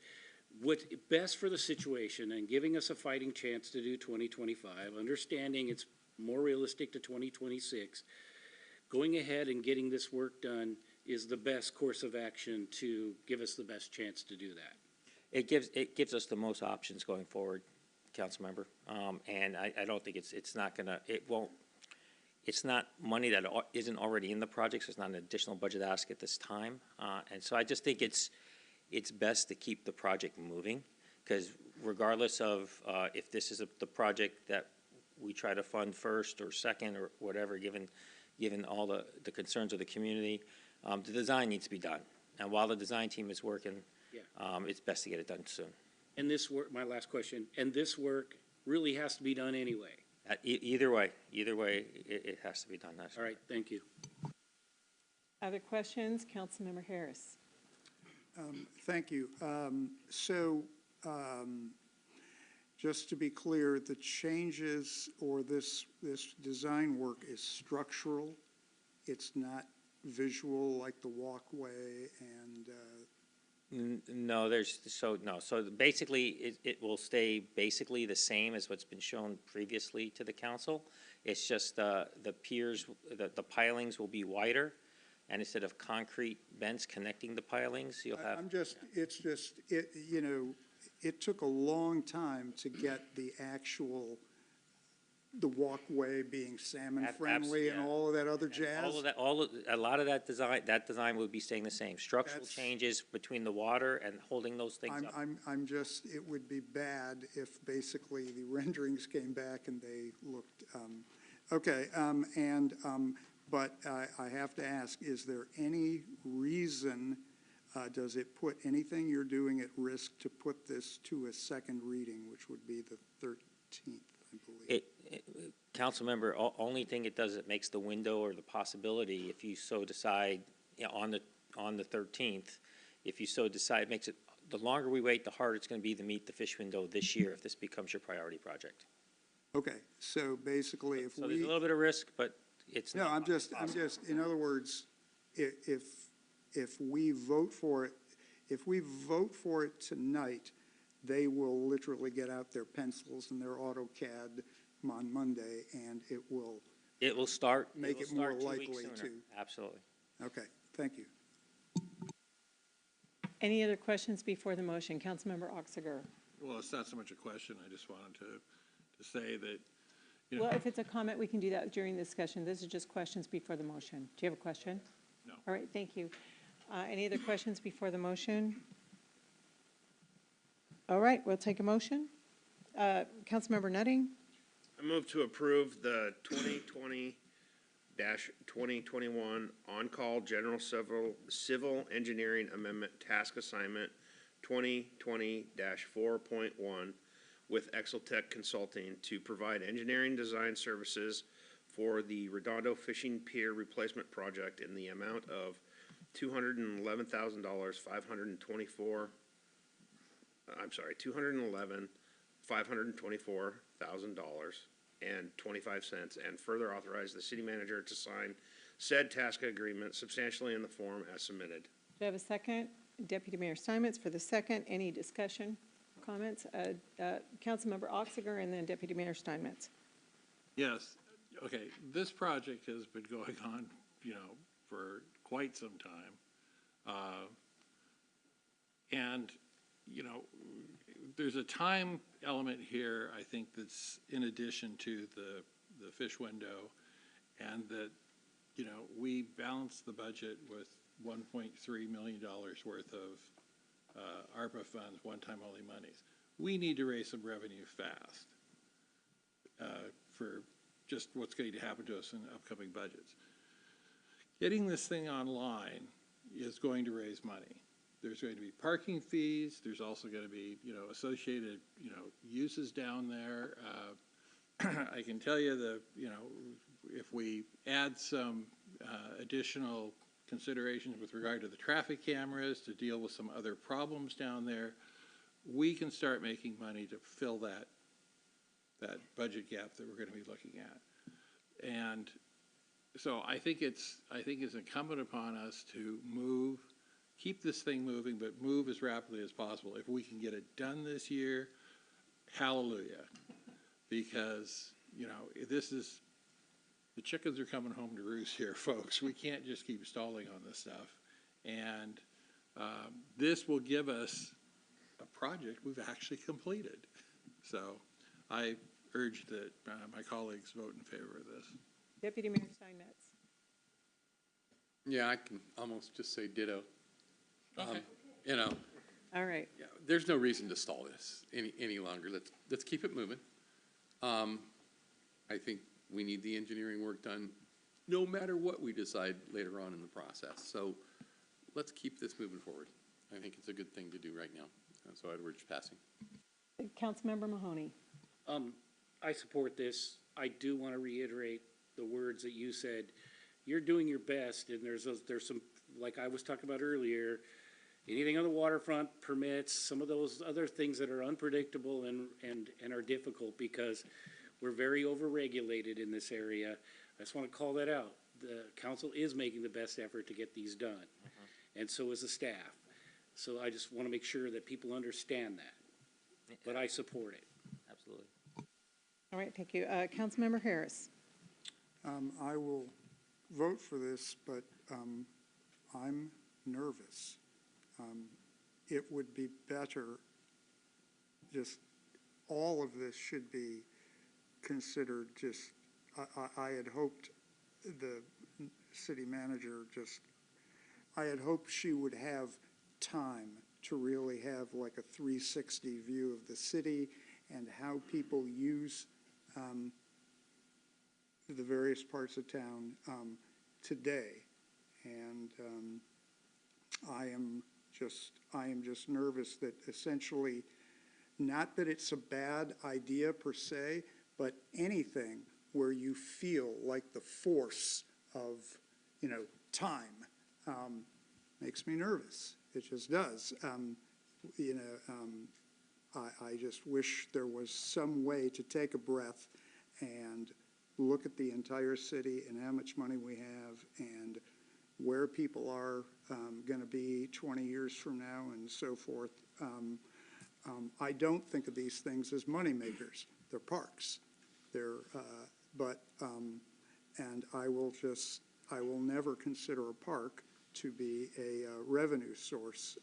what's best for the situation and giving us a fighting chance to do 2025, understanding it's more realistic to 2026, going ahead and getting this work done is the best course of action to give us the best chance to do that. It gives us the most options going forward, Councilmember. And I don't think it's not money that isn't already in the project, so it's not an additional budget ask at this time. And so I just think it's best to keep the project moving, because regardless of if this is the project that we try to fund first or second or whatever, given all the concerns of the community, the design needs to be done. And while the design team is working, it's best to get it done soon. And this work, my last question, and this work really has to be done anyway. Either way, it has to be done. All right, thank you. Other questions? Councilmember Harris. Thank you. Just to be clear, the changes or this design work is structural. It's not visual like the walkway and. No, So basically, it will stay basically the same as what's been shown previously to the council. It's just the piers, the pilings will be wider, and instead of concrete vents connecting the pilings, you'll have. It took a long time to get the walkway being salmon friendly and all of that other jazz. A lot of that design would be staying the same. Structural changes between the water and holding those things up. It would be bad if basically the renderings came back and they looked, but I have to ask, is there any reason, does it put anything you're doing at risk to put this to a second reading, which would be the 13th? I believe. Councilmember, only thing it does, it makes the window or the possibility, if you so decide, on the 13th, if you so decide, makes it, the longer we wait, the harder it's going to be to meet the fish window this year if this becomes your priority project. Okay, so basically if so there's a little bit of risk, but it's no, not I'm just, in other words, if we vote for it tonight, they will literally get out their pencils and their AutoCAD on Monday, and it will start make it more likely to. Absolutely. Okay, thank you. Any other questions before the motion? Councilmember Oxiger. Well, it's not so much a question. I just wanted to say that, you know. Well, if it's a comment, we can do that during the discussion. This is just questions before the motion. Do you have a question? No. All right, thank you. Any other questions before the motion? All right, we'll take a motion. Councilmember Nutting? I move to approve the 2020-2021 on-call general civil engineering amendment task assignment 2020-4.1 with Exeltech Consulting to provide engineering design services for the Redondo Fishing Pier Replacement Project in the amount of $211,524,000 and further authorize the city manager to sign said task agreement substantially in the form as submitted. Do I have a second? Deputy Mayor Steinmetz for the second. Any discussion, comments? Councilmember Oxiger and then Deputy Mayor Steinmetz. Yes, okay, this project has been going on, you know, for quite some time. And, you know, there's a time element here, I think, that's in addition to the fish window, and that, you know, we balanced the budget with $1.3 million worth of ARPA funds, one-time only monies. We need to raise some revenue fast for just what's going to happen to us in upcoming budgets. Getting this thing online is going to raise money. There's going to be parking fees. There's also going to be, you know, associated, you know, uses down there. I can tell you that, you know, if we add some additional considerations with regard to the traffic cameras to deal with some other problems down there, we can start making money to fill that budget gap that we're going to be looking at. And so I think it's incumbent upon us to keep this thing moving, but move as rapidly as possible. If we can get it done this year, hallelujah. Because, you know, the chickens are coming home to roost here, folks. We can't just keep stalling on this stuff. And this will give us a project we've actually completed. So I urge that my colleagues vote in favor of this. Deputy Mayor Steinmetz. Yeah, I can almost just say ditto. Okay. You know. All right. Yeah, there's no reason to stall this any longer. Let's keep it moving. I think we need the engineering work done no matter what we decide later on in the process. So let's keep this moving forward. I think it's a good thing to do right now. So I'd urge passing. Councilmember Mahoney. I support this. I do want to reiterate the words that you said. You're doing your best, and there's some, like I was talking about earlier, anything on the waterfront, permits, some of those other things that are unpredictable and are difficult because we're very overregulated in this area. I just want to call that out. The council is making the best effort to get these done, and so is the staff. So I just want to make sure that people understand that, but I support it. Absolutely. All right, thank you. Councilmember Harris. I will vote for this, but I'm nervous. It would be better, just all of this should be considered just, I had hoped the city manager I had hoped she would have time to really have like a 360 view of the city and how people use the various parts of town today. And I am just nervous that essentially, not that it's a bad idea per se, but anything where you feel like the force of, you know, time makes me nervous. It just does. You know, I just wish there was some way to take a breath and look at the entire city and how much money we have and where people are going to be 20 years from now and so forth. I don't think of these things as money makers. They're parks. And I will never consider a park to be a revenue source.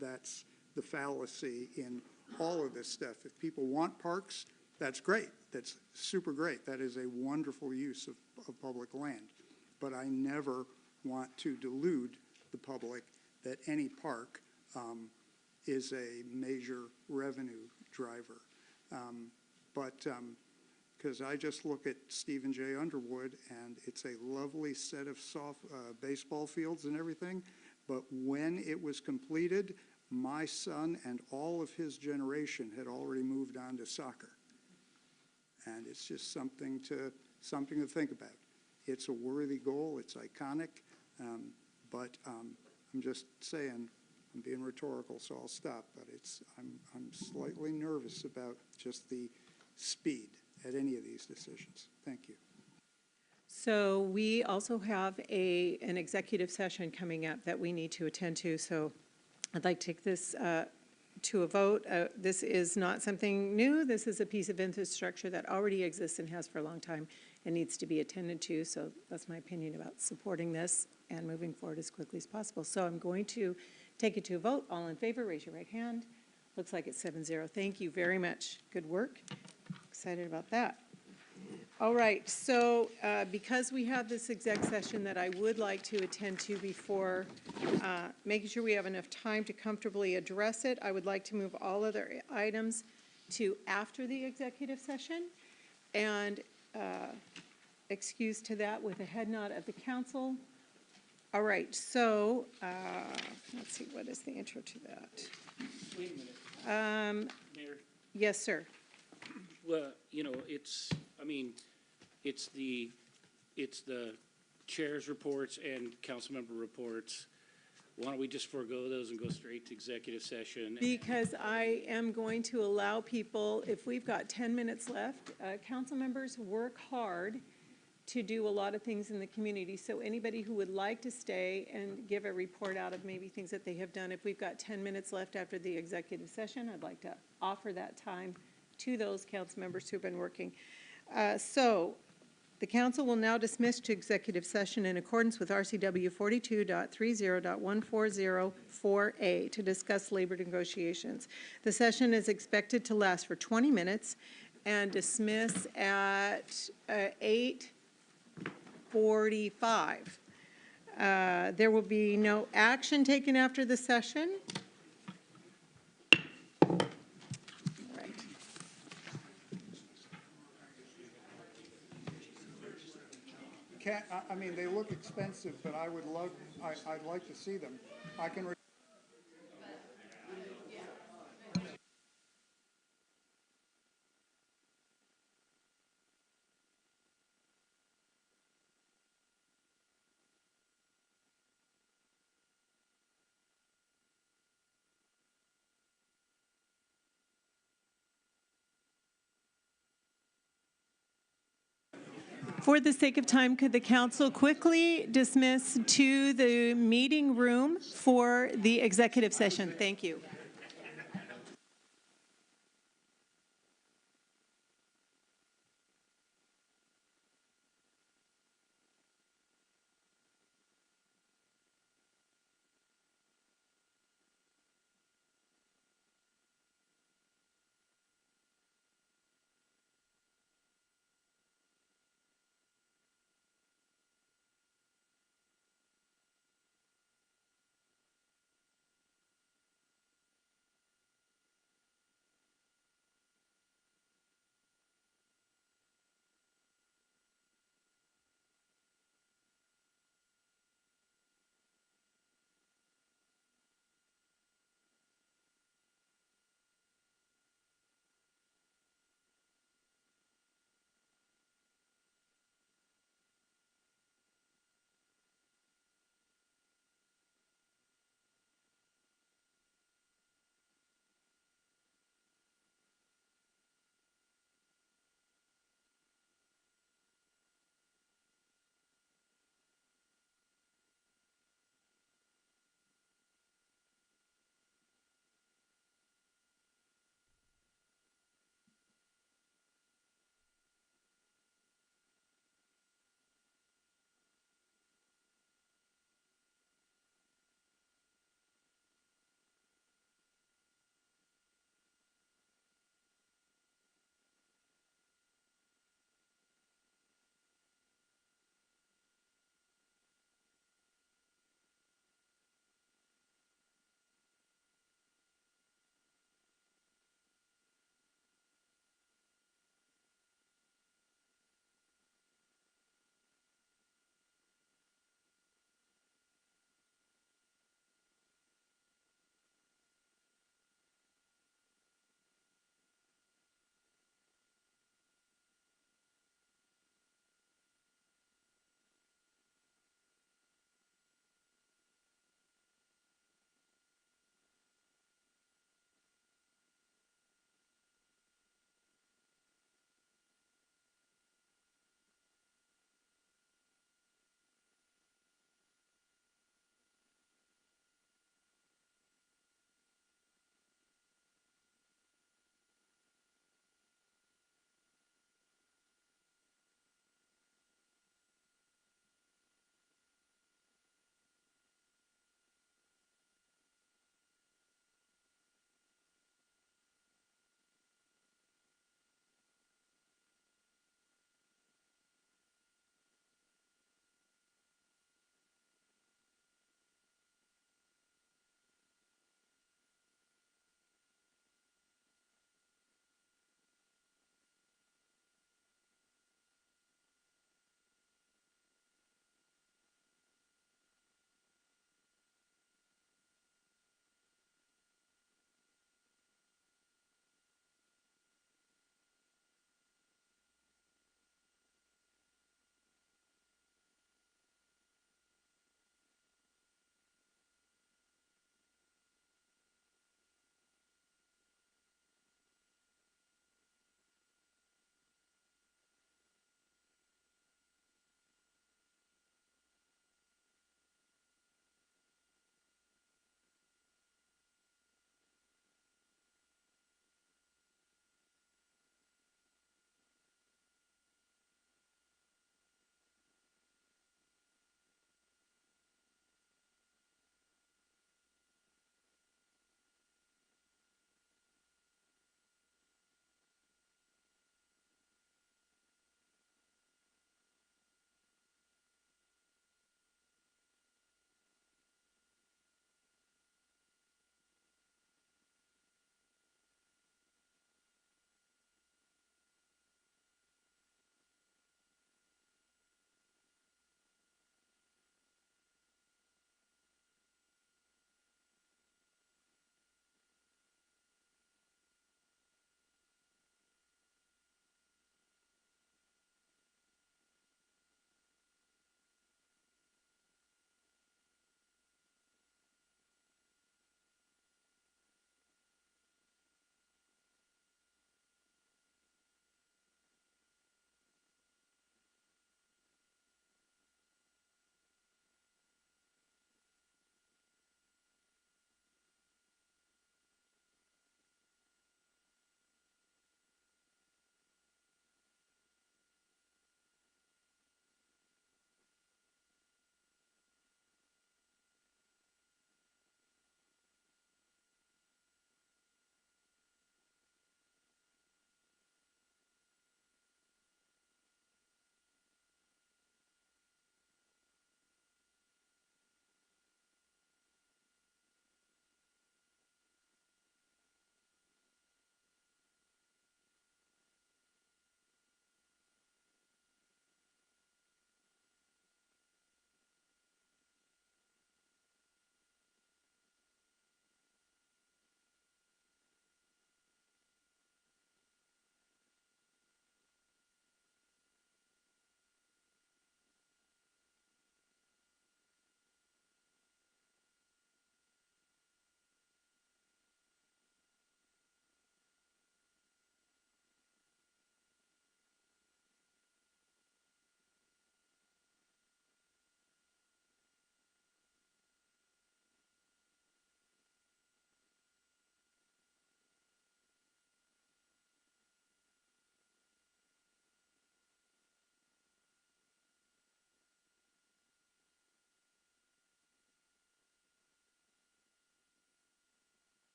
That's the fallacy in all of this stuff. If people want parks, that's great. That's super great. That is a wonderful use of public land. But I never want to delude the public that any park is a major revenue driver. Because I just look at Stephen J. Underwood, and it's a lovely set of baseball fields and everything, but when it was completed, my son and all of his generation had already moved on to soccer. And it's just something to think about. It's a worthy goal, it's iconic, but I'm just saying, I'm being rhetorical, so I'll stop, but I'm slightly nervous about just the speed at any of these decisions. Thank you. So we also have an executive session coming up that we need to attend to, so I'd like to take this to a vote. This is not something new. This is a piece of infrastructure that already exists and has for a long time and needs to be attended to, so that's my opinion about supporting this and moving forward as quickly as possible. So I'm going to take it to a vote. All in favor, raise your right hand. Looks like it's 7-0. Thank you very much. Good work. Excited about that. All right, so because we have this exec session that I would like to attend to before making sure we have enough time to comfortably address it, I would like to move all other items to after the executive session. And excuse to that with a head nod of the council. All right, so let's see, what is the intro to that? Wait a minute. Mayor? Yes, sir. Well, it's the chair's reports and council member reports. Why don't we just forego those and go straight to executive session? Because I am going to allow people, if we've got 10 minutes left, council members work hard to do a lot of things in the community. So anybody who would like to stay and give a report out of maybe things that they have done, if we've got 10 minutes left after the executive session, I'd like to offer that time to those council members who have been working. So the council will now dismiss to executive session in accordance with RCW 42.30.1404A to discuss labor negotiations. The session is expected to last for 20 minutes and dismiss at 8:45. There will be no action taken after the session. I mean, they look expensive, but I'd like to see them. I can. For the sake of time, could the council quickly dismiss to the meeting room for the executive session? Thank you.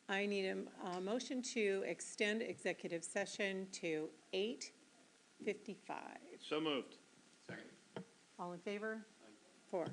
I need a motion to extend executive session to 8:55. So moved. All in favor? 4.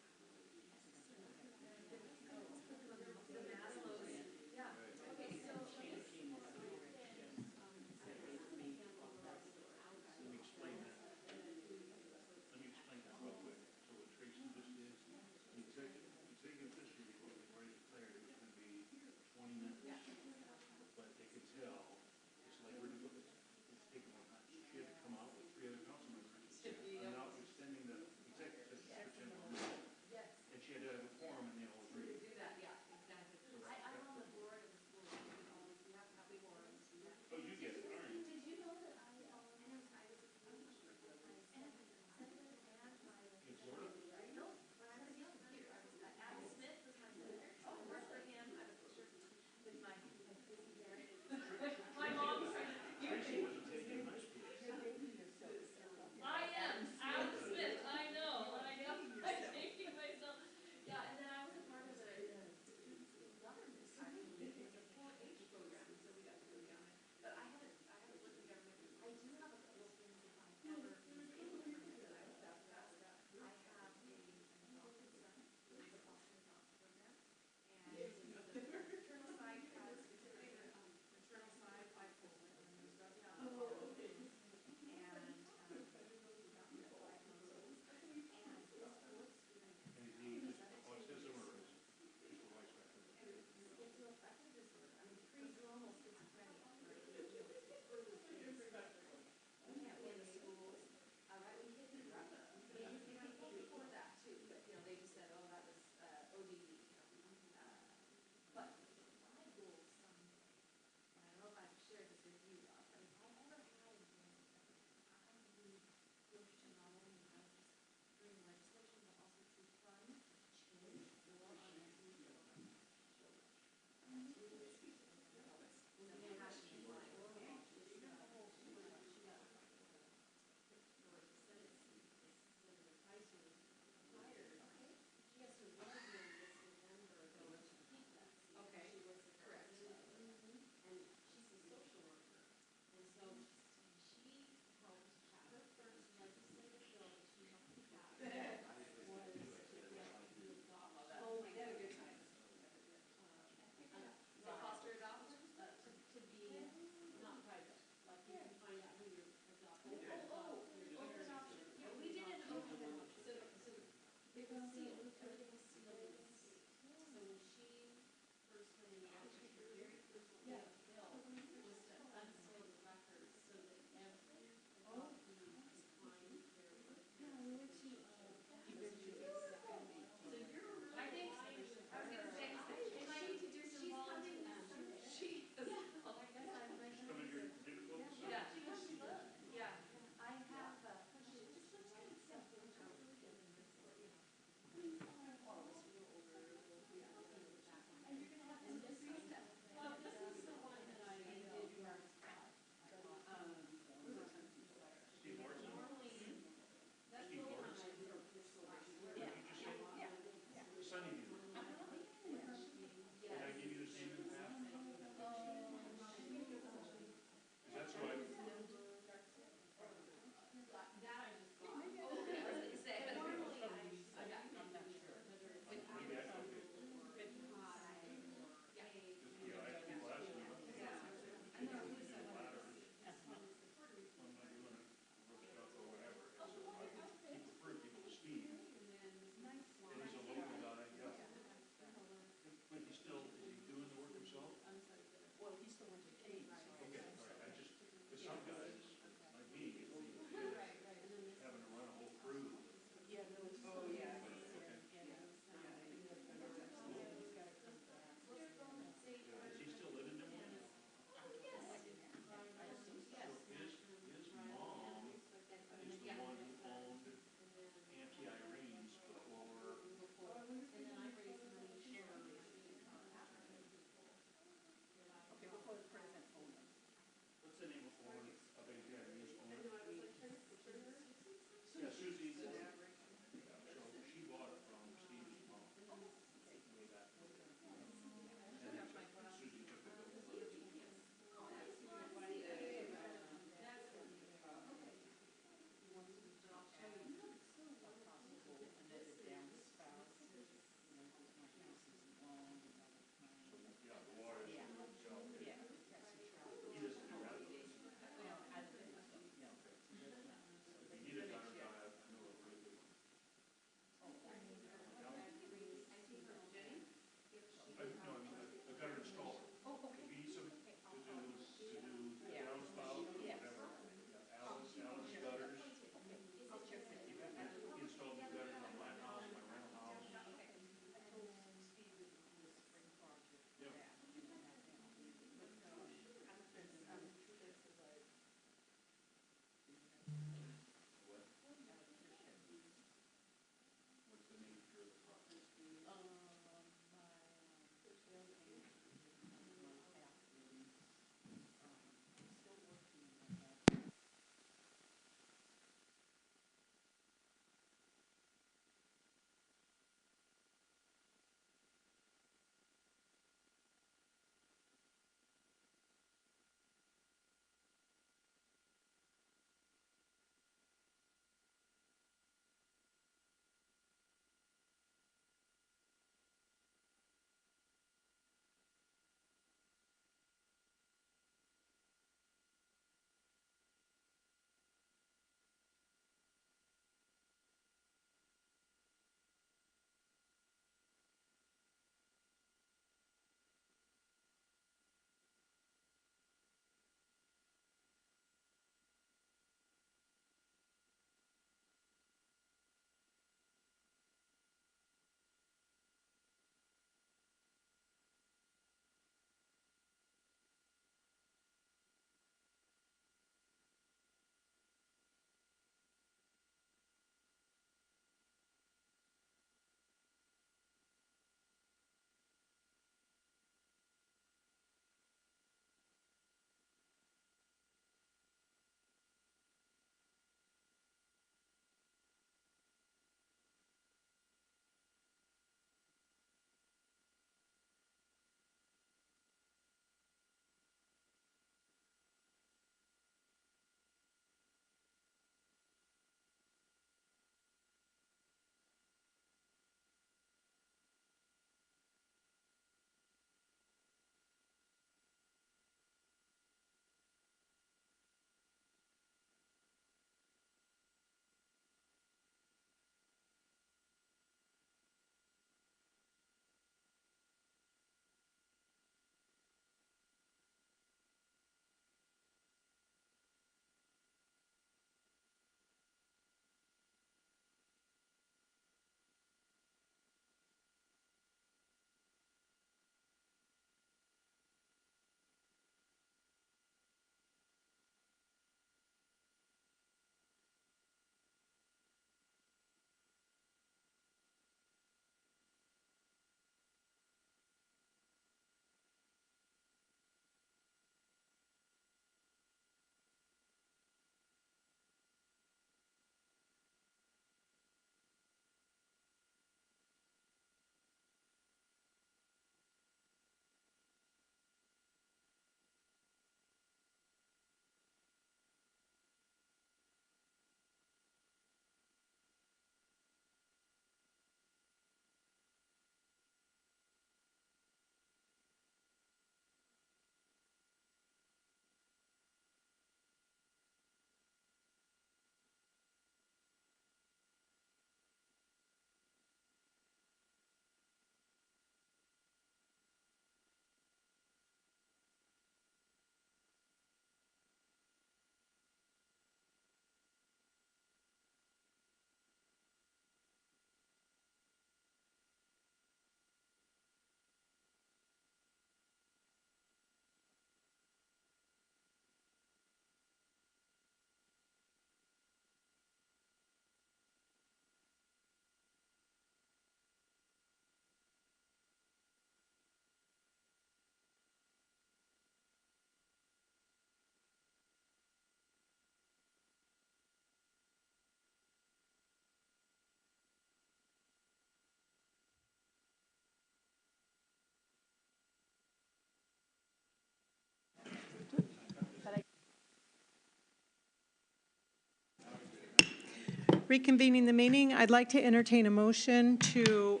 reconvening the meeting. I'd like to entertain a motion to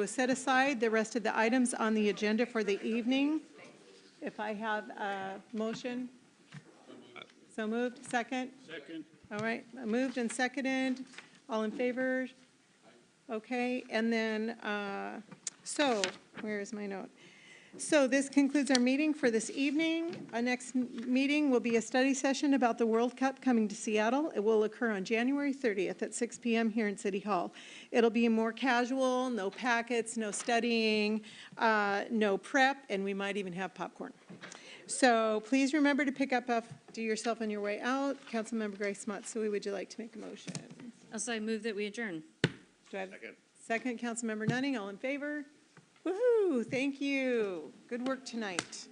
set aside the rest of the items on the agenda for the evening. If I have a motion? So moved. Second? Second. All right, moved and seconded. All in favor? Okay, and then, so, where is my note? So this concludes our meeting for this evening. Our next meeting will be a study session about the World Cup coming to Seattle. It will occur on January 30th at 6 p.m. here in City Hall. It'll be more casual, no packets, no studying, no prep, and we might even have popcorn. So please remember to pick up after yourself on your way out. Councilmember Grace Matsui, would you like to make a motion? Also, I move that we adjourn. Do I have second? Councilmember Nunning, all in favor? Woohoo, thank you. Good work tonight.